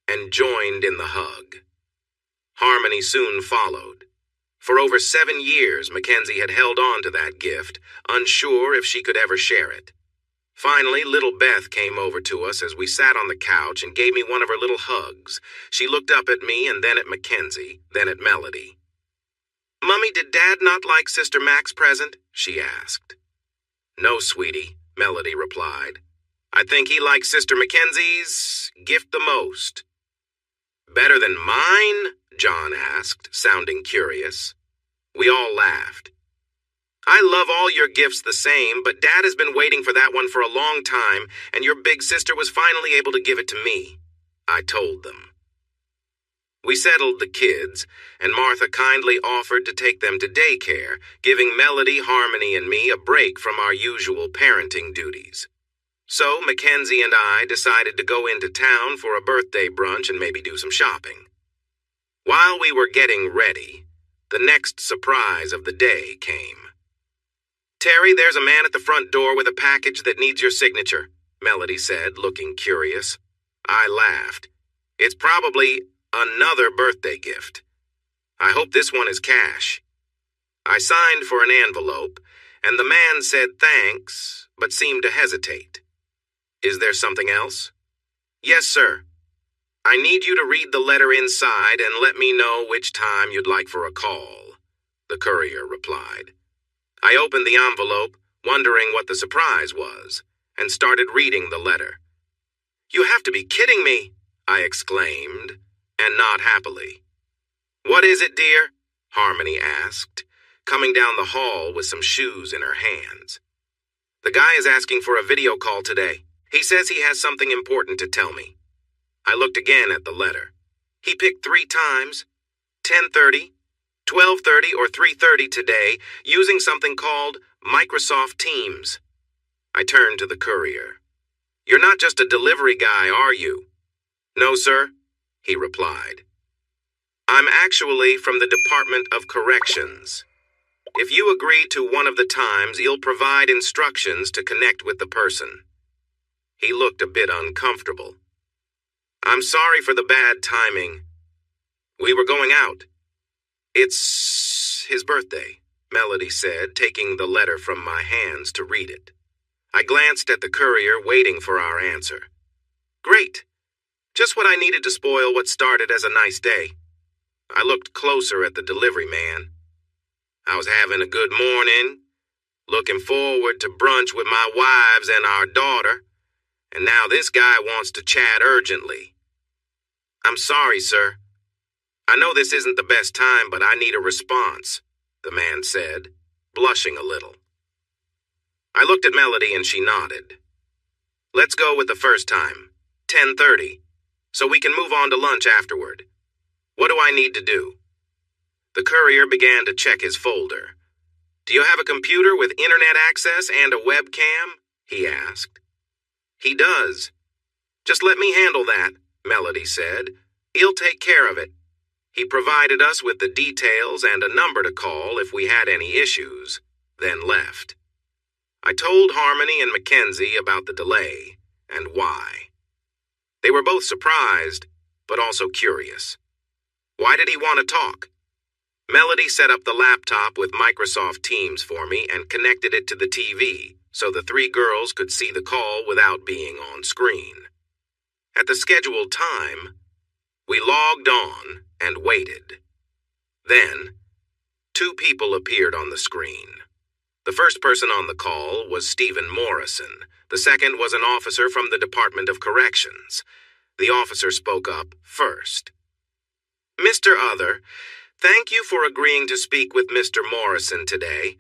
and joined in the hug. Harmony soon followed. For over 7 years, Mackenzie had held on to that gift, unsure if she could ever share it. Finally, little Beth came over to us as we sat on the couch and gave me one of her little hugs. She looked up at me and then at Mackenzie, then at Melody. "Mummy, did Dad not like Sister Mac's present?" she asked. "No, sweetie," Melody replied. "I think he likes Sister Mackenzie's gift the most." "Better than mine?" John asked, sounding curious. We all laughed. "I love all your gifts the same, but Dad has been waiting for that one for a long time, and your big sister was finally able to give it to me," I told them. We settled the kids, and Martha kindly offered to take them to daycare, giving Melody, Harmony, and me a break from our usual parenting duties. So Mackenzie and I decided to go into town for a birthday brunch and maybe do some shopping. While we were getting ready, the next surprise of the day came. "Terry, there's a man at the front door with a package that needs your signature," Melody said, looking curious. I laughed. "It's probably another birthday gift. I hope this one is cash." I signed for an envelope, and the man said thanks, but seemed to hesitate. "Is there something else?" "Yes, sir. I need you to read the letter inside and let me know which time you'd like for a call," the courier replied. I opened the envelope, wondering what the surprise was, and started reading the letter. "You have to be kidding me," I exclaimed, and not happily. "What is it, dear?" Harmony asked, coming down the hall with some shoes in her hands. "The guy is asking for a video call today. He says he has something important to tell me." I looked again at the letter. He picked 3 times, 10:30, 12:30, or 3:30 today, using something called Microsoft Teams. I turned to the courier. "You're not just a delivery guy, are you?" "No, sir," he replied. "I'm actually from the Department of Corrections. If you agree to one of the times, you'll provide instructions to connect with the person." He looked a bit uncomfortable. I'm sorry for the bad timing. We were going out. It's his birthday, Melody said, taking the letter from my hands to read it. I glanced at the courier, waiting for our answer. Great. Just what I needed to spoil what started as a nice day. I looked closer at the delivery man. I was having a good morning, looking forward to brunch with my wives and our daughter, and now this guy wants to chat urgently. I'm sorry, sir. I know this isn't the best time, but I need a response, the man said, blushing a little. I looked at Melody and she nodded. Let's go with the first time, 10:30, so we can move on to lunch afterward. What do I need to do? The courier began to check his folder. Do you have a computer with internet access and a webcam? He asked. He does. Just let me handle that, Melody said. He'll take care of it. He provided us with the details and a number to call if we had any issues, then left. I told Harmony and Mackenzie about the delay and why. They were both surprised, but also curious. Why did he want to talk? Melody set up the laptop with Microsoft Teams for me and connected it to the TV so the three girls could see the call without being on screen. At the scheduled time, we logged on and waited. Then, two people appeared on the screen. The first person on the call was Stephen Morrison. The second was an officer from the Department of Corrections. The officer spoke up first. Mr. Other, thank you for agreeing to speak with Mr. Morrison today.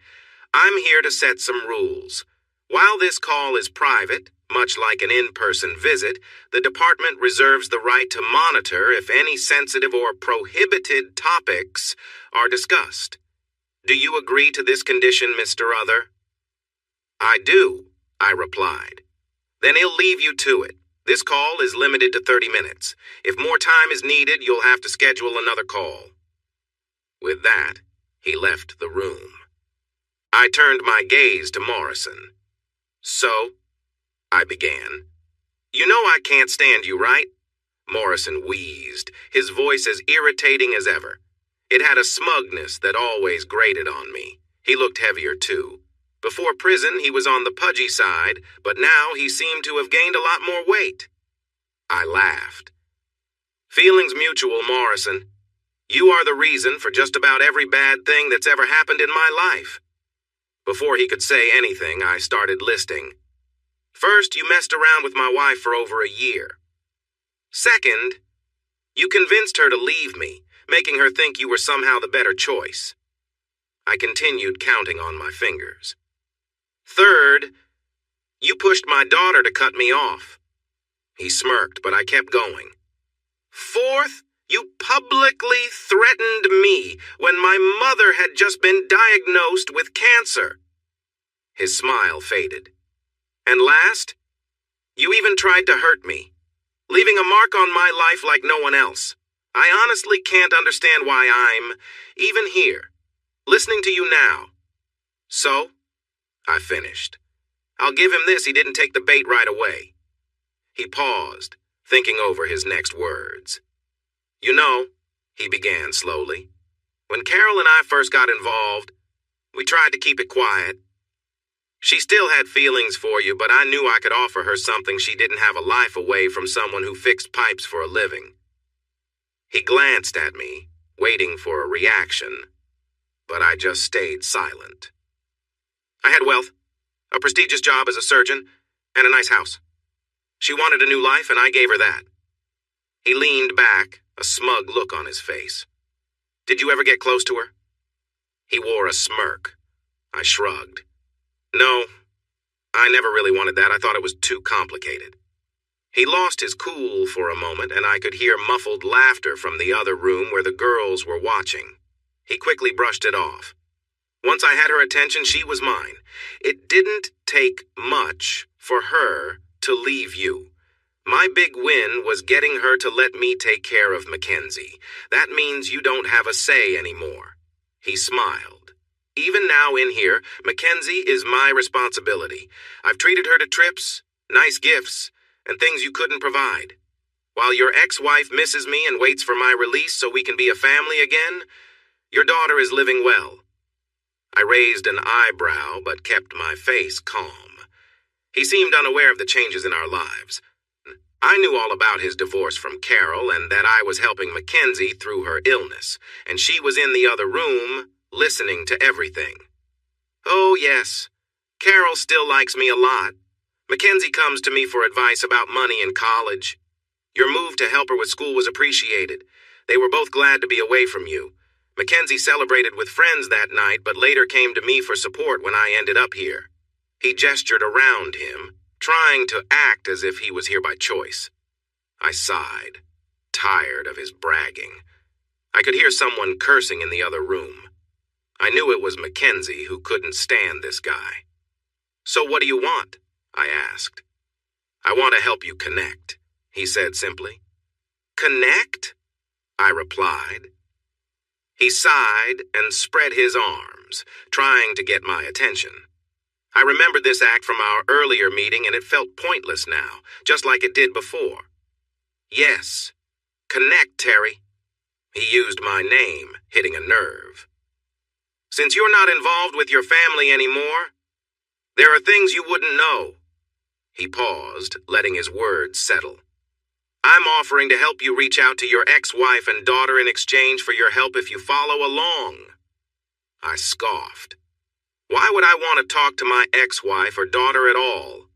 I'm here to set some rules. While this call is private, much like an in-person visit, the department reserves the right to monitor if any sensitive or prohibited topics are discussed. Do you agree to this condition, Mr. Other? I do, I replied. Then he'll leave you to it. This call is limited to 30 minutes. If more time is needed, you'll have to schedule another call. With that, he left the room. I turned my gaze to Morrison. So, I began. You know I can't stand you, right? Morrison wheezed, his voice as irritating as ever. It had a smugness that always grated on me. He looked heavier, too. Before prison, he was on the pudgy side, but now he seemed to have gained a lot more weight. I laughed. Feelings mutual, Morrison. You are the reason for just about every bad thing that's ever happened in my life. Before he could say anything, I started listing. First, you messed around with my wife for over a year. Second, you convinced her to leave me, making her think you were somehow the better choice. I continued counting on my fingers. Third, you pushed my daughter to cut me off. He smirked, but I kept going. Fourth, you publicly threatened me when my mother had just been diagnosed with cancer. His smile faded. And last, you even tried to hurt me, leaving a mark on my life like no one else. I honestly can't understand why I'm, even here, listening to you now. So, I finished. I'll give him this, he didn't take the bait right away. He paused, thinking over his next words. You know, he began slowly, when Carol and I first got involved, we tried to keep it quiet. She still had feelings for you, but I knew I could offer her something she didn't have a life away from someone who fixed pipes for a living. He glanced at me, waiting for a reaction, but I just stayed silent. I had wealth, a prestigious job as a surgeon, and a nice house. She wanted a new life, and I gave her that. He leaned back, a smug look on his face. Did you ever get close to her? He wore a smirk. I shrugged. No, I never really wanted that. I thought it was too complicated. He lost his cool for a moment, and I could hear muffled laughter from the other room where the girls were watching. He quickly brushed it off. Once I had her attention, she was mine. It didn't take much for her to leave you. My big win was getting her to let me take care of Mackenzie. That means you don't have a say anymore. He smiled. Even now in here, Mackenzie is my responsibility. I've treated her to trips, Nice gifts, and things you couldn't provide. While your ex-wife misses me and waits for my release so we can be a family again, your daughter is living well. I raised an eyebrow but kept my face calm. He seemed unaware of the changes in our lives. I knew all about his divorce from Carol and that I was helping Mackenzie through her illness, and she was in the other room, listening to everything. Oh, yes, Carol still likes me a lot. Mackenzie comes to me for advice about money in college. Your move to help her with school was appreciated. They were both glad to be away from you. Mackenzie celebrated with friends that night, but later came to me for support when I ended up here. He gestured around him, trying to act as if he was here by choice. I sighed, tired of his bragging. I could hear someone cursing in the other room. I knew it was Mackenzie, who couldn't stand this guy. So what do you want? I asked. I want to help you connect, he said simply. Connect? I replied. He sighed and spread his arms, trying to get my attention. I remembered this act from our earlier meeting and it felt pointless now, just like it did before. Yes, connect, Terry. He used my name, hitting a nerve. Since you're not involved with your family anymore, there are things you wouldn't know. He paused, letting his words settle. I'm offering to help you reach out to your ex-wife and daughter in exchange for your help if you follow along. I scoffed. Why would I want to talk to my ex-wife or daughter at all?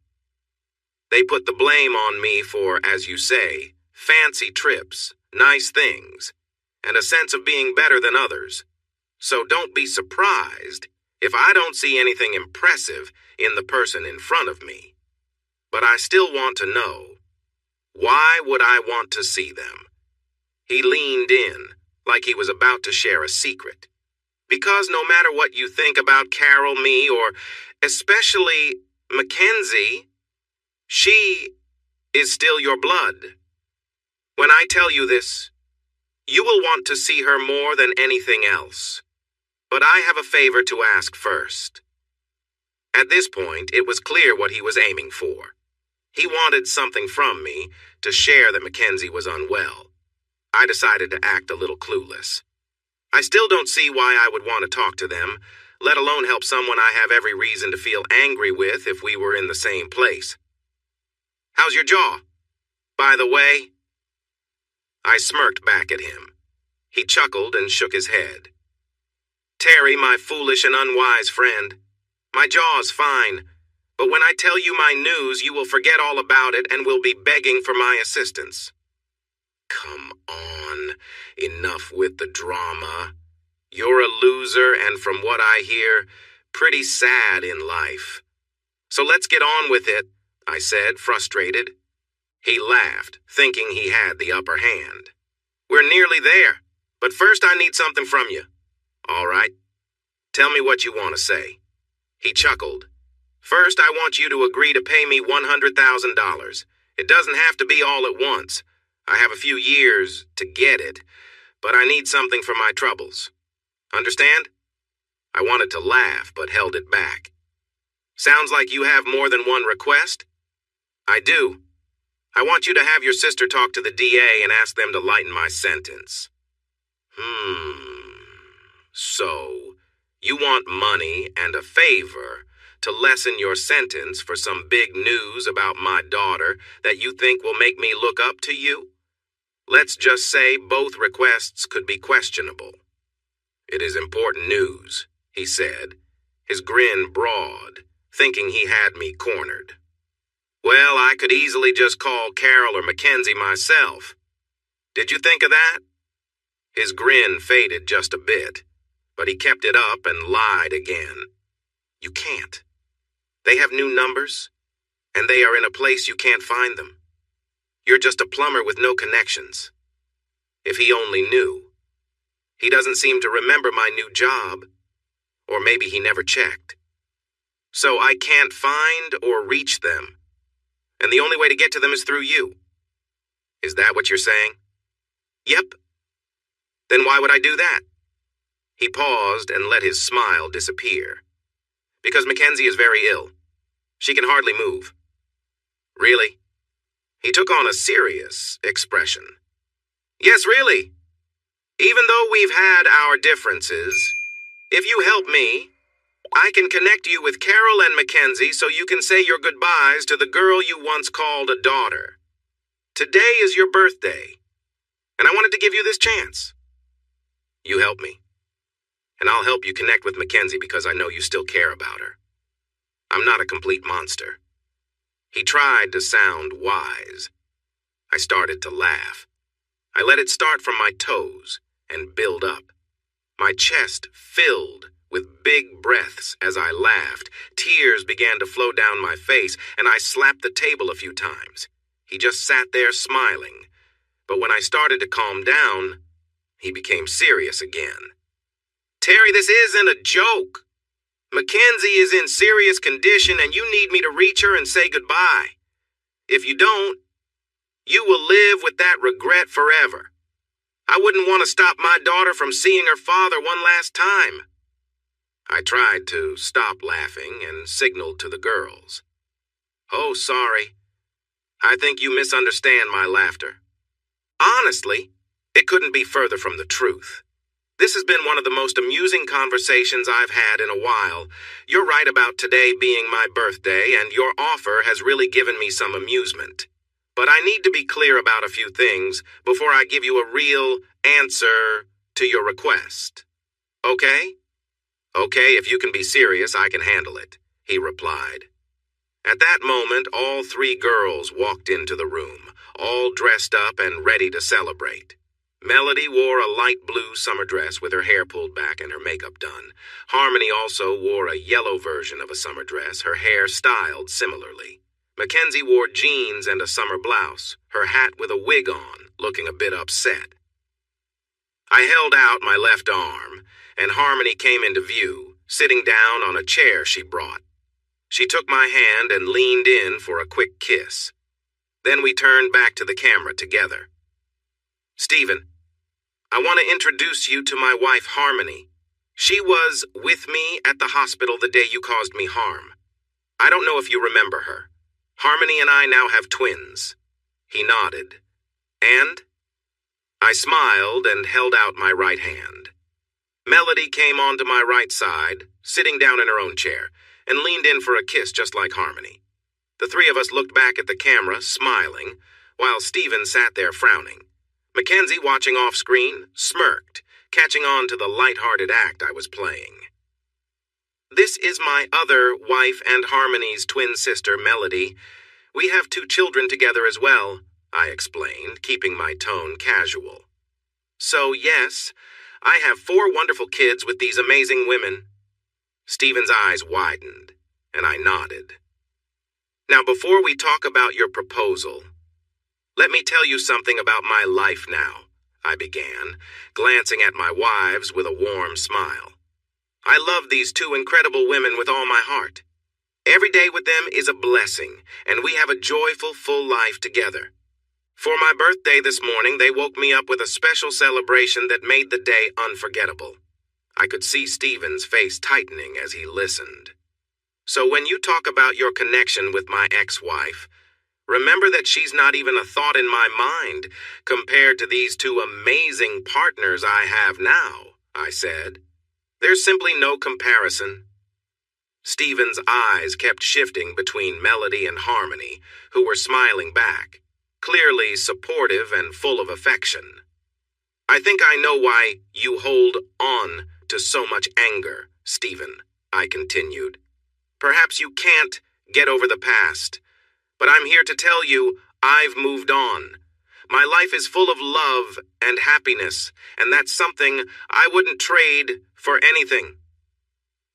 They put the blame on me for, as you say, fancy trips, nice things, and a sense of being better than others. So don't be surprised if I don't see anything impressive in the person in front of me. But I still want to know, why would I want to see them? He leaned in, like he was about to share a secret. Because no matter what you think about Carol, me, or especially Mackenzie, she is still your blood. When I tell you this, you will want to see her more than anything else. But I have a favor to ask first. At this point, it was clear what he was aiming for. He wanted something from me to share that Mackenzie was unwell. I decided to act a little clueless. I still don't see why I would want to talk to them, let alone help someone I have every reason to feel angry with if we were in the same place. How's your jaw? By the way? I smirked back at him. He chuckled and shook his head. Terry, my foolish and unwise friend, my jaw's fine, but when I tell you my news, you will forget all about it and will be begging for my assistance. Come on, enough with the drama. You're a loser and from what I hear, pretty sad in life. So let's get on with it, I said, frustrated. He laughed, thinking he had the upper hand. We're nearly there, but first I need something from you. All right. Tell me what you want to say. He chuckled. First, I want you to agree to pay me $100,000. It doesn't have to be all at once. I have a few years to get it, but I need something for my troubles. Understand? I wanted to laugh, but held it back. Sounds like you have more than one request? I do. I want you to have your sister talk to the DA and ask them to lighten my sentence. So, you want money and a favor to lessen your sentence for some big news about my daughter that you think will make me look up to you? Let's just say both requests could be questionable. It is important news, he said, his grin broad, thinking he had me cornered. Well, I could easily just call Carol or Mackenzie myself. Did you think of that? His grin faded just a bit, but he kept it up and lied again. You can't. They have new numbers, and they are in a place you can't find them. You're just a plumber with no connections. If he only knew. He doesn't seem to remember my new job, or maybe he never checked. So I can't find or reach them, and the only way to get to them is through you. Is that what you're saying? Yep. Then why would I do that? He paused and let his smile disappear. Because Mackenzie is very ill. She can hardly move. Really? He took on a serious expression. Yes, really. Even though we've had our differences, if you help me, I can connect you with Carol and Mackenzie so you can say your goodbyes to the girl you once called a daughter. Today is your birthday, and I wanted to give you this chance. You help me, and I'll help you connect with Mackenzie because I know you still care about her. I'm not a complete monster. He tried to sound wise. I started to laugh. I let it start from my toes and build up. My chest filled with big breaths as I laughed. Tears began to flow down my face, and I slapped the table a few times. He just sat there smiling. But when I started to calm down, he became serious again. Terry, this isn't a joke. Mackenzie is in serious condition, and you need me to reach her and say goodbye. If you don't, you will live with that regret forever. I wouldn't want to stop my daughter from seeing her father one last time. I tried to stop laughing and signaled to the girls. Oh, sorry. I think you misunderstand my laughter. Honestly, it couldn't be further from the truth. This has been one of the most amusing conversations I've had in a while. You're right about today being my birthday, and your offer has really given me some amusement. But I need to be clear about a few things before I give you a real answer to your request. Okay? Okay, if you can be serious, I can handle it, he replied. At that moment, all three girls walked into the room, all dressed up and ready to celebrate. Melody wore a light blue summer dress with her hair pulled back and her makeup done. Harmony also wore a yellow version of a summer dress, her hair styled similarly. Mackenzie wore jeans and a summer blouse, her hat with a wig on, looking a bit upset. I held out my left arm, and Harmony came into view, sitting down on a chair she brought. She took my hand and leaned in for a quick kiss. Then we turned back to the camera together. Stephen, I want to introduce you to my wife, Harmony. She was with me at the hospital the day you caused me harm. I don't know if you remember her. Harmony and I now have twins. He nodded. And? I smiled and held out my right hand. Melody came onto my right side, sitting down in her own chair, and leaned in for a kiss just like Harmony. The three of us looked back at the camera, smiling, while Stephen sat there frowning. Mackenzie, watching off-screen, smirked, catching on to the light-hearted act I was playing. This is my other wife and Harmony's twin sister, Melody. We have 2 children together as well, I explained, keeping my tone casual. So, yes, I have 4 wonderful kids with these amazing women. Stephen's eyes widened, and I nodded. Now, before we talk about your proposal, let me tell you something about my life now, I began, glancing at my wives with a warm smile. I love these 2 incredible women with all my heart. Every day with them is a blessing, and we have a joyful, full life together. For my birthday this morning, they woke me up with a special celebration that made the day unforgettable. I could see Stephen's face tightening as he listened. So when you talk about your connection with my ex-wife, remember that she's not even a thought in my mind compared to these 2 amazing partners I have now, I said. There's simply no comparison. Stephen's eyes kept shifting between Melody and Harmony, who were smiling back, clearly supportive and full of affection. I think I know why you hold on to so much anger, Stephen, I continued. Perhaps you can't get over the past, but I'm here to tell you I've moved on. My life is full of love and happiness, and that's something I wouldn't trade for anything.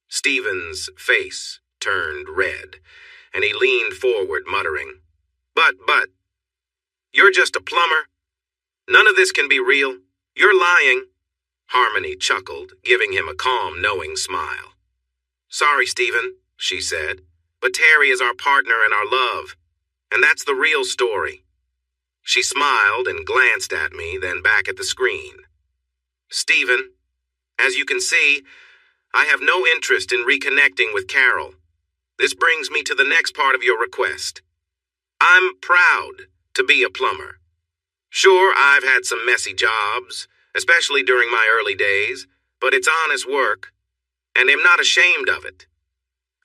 Stephen's face turned red, and he leaned forward, muttering, But, you're just a plumber. None of this can be real. You're lying. Harmony chuckled, giving him a calm, knowing smile. Sorry, Stephen, she said, but Terry is our partner in our love, and that's the real story. She smiled and glanced at me, then back at the screen. Stephen, as you can see, I have no interest in reconnecting with Carol. This brings me to the next part of your request. I'm proud to be a plumber. Sure, I've had some messy jobs, especially during my early days, but it's honest work, and I'm not ashamed of it.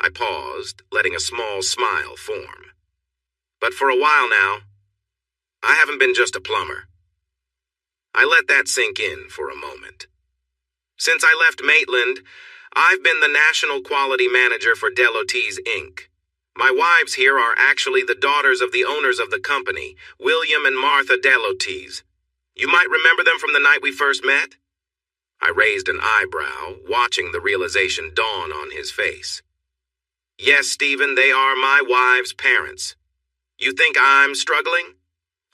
I paused, letting a small smile form. But for a while now, I haven't been just a plumber. I let that sink in for a moment. Since I left Maitland, I've been the National Quality Manager for Delotes, Inc. My wives here are actually the daughters of the owners of the company, William and Martha Delotes. You might remember them from the night we first met? I raised an eyebrow, watching the realization dawn on his face. Yes, Stephen, they are my wife's parents. You think I'm struggling?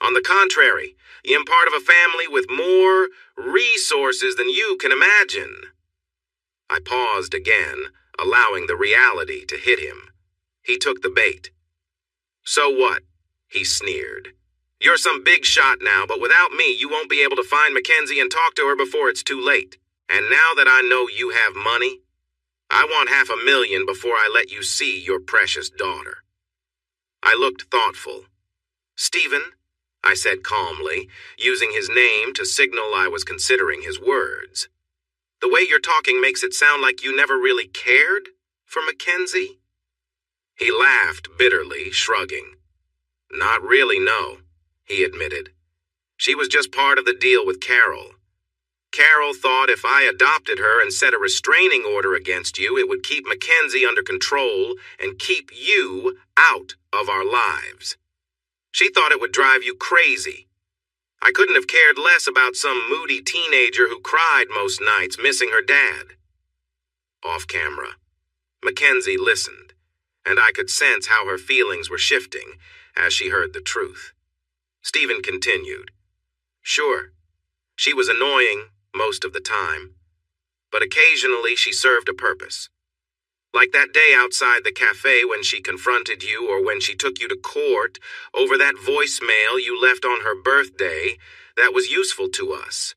On the contrary, I am part of a family with more resources than you can imagine. I paused again, allowing the reality to hit him. He took the bait. So what? He sneered. You're some big shot now, but without me, you won't be able to find Mackenzie and talk to her before it's too late. And now that I know you have money, I want $500,000 before I let you see your precious daughter. I looked thoughtful. Stephen, I said calmly, using his name to signal I was considering his words. The way you're talking makes it sound like you never really cared for Mackenzie. He laughed bitterly, shrugging. Not really, no, he admitted. She was just part of the deal with Carol. Carol thought if I adopted her and set a restraining order against you, it would keep Mackenzie under control and keep you out of our lives. She thought it would drive you crazy. I couldn't have cared less about some moody teenager who cried most nights, missing her dad. Off camera, Mackenzie listened, and I could sense how her feelings were shifting as she heard the truth. Stephen continued. Sure, she was annoying most of the time, but occasionally she served a purpose. Like that day outside the cafe when she confronted you, or when she took you to court over that voicemail you left on her birthday that was useful to us.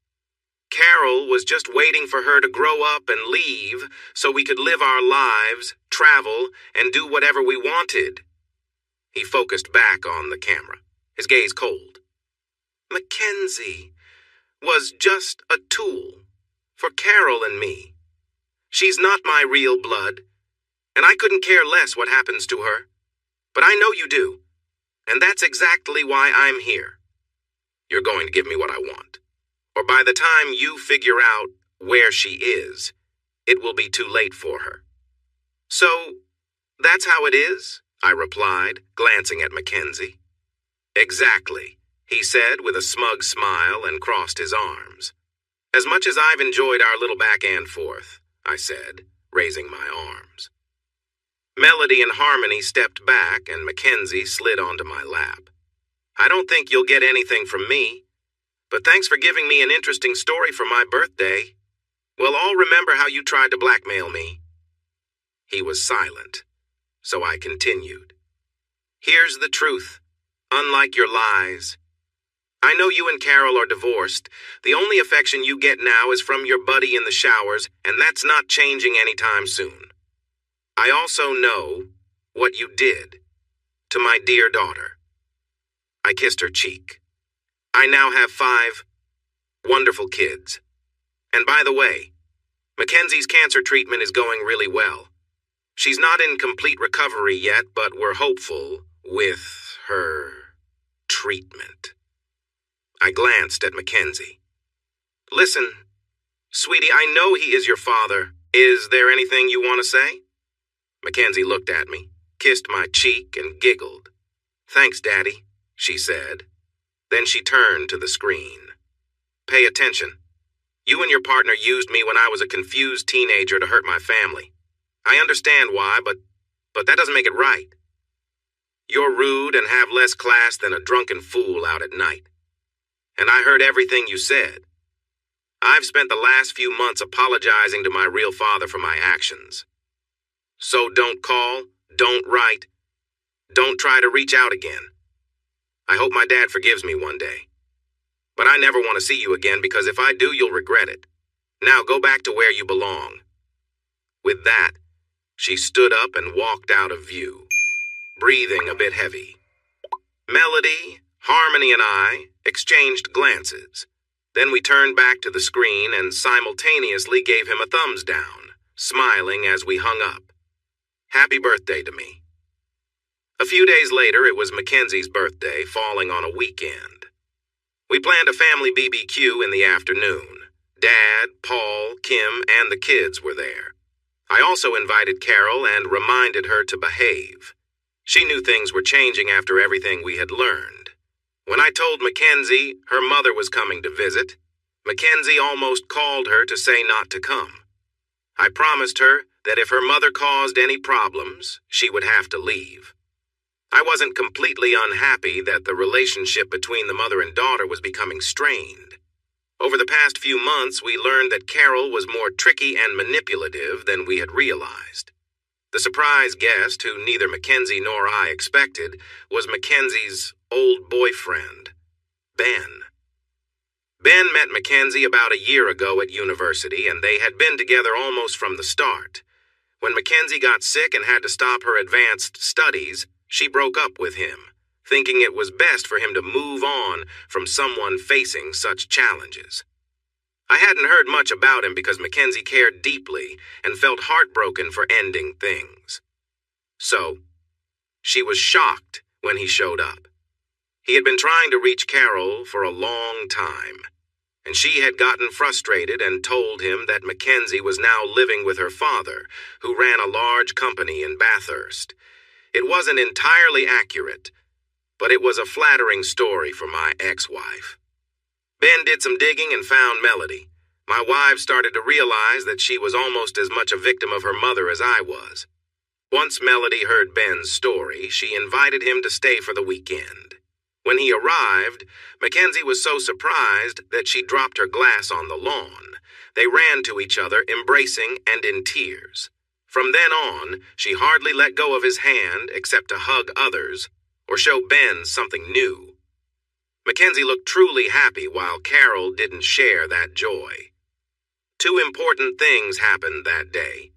Carol was just waiting for her to grow up and leave so we could live our lives, travel, and do whatever we wanted. He focused back on the camera, his gaze cold. Mackenzie was just a tool for Carol and me. She's not my real blood, and I couldn't care less what happens to her. But I know you do, and that's exactly why I'm here. You're going to give me what I want, or by the time you figure out where she is, it will be too late for her. So, that's how it is, I replied, glancing at Mackenzie. Exactly, he said with a smug smile and crossed his arms. As much as I've enjoyed our little back and forth, I said, raising my arms. Melody and Harmony stepped back and Mackenzie slid onto my lap. I don't think you'll get anything from me, but thanks for giving me an interesting story for my birthday. We'll all remember how you tried to blackmail me. He was silent, so I continued. Here's the truth, unlike your lies. I know you and Carol are divorced. The only affection you get now is from your buddy in the showers, and that's not changing anytime soon. I also know what you did to my dear daughter. I kissed her cheek. I now have 5 wonderful kids. And by the way, Mackenzie's cancer treatment is going really well. She's not in complete recovery yet, but we're hopeful with her treatment. I glanced at Mackenzie. Listen, sweetie, I know he is your father. Is there anything you want to say? Mackenzie looked at me, kissed my cheek, and giggled. Thanks, Daddy, she said. Then she turned to the screen. Pay attention. You and your partner used me when I was a confused teenager to hurt my family. I understand why, but that doesn't make it right. You're rude and have less class than a drunken fool out at night. And I heard everything you said. I've spent the last few months apologizing to my real father for my actions. So don't call, don't write, don't try to reach out again. I hope my dad forgives me one day. But I never want to see you again because if I do, you'll regret it. Now go back to where you belong. With that, she stood up and walked out of view, breathing a bit heavy. Melody, Harmony, and I exchanged glances. Then we turned back to the screen and simultaneously gave him a thumbs down, smiling as we hung up. Happy birthday to me. A few days later, it was Mackenzie's birthday, falling on a weekend. We planned a family BBQ in the afternoon. Dad, Paul, Kim, and the kids were there. I also invited Carol and reminded her to behave. She knew things were changing after everything we had learned. When I told Mackenzie her mother was coming to visit, Mackenzie almost called her to say not to come. I promised her that if her mother caused any problems, she would have to leave. I wasn't completely unhappy that the relationship between the mother and daughter was becoming strained. Over the past few months, we learned that Carol was more tricky and manipulative than we had realized. The surprise guest, who neither Mackenzie nor I expected, was Mackenzie's old boyfriend, Ben. Ben met Mackenzie about a year ago at university, and they had been together almost from the start. When Mackenzie got sick and had to stop her advanced studies, she broke up with him, thinking it was best for him to move on from someone facing such challenges. I hadn't heard much about him because Mackenzie cared deeply and felt heartbroken for ending things. So, she was shocked when he showed up. He had been trying to reach Carol for a long time, and she had gotten frustrated and told him that Mackenzie was now living with her father, who ran a large company in Bathurst. It wasn't entirely accurate, but it was a flattering story for my ex-wife. Ben did some digging and found Melody. My wife started to realize that she was almost as much a victim of her mother as I was. Once Melody heard Ben's story, she invited him to stay for the weekend. When he arrived, Mackenzie was so surprised that she dropped her glass on the lawn. They ran to each other, embracing and in tears. From then on, she hardly let go of his hand except to hug others or show Ben something new. Mackenzie looked truly happy while Carol didn't share that joy. Two important things happened that day.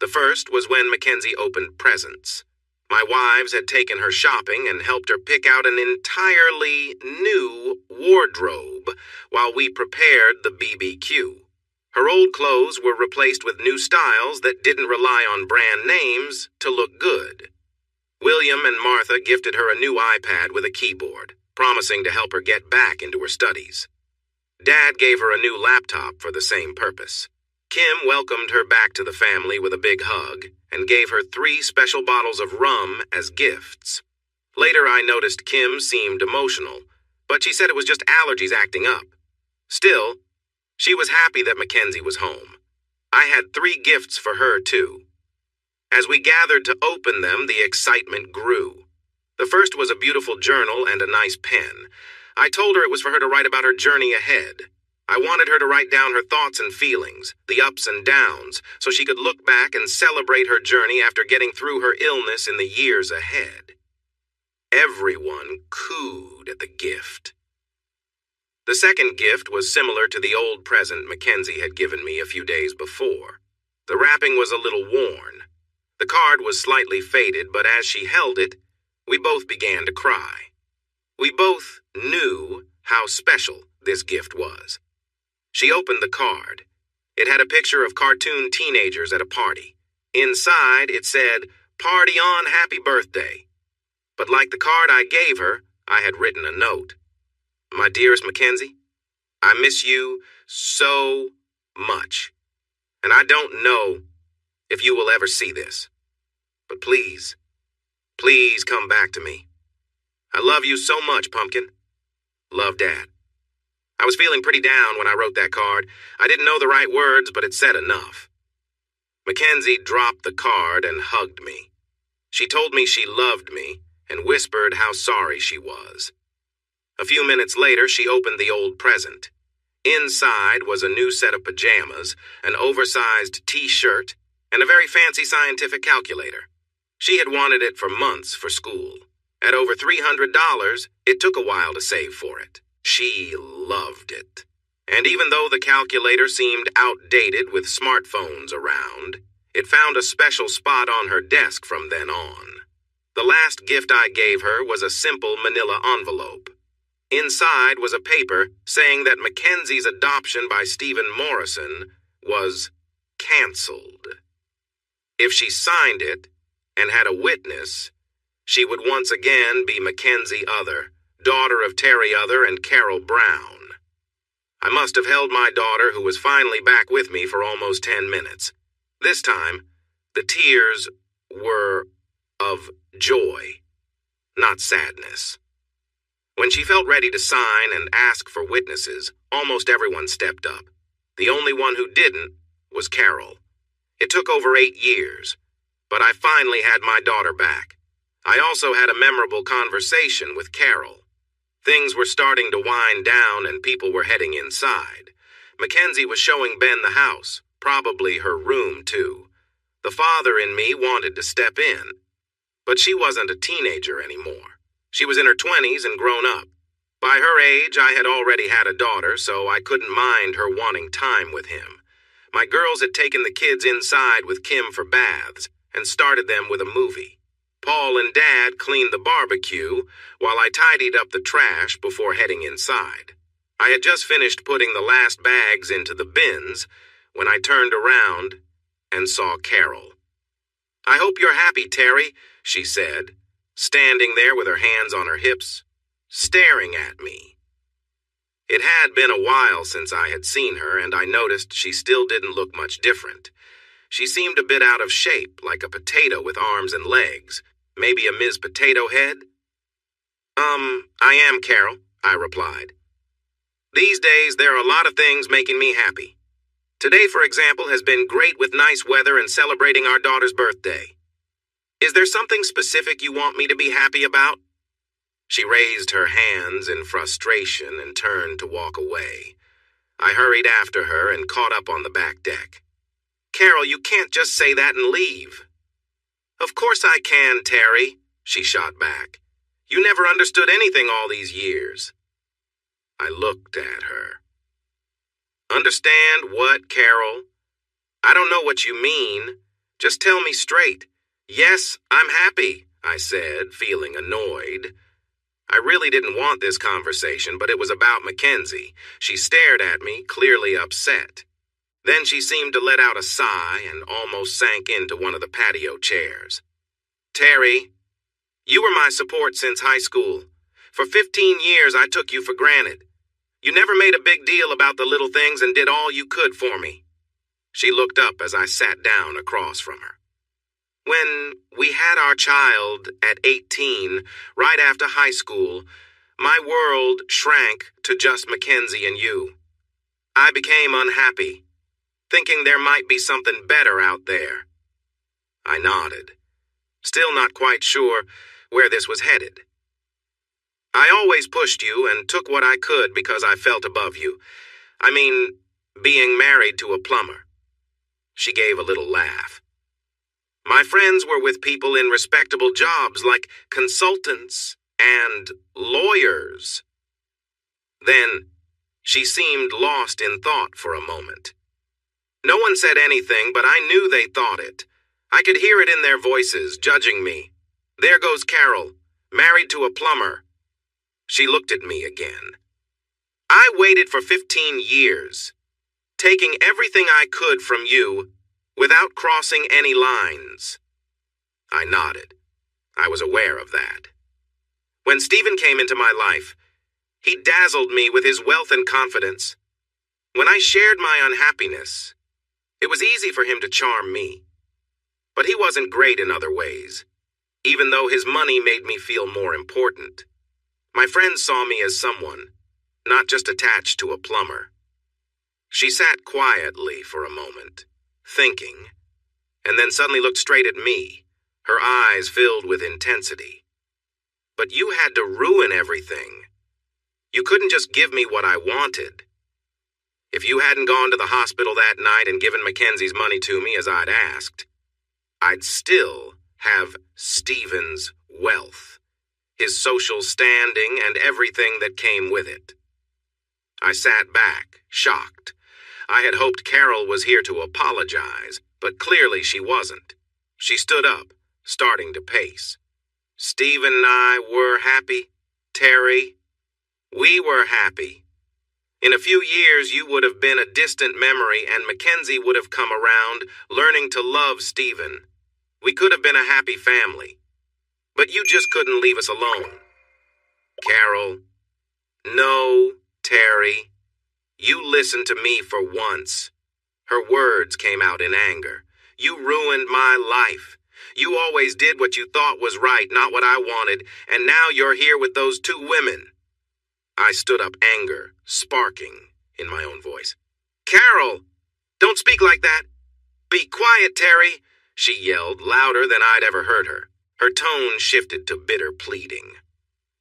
The first was when Mackenzie opened presents. My wives had taken her shopping and helped her pick out an entirely new wardrobe while we prepared the BBQ. Her old clothes were replaced with new styles that didn't rely on brand names to look good. William and Martha gifted her a new iPad with a keyboard, promising to help her get back into her studies. Dad gave her a new laptop for the same purpose. Kim welcomed her back to the family with a big hug and gave her 3 special bottles of rum as gifts. Later, I noticed Kim seemed emotional, but she said it was just allergies acting up. Still, she was happy that Mackenzie was home. I had 3 gifts for her, too. As we gathered to open them, the excitement grew. The first was a beautiful journal and a nice pen. I told her it was for her to write about her journey ahead. I wanted her to write down her thoughts and feelings, the ups and downs, so she could look back and celebrate her journey after getting through her illness in the years ahead. Everyone cooed at the gift. The second gift was similar to the old present Mackenzie had given me a few days before. The wrapping was a little worn. The card was slightly faded, but as she held it, we both began to cry. We both knew how special this gift was. She opened the card. It had a picture of cartoon teenagers at a party. Inside, it said, "Party on, happy birthday." But like the card I gave her, I had written a note. "My dearest Mackenzie, I miss you so much. And I don't know if you will ever see this. But please, please come back to me. I love you so much, Pumpkin. Love, Dad." I was feeling pretty down when I wrote that card. I didn't know the right words, but it said enough. Mackenzie dropped the card and hugged me. She told me she loved me and whispered how sorry she was. A few minutes later, she opened the old present. Inside was a new set of pajamas, an oversized t-shirt, and a very fancy scientific calculator. She had wanted it for months for school. At over $300, it took a while to save for it. She loved it. And even though the calculator seemed outdated with smartphones around, it found a special spot on her desk from then on. The last gift I gave her was a simple manila envelope. Inside was a paper saying that Mackenzie's adoption by Stephen Morrison was canceled. If she signed it and had a witness, she would once again be Mackenzie Other, daughter of Terry Other and Carol Brown. I must have held my daughter, who was finally back with me, for almost 10 minutes. This time, the tears were of joy, not sadness. When she felt ready to sign and ask for witnesses, almost everyone stepped up. The only one who didn't was Carol. It took over 8 years, but I finally had my daughter back. I also had a memorable conversation with Carol. Things were starting to wind down and people were heading inside. Mackenzie was showing Ben the house, probably her room too. The father in me wanted to step in, but she wasn't a teenager anymore. She was in her 20s and grown up. By her age, I had already had a daughter, so I couldn't mind her wanting time with him. My girls had taken the kids inside with Kim for baths and started them with a movie. Paul and Dad cleaned the barbecue while I tidied up the trash before heading inside. I had just finished putting the last bags into the bins when I turned around and saw Carol. "I hope you're happy, Terry," she said, standing there with her hands on her hips, staring at me. It had been a while since I had seen her, and I noticed she still didn't look much different. She seemed a bit out of shape, like a potato with arms and legs. Maybe a Ms. Potato Head? I am, Carol," I replied. "These days, there are a lot of things making me happy. Today, for example, has been great with nice weather and celebrating our daughter's birthday. Is there something specific you want me to be happy about?" She raised her hands in frustration and turned to walk away. I hurried after her and caught up on the back deck. "Carol, you can't just say that and leave." "Of course I can, Terry," she shot back. "You never understood anything all these years." I looked at her. "Understand what, Carol? I don't know what you mean. Just tell me straight." "Yes, I'm happy," I said, feeling annoyed. I really didn't want this conversation, but it was about Mackenzie. She stared at me, clearly upset. Then she seemed to let out a sigh and almost sank into one of the patio chairs. "Terry, you were my support since high school. For 15 years, I took you for granted. You never made a big deal about the little things and did all you could for me." She looked up as I sat down across from her. "When we had our child at 18, right after high school, my world shrank to just Mackenzie and you. I became unhappy, thinking there might be something better out there." I nodded, still not quite sure where this was headed. "I always pushed you and took what I could because I felt above you. I mean, being married to a plumber." She gave a little laugh. "My friends were with people in respectable jobs like consultants and lawyers." Then she seemed lost in thought for a moment. No one said anything, but I knew they thought it. I could hear it in their voices, judging me. There goes Carol, married to a plumber. She looked at me again. "I waited for 15 years, taking everything I could from you without crossing any lines." I nodded. I was aware of that. When Stephen came into my life, he dazzled me with his wealth and confidence. When I shared my unhappiness, it was easy for him to charm me. But he wasn't great in other ways, even though his money made me feel more important. My friends saw me as someone, not just attached to a plumber. She sat quietly for a moment, thinking, and then suddenly looked straight at me, her eyes filled with intensity. "But you had to ruin everything. You couldn't just give me what I wanted. If you hadn't gone to the hospital that night and given Mackenzie's money to me as I'd asked, I'd still have Stephen's wealth, his social standing, and everything that came with it." I sat back, shocked. I had hoped Carol was here to apologize, but clearly she wasn't. She stood up, starting to pace. Stephen and I were happy. Terry, we were happy. In a few years, you would have been a distant memory, and Mackenzie would have come around, learning to love Stephen. We could have been a happy family. But you just couldn't leave us alone. Carol, no, Terry. You listened to me for once. Her words came out in anger. You ruined my life. You always did what you thought was right, not what I wanted, and now you're here with those two women. I stood up, anger sparking in my own voice. Carol, don't speak like that. Be quiet, Terry, she yelled, louder than I'd ever heard her. Her tone shifted to bitter pleading.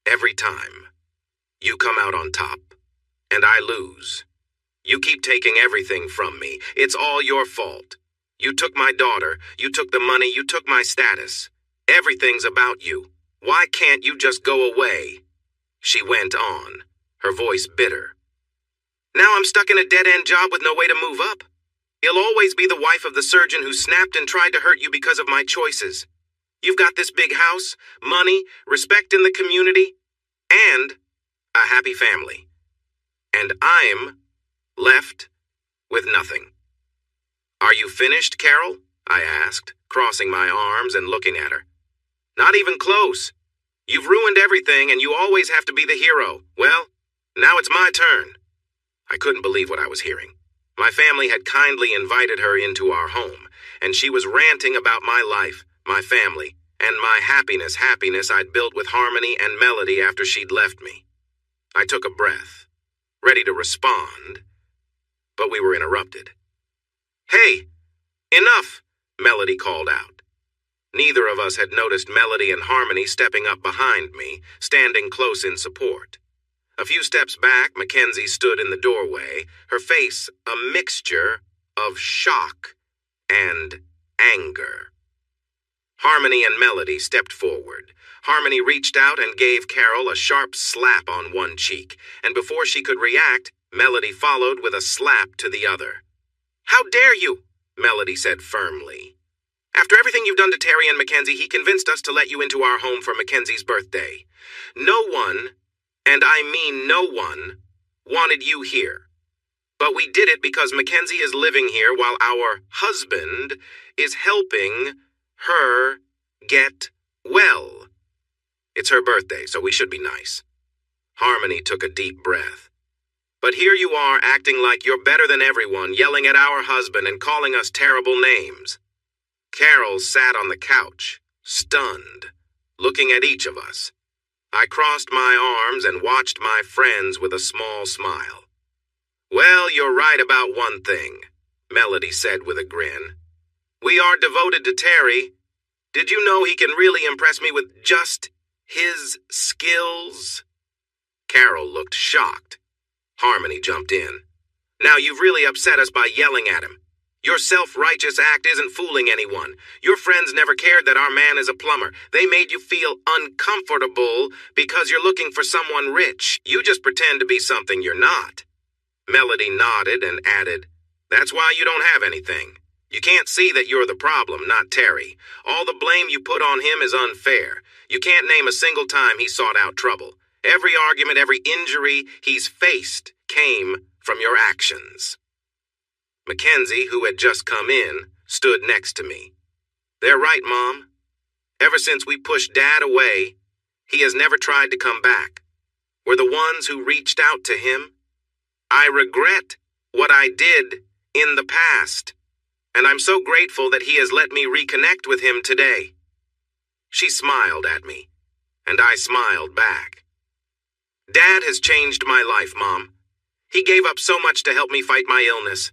Every time, you come out on top, and I lose. You keep taking everything from me. It's all your fault. You took my daughter, you took the money, you took my status. Everything's about you. Why can't you just go away? She went on, her voice bitter. Now I'm stuck in a dead-end job with no way to move up. You'll always be the wife of the surgeon who snapped and tried to hurt you because of my choices. You've got this big house, money, respect in the community, and a happy family. And I'm left with nothing. Are you finished, Carol? I asked, crossing my arms and looking at her. Not even close. You've ruined everything, and you always have to be the hero. Well, now it's my turn. I couldn't believe what I was hearing. My family had kindly invited her into our home, and she was ranting about my life, my family, and my happiness I'd built with Harmony and Melody after she'd left me. I took a breath, ready to respond, but we were interrupted. Hey, enough, Melody called out. Neither of us had noticed Melody and Harmony stepping up behind me, standing close in support. A few steps back, Mackenzie stood in the doorway, her face a mixture of shock and anger. Harmony and Melody stepped forward. Harmony reached out and gave Carol a sharp slap on one cheek, and before she could react, Melody followed with a slap to the other. How dare you? Melody said firmly. After everything you've done to Terry and Mackenzie, he convinced us to let you into our home for Mackenzie's birthday. No one, and I mean no one, wanted you here. But we did it because Mackenzie is living here while our husband is helping her get well. It's her birthday, so we should be nice. Harmony took a deep breath. But here you are acting like you're better than everyone, yelling at our husband and calling us terrible names. Carol sat on the couch, stunned, looking at each of us. I crossed my arms and watched my friends with a small smile. Well, you're right about one thing, Melody said with a grin. We are devoted to Terry. Did you know he can really impress me with just his skills? Carol looked shocked. Harmony jumped in. Now you've really upset us by yelling at him. Your self-righteous act isn't fooling anyone. Your friends never cared that our man is a plumber. They made you feel uncomfortable because you're looking for someone rich. You just pretend to be something you're not. Melody nodded and added, That's why you don't have anything. You can't see that you're the problem, not Terry. All the blame you put on him is unfair. You can't name a single time he sought out trouble. Every argument, every injury he's faced came from your actions. Mackenzie, who had just come in, stood next to me. They're right, Mom. Ever since we pushed Dad away, he has never tried to come back. We're the ones who reached out to him. I regret what I did in the past, and I'm so grateful that he has let me reconnect with him today. She smiled at me, and I smiled back. Dad has changed my life, Mom. He gave up so much to help me fight my illness.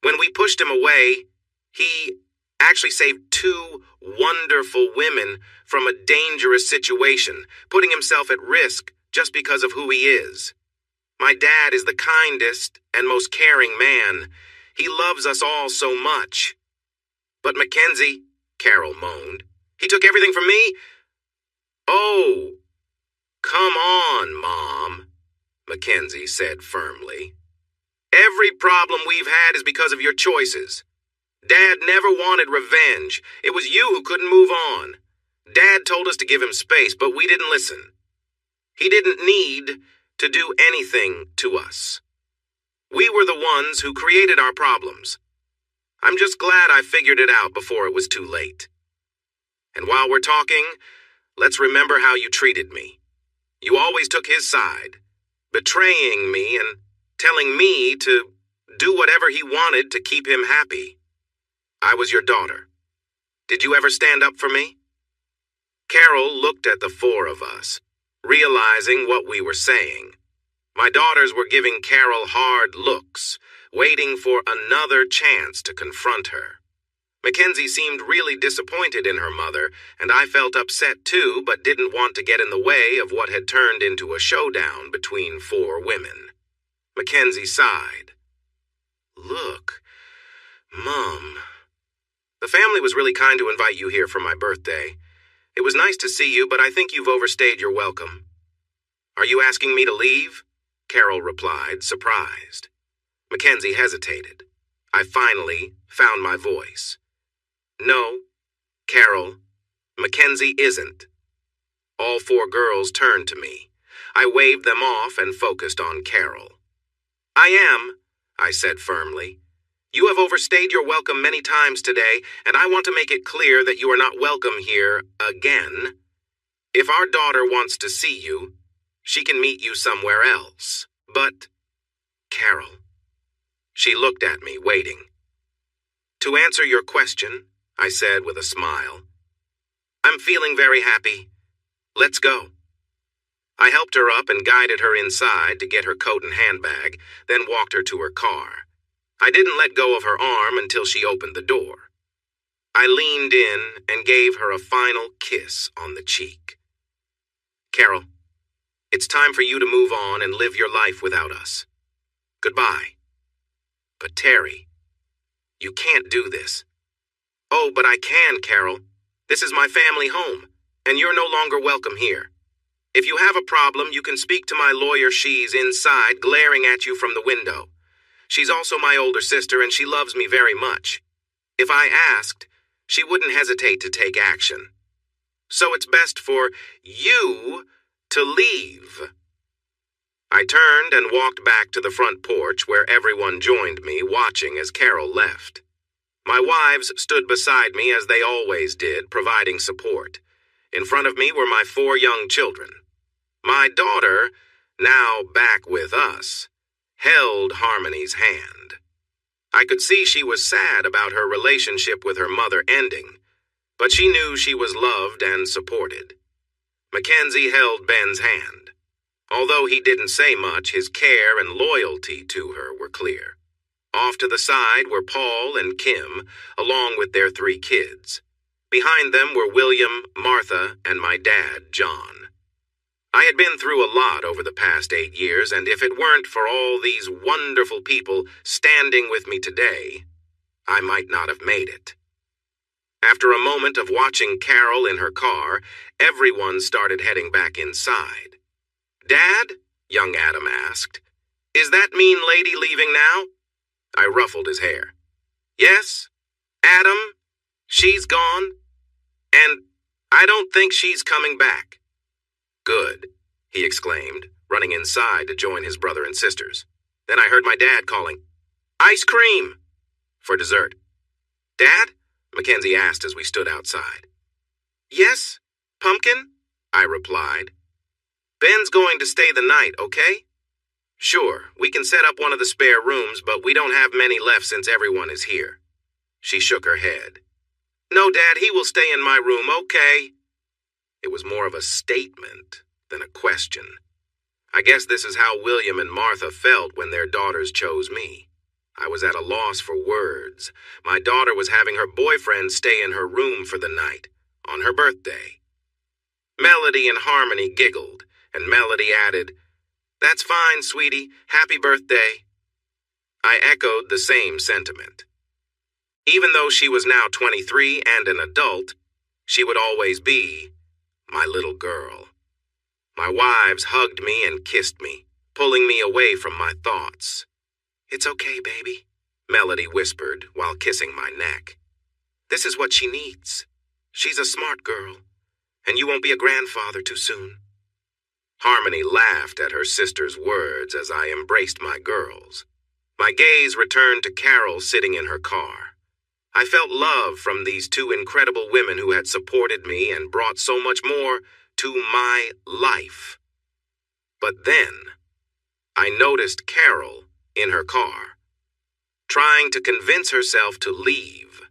When we pushed him away, he actually saved 2 wonderful women from a dangerous situation, putting himself at risk just because of who he is. My dad is the kindest and most caring man. He loves us all so much. But Mackenzie, Carol moaned, he took everything from me? Oh, come on, Mom, Mackenzie said firmly. Every problem we've had is because of your choices. Dad never wanted revenge. It was you who couldn't move on. Dad told us to give him space, but we didn't listen. He didn't need to do anything to us. We were the ones who created our problems. I'm just glad I figured it out before it was too late. And while we're talking, let's remember how you treated me. You always took his side, betraying me and telling me to do whatever he wanted to keep him happy. I was your daughter. Did you ever stand up for me? Carol looked at the four of us, realizing what we were saying. My daughters were giving Carol hard looks, waiting for another chance to confront her. Mackenzie seemed really disappointed in her mother, and I felt upset too, but didn't want to get in the way of what had turned into a showdown between four women. Mackenzie sighed. Look, Mom. The family was really kind to invite you here for my birthday. It was nice to see you, but I think you've overstayed your welcome. Are you asking me to leave? Carol replied, surprised. Mackenzie hesitated. I finally found my voice. No, Carol, Mackenzie isn't. All four girls turned to me. I waved them off and focused on Carol. I am, I said firmly. You have overstayed your welcome many times today, and I want to make it clear that you are not welcome here again. If our daughter wants to see you, she can meet you somewhere else. But, Carol. She looked at me, waiting. To answer your question, I said with a smile, I'm feeling very happy. Let's go. I helped her up and guided her inside to get her coat and handbag, then walked her to her car. I didn't let go of her arm until she opened the door. I leaned in and gave her a final kiss on the cheek. Carol, it's time for you to move on and live your life without us. Goodbye. But Terry, you can't do this. Oh, but I can, Carol. This is my family home, and you're no longer welcome here. If you have a problem, you can speak to my lawyer. She's inside, glaring at you from the window. She's also my older sister, and she loves me very much. If I asked, she wouldn't hesitate to take action. So it's best for you to leave. I turned and walked back to the front porch where everyone joined me, watching as Carol left. My wives stood beside me as they always did, providing support. In front of me were my 4 young children. My daughter, now back with us, held Harmony's hand. I could see she was sad about her relationship with her mother ending, but she knew she was loved and supported. Mackenzie held Ben's hand. Although he didn't say much, his care and loyalty to her were clear. Off to the side were Paul and Kim, along with their 3 kids. Behind them were William, Martha, and my dad, John. I had been through a lot over the past 8 years, and if it weren't for all these wonderful people standing with me today, I might not have made it. After a moment of watching Carol in her car, everyone started heading back inside. Dad? Young Adam asked. Is that mean lady leaving now? I ruffled his hair. Yes, Adam, she's gone, and I don't think she's coming back. Good, he exclaimed, running inside to join his brother and sisters. Then I heard my dad calling, Ice cream! For dessert. Dad? Mackenzie asked as we stood outside. Yes, Pumpkin? I replied. Ben's going to stay the night, okay? Sure, we can set up one of the spare rooms, but we don't have many left since everyone is here. She shook her head. No, Dad, he will stay in my room, okay? It was more of a statement than a question. I guess this is how William and Martha felt when their daughters chose me. I was at a loss for words. My daughter was having her boyfriend stay in her room for the night, on her birthday. Melody and Harmony giggled, and Melody added, That's fine, sweetie. Happy birthday. I echoed the same sentiment. Even though she was now 23 and an adult, she would always be my little girl. My wives hugged me and kissed me, pulling me away from my thoughts. It's okay, baby, Melody whispered while kissing my neck. This is what she needs. She's a smart girl. and you won't be a grandfather too soon." Harmony laughed at her sister's words as I embraced my girls. My gaze returned to Carol sitting in her car. I felt love from these two incredible women who had supported me and brought so much more to my life. But then, I noticed Carol in her car, trying to convince herself to leave.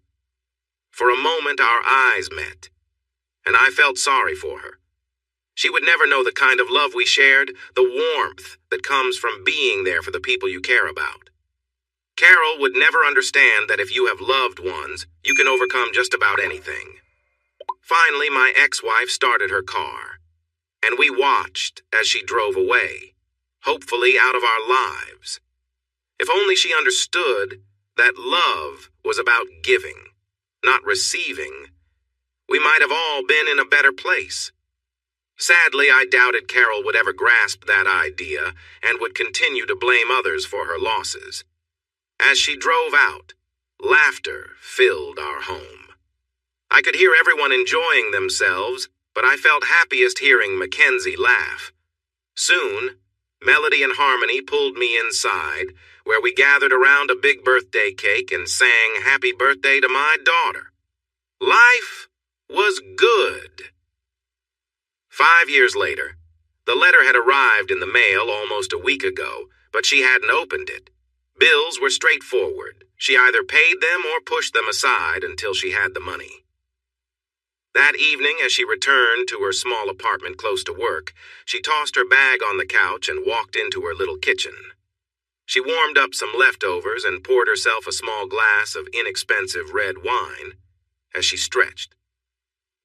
For a moment, our eyes met, and I felt sorry for her. She would never know the kind of love we shared, the warmth that comes from being there for the people you care about. Carol would never understand that if you have loved ones, you can overcome just about anything. Finally, my ex-wife started her car, and we watched as she drove away, hopefully out of our lives. If only she understood that love was about giving, not receiving, we might have all been in a better place. Sadly, I doubted Carol would ever grasp that idea and would continue to blame others for her losses. As she drove out, laughter filled our home. I could hear everyone enjoying themselves, but I felt happiest hearing Mackenzie laugh. Soon, Melody and Harmony pulled me inside, where we gathered around a big birthday cake and sang happy birthday to my daughter. Life was good. 5 years later, the letter had arrived in the mail almost a week ago, but she hadn't opened it. Bills were straightforward. She either paid them or pushed them aside until she had the money. That evening, as she returned to her small apartment close to work, she tossed her bag on the couch and walked into her little kitchen. She warmed up some leftovers and poured herself a small glass of inexpensive red wine as she stretched.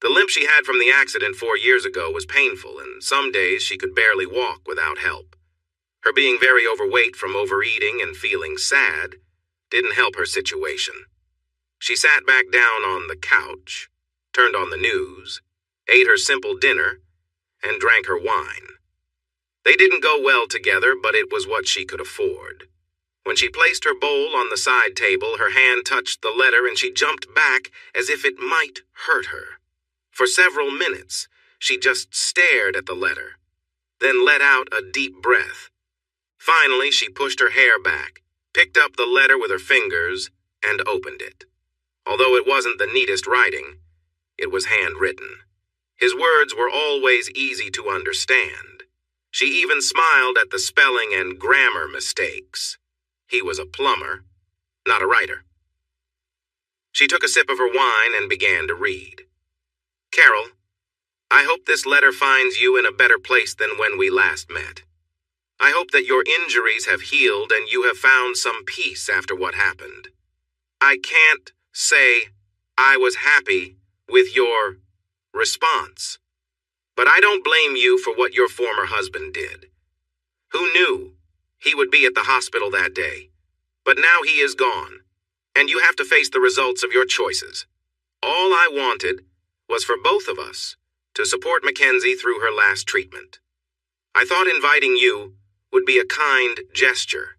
The limp she had from the accident 4 years ago was painful, and some days she could barely walk without help. Her being very overweight from overeating and feeling sad didn't help her situation. She sat back down on the couch, turned on the news, ate her simple dinner, and drank her wine. They didn't go well together, but it was what she could afford. When she placed her bowl on the side table, her hand touched the letter and she jumped back as if it might hurt her. For several minutes, she just stared at the letter, then let out a deep breath. Finally, she pushed her hair back, picked up the letter with her fingers, and opened it. Although it wasn't the neatest writing, it was handwritten. His words were always easy to understand. She even smiled at the spelling and grammar mistakes. He was a plumber, not a writer. She took a sip of her wine and began to read. Carol, I hope this letter finds you in a better place than when we last met. I hope that your injuries have healed and you have found some peace after what happened. I can't say I was happy with your response, but I don't blame you for what your former husband did. Who knew he would be at the hospital that day? But now he is gone, and you have to face the results of your choices. All I wanted was for both of us to support Mackenzie through her last treatment. I thought inviting you would be a kind gesture.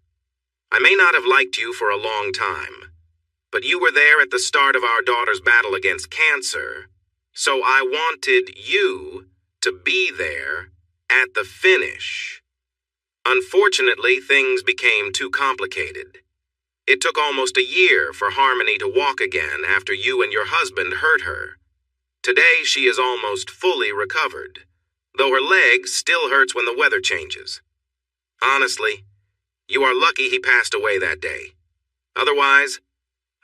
I may not have liked you for a long time, but you were there at the start of our daughter's battle against cancer, so I wanted you to be there at the finish. Unfortunately, things became too complicated. It took almost a year for Harmony to walk again after you and your husband hurt her. Today, she is almost fully recovered, though her leg still hurts when the weather changes. Honestly, you are lucky he passed away that day. Otherwise,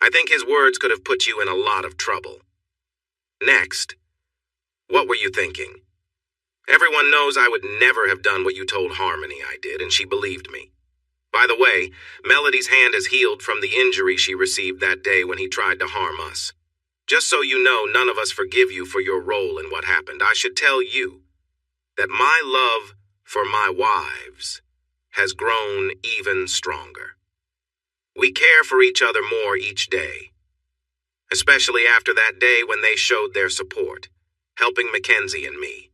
I think his words could have put you in a lot of trouble. Next, what were you thinking? Everyone knows I would never have done what you told Harmony I did, and she believed me. By the way, Melody's hand has healed from the injury she received that day when he tried to harm us. Just so you know, none of us forgive you for your role in what happened. I should tell you that my love for my wives has grown even stronger. We care for each other more each day, especially after that day when they showed their support, helping Mackenzie and me.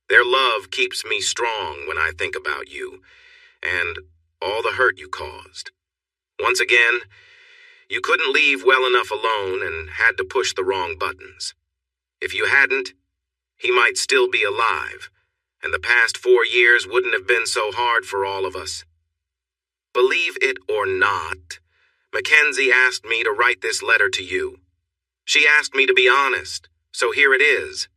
Their love keeps me strong when I think about you and all the hurt you caused. Once again, you couldn't leave well enough alone and had to push the wrong buttons. If you hadn't, he might still be alive, and the past 4 years wouldn't have been so hard for all of us. Believe it or not, Mackenzie asked me to write this letter to you. She asked me to be honest, so here it is.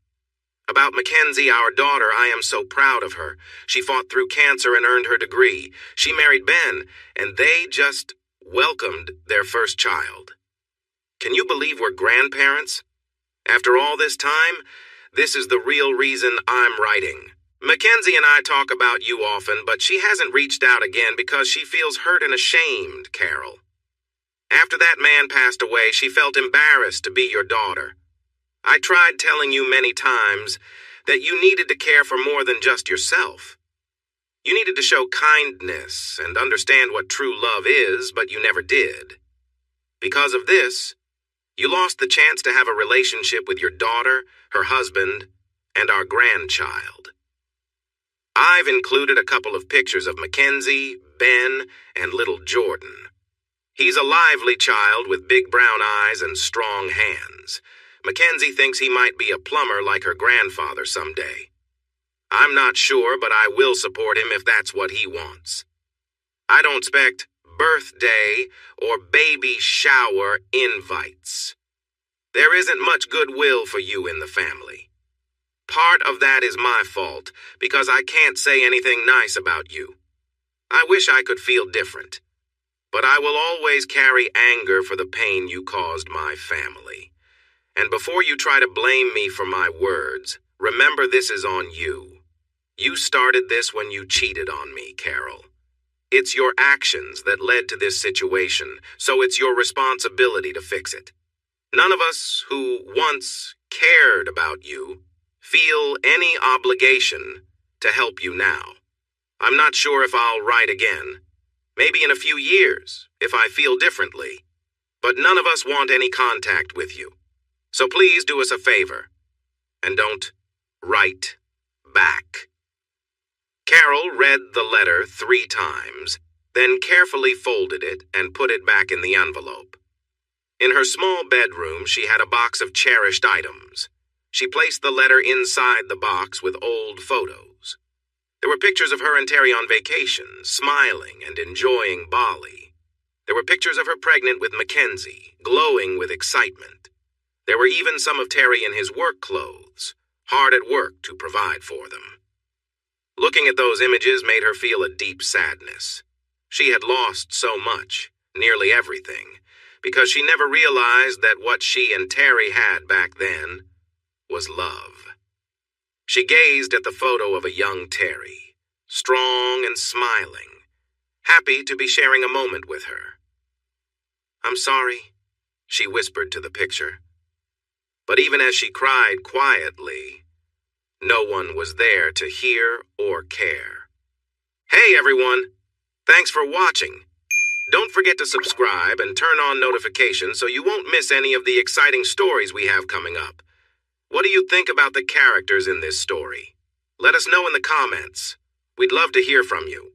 About Mackenzie, our daughter, I am so proud of her. She fought through cancer and earned her degree. She married Ben, and they just welcomed their first child. Can you believe we're grandparents? After all this time, this is the real reason I'm writing. Mackenzie and I talk about you often, but she hasn't reached out again because she feels hurt and ashamed, Carol. After that man passed away, she felt embarrassed to be your daughter. I tried telling you many times that you needed to care for more than just yourself. You needed to show kindness and understand what true love is, but you never did. Because of this, you lost the chance to have a relationship with your daughter, her husband, and our grandchild. I've included a couple of pictures of Mackenzie, Ben, and little Jordan. He's a lively child with big brown eyes and strong hands. Mackenzie thinks he might be a plumber like her grandfather someday. I'm not sure, but I will support him if that's what he wants. I don't expect birthday or baby shower invites. There isn't much goodwill for you in the family. Part of that is my fault, because I can't say anything nice about you. I wish I could feel different, but I will always carry anger for the pain you caused my family. And before you try to blame me for my words, remember this is on you. You started this when you cheated on me, Carol. It's your actions that led to this situation, so it's your responsibility to fix it. None of us who once cared about you feel any obligation to help you now. I'm not sure if I'll write again. Maybe in a few years, if I feel differently. But none of us want any contact with you. So please do us a favor, and don't write back. Carol read the letter 3 times, then carefully folded it and put it back in the envelope. In her small bedroom, she had a box of cherished items. She placed the letter inside the box with old photos. There were pictures of her and Terry on vacation, smiling and enjoying Bali. There were pictures of her pregnant with Mackenzie, glowing with excitement. There were even some of Terry in his work clothes, hard at work to provide for them. Looking at those images made her feel a deep sadness. She had lost so much, nearly everything, because she never realized that what she and Terry had back then was love. She gazed at the photo of a young Terry, strong and smiling, happy to be sharing a moment with her. "I'm sorry," she whispered to the picture. But even as she cried quietly, no one was there to hear or care. Hey everyone, thanks for watching. Don't forget to subscribe and turn on notifications so you won't miss any of the exciting stories we have coming up. What do you think about the characters in this story? Let us know in the comments. We'd love to hear from you.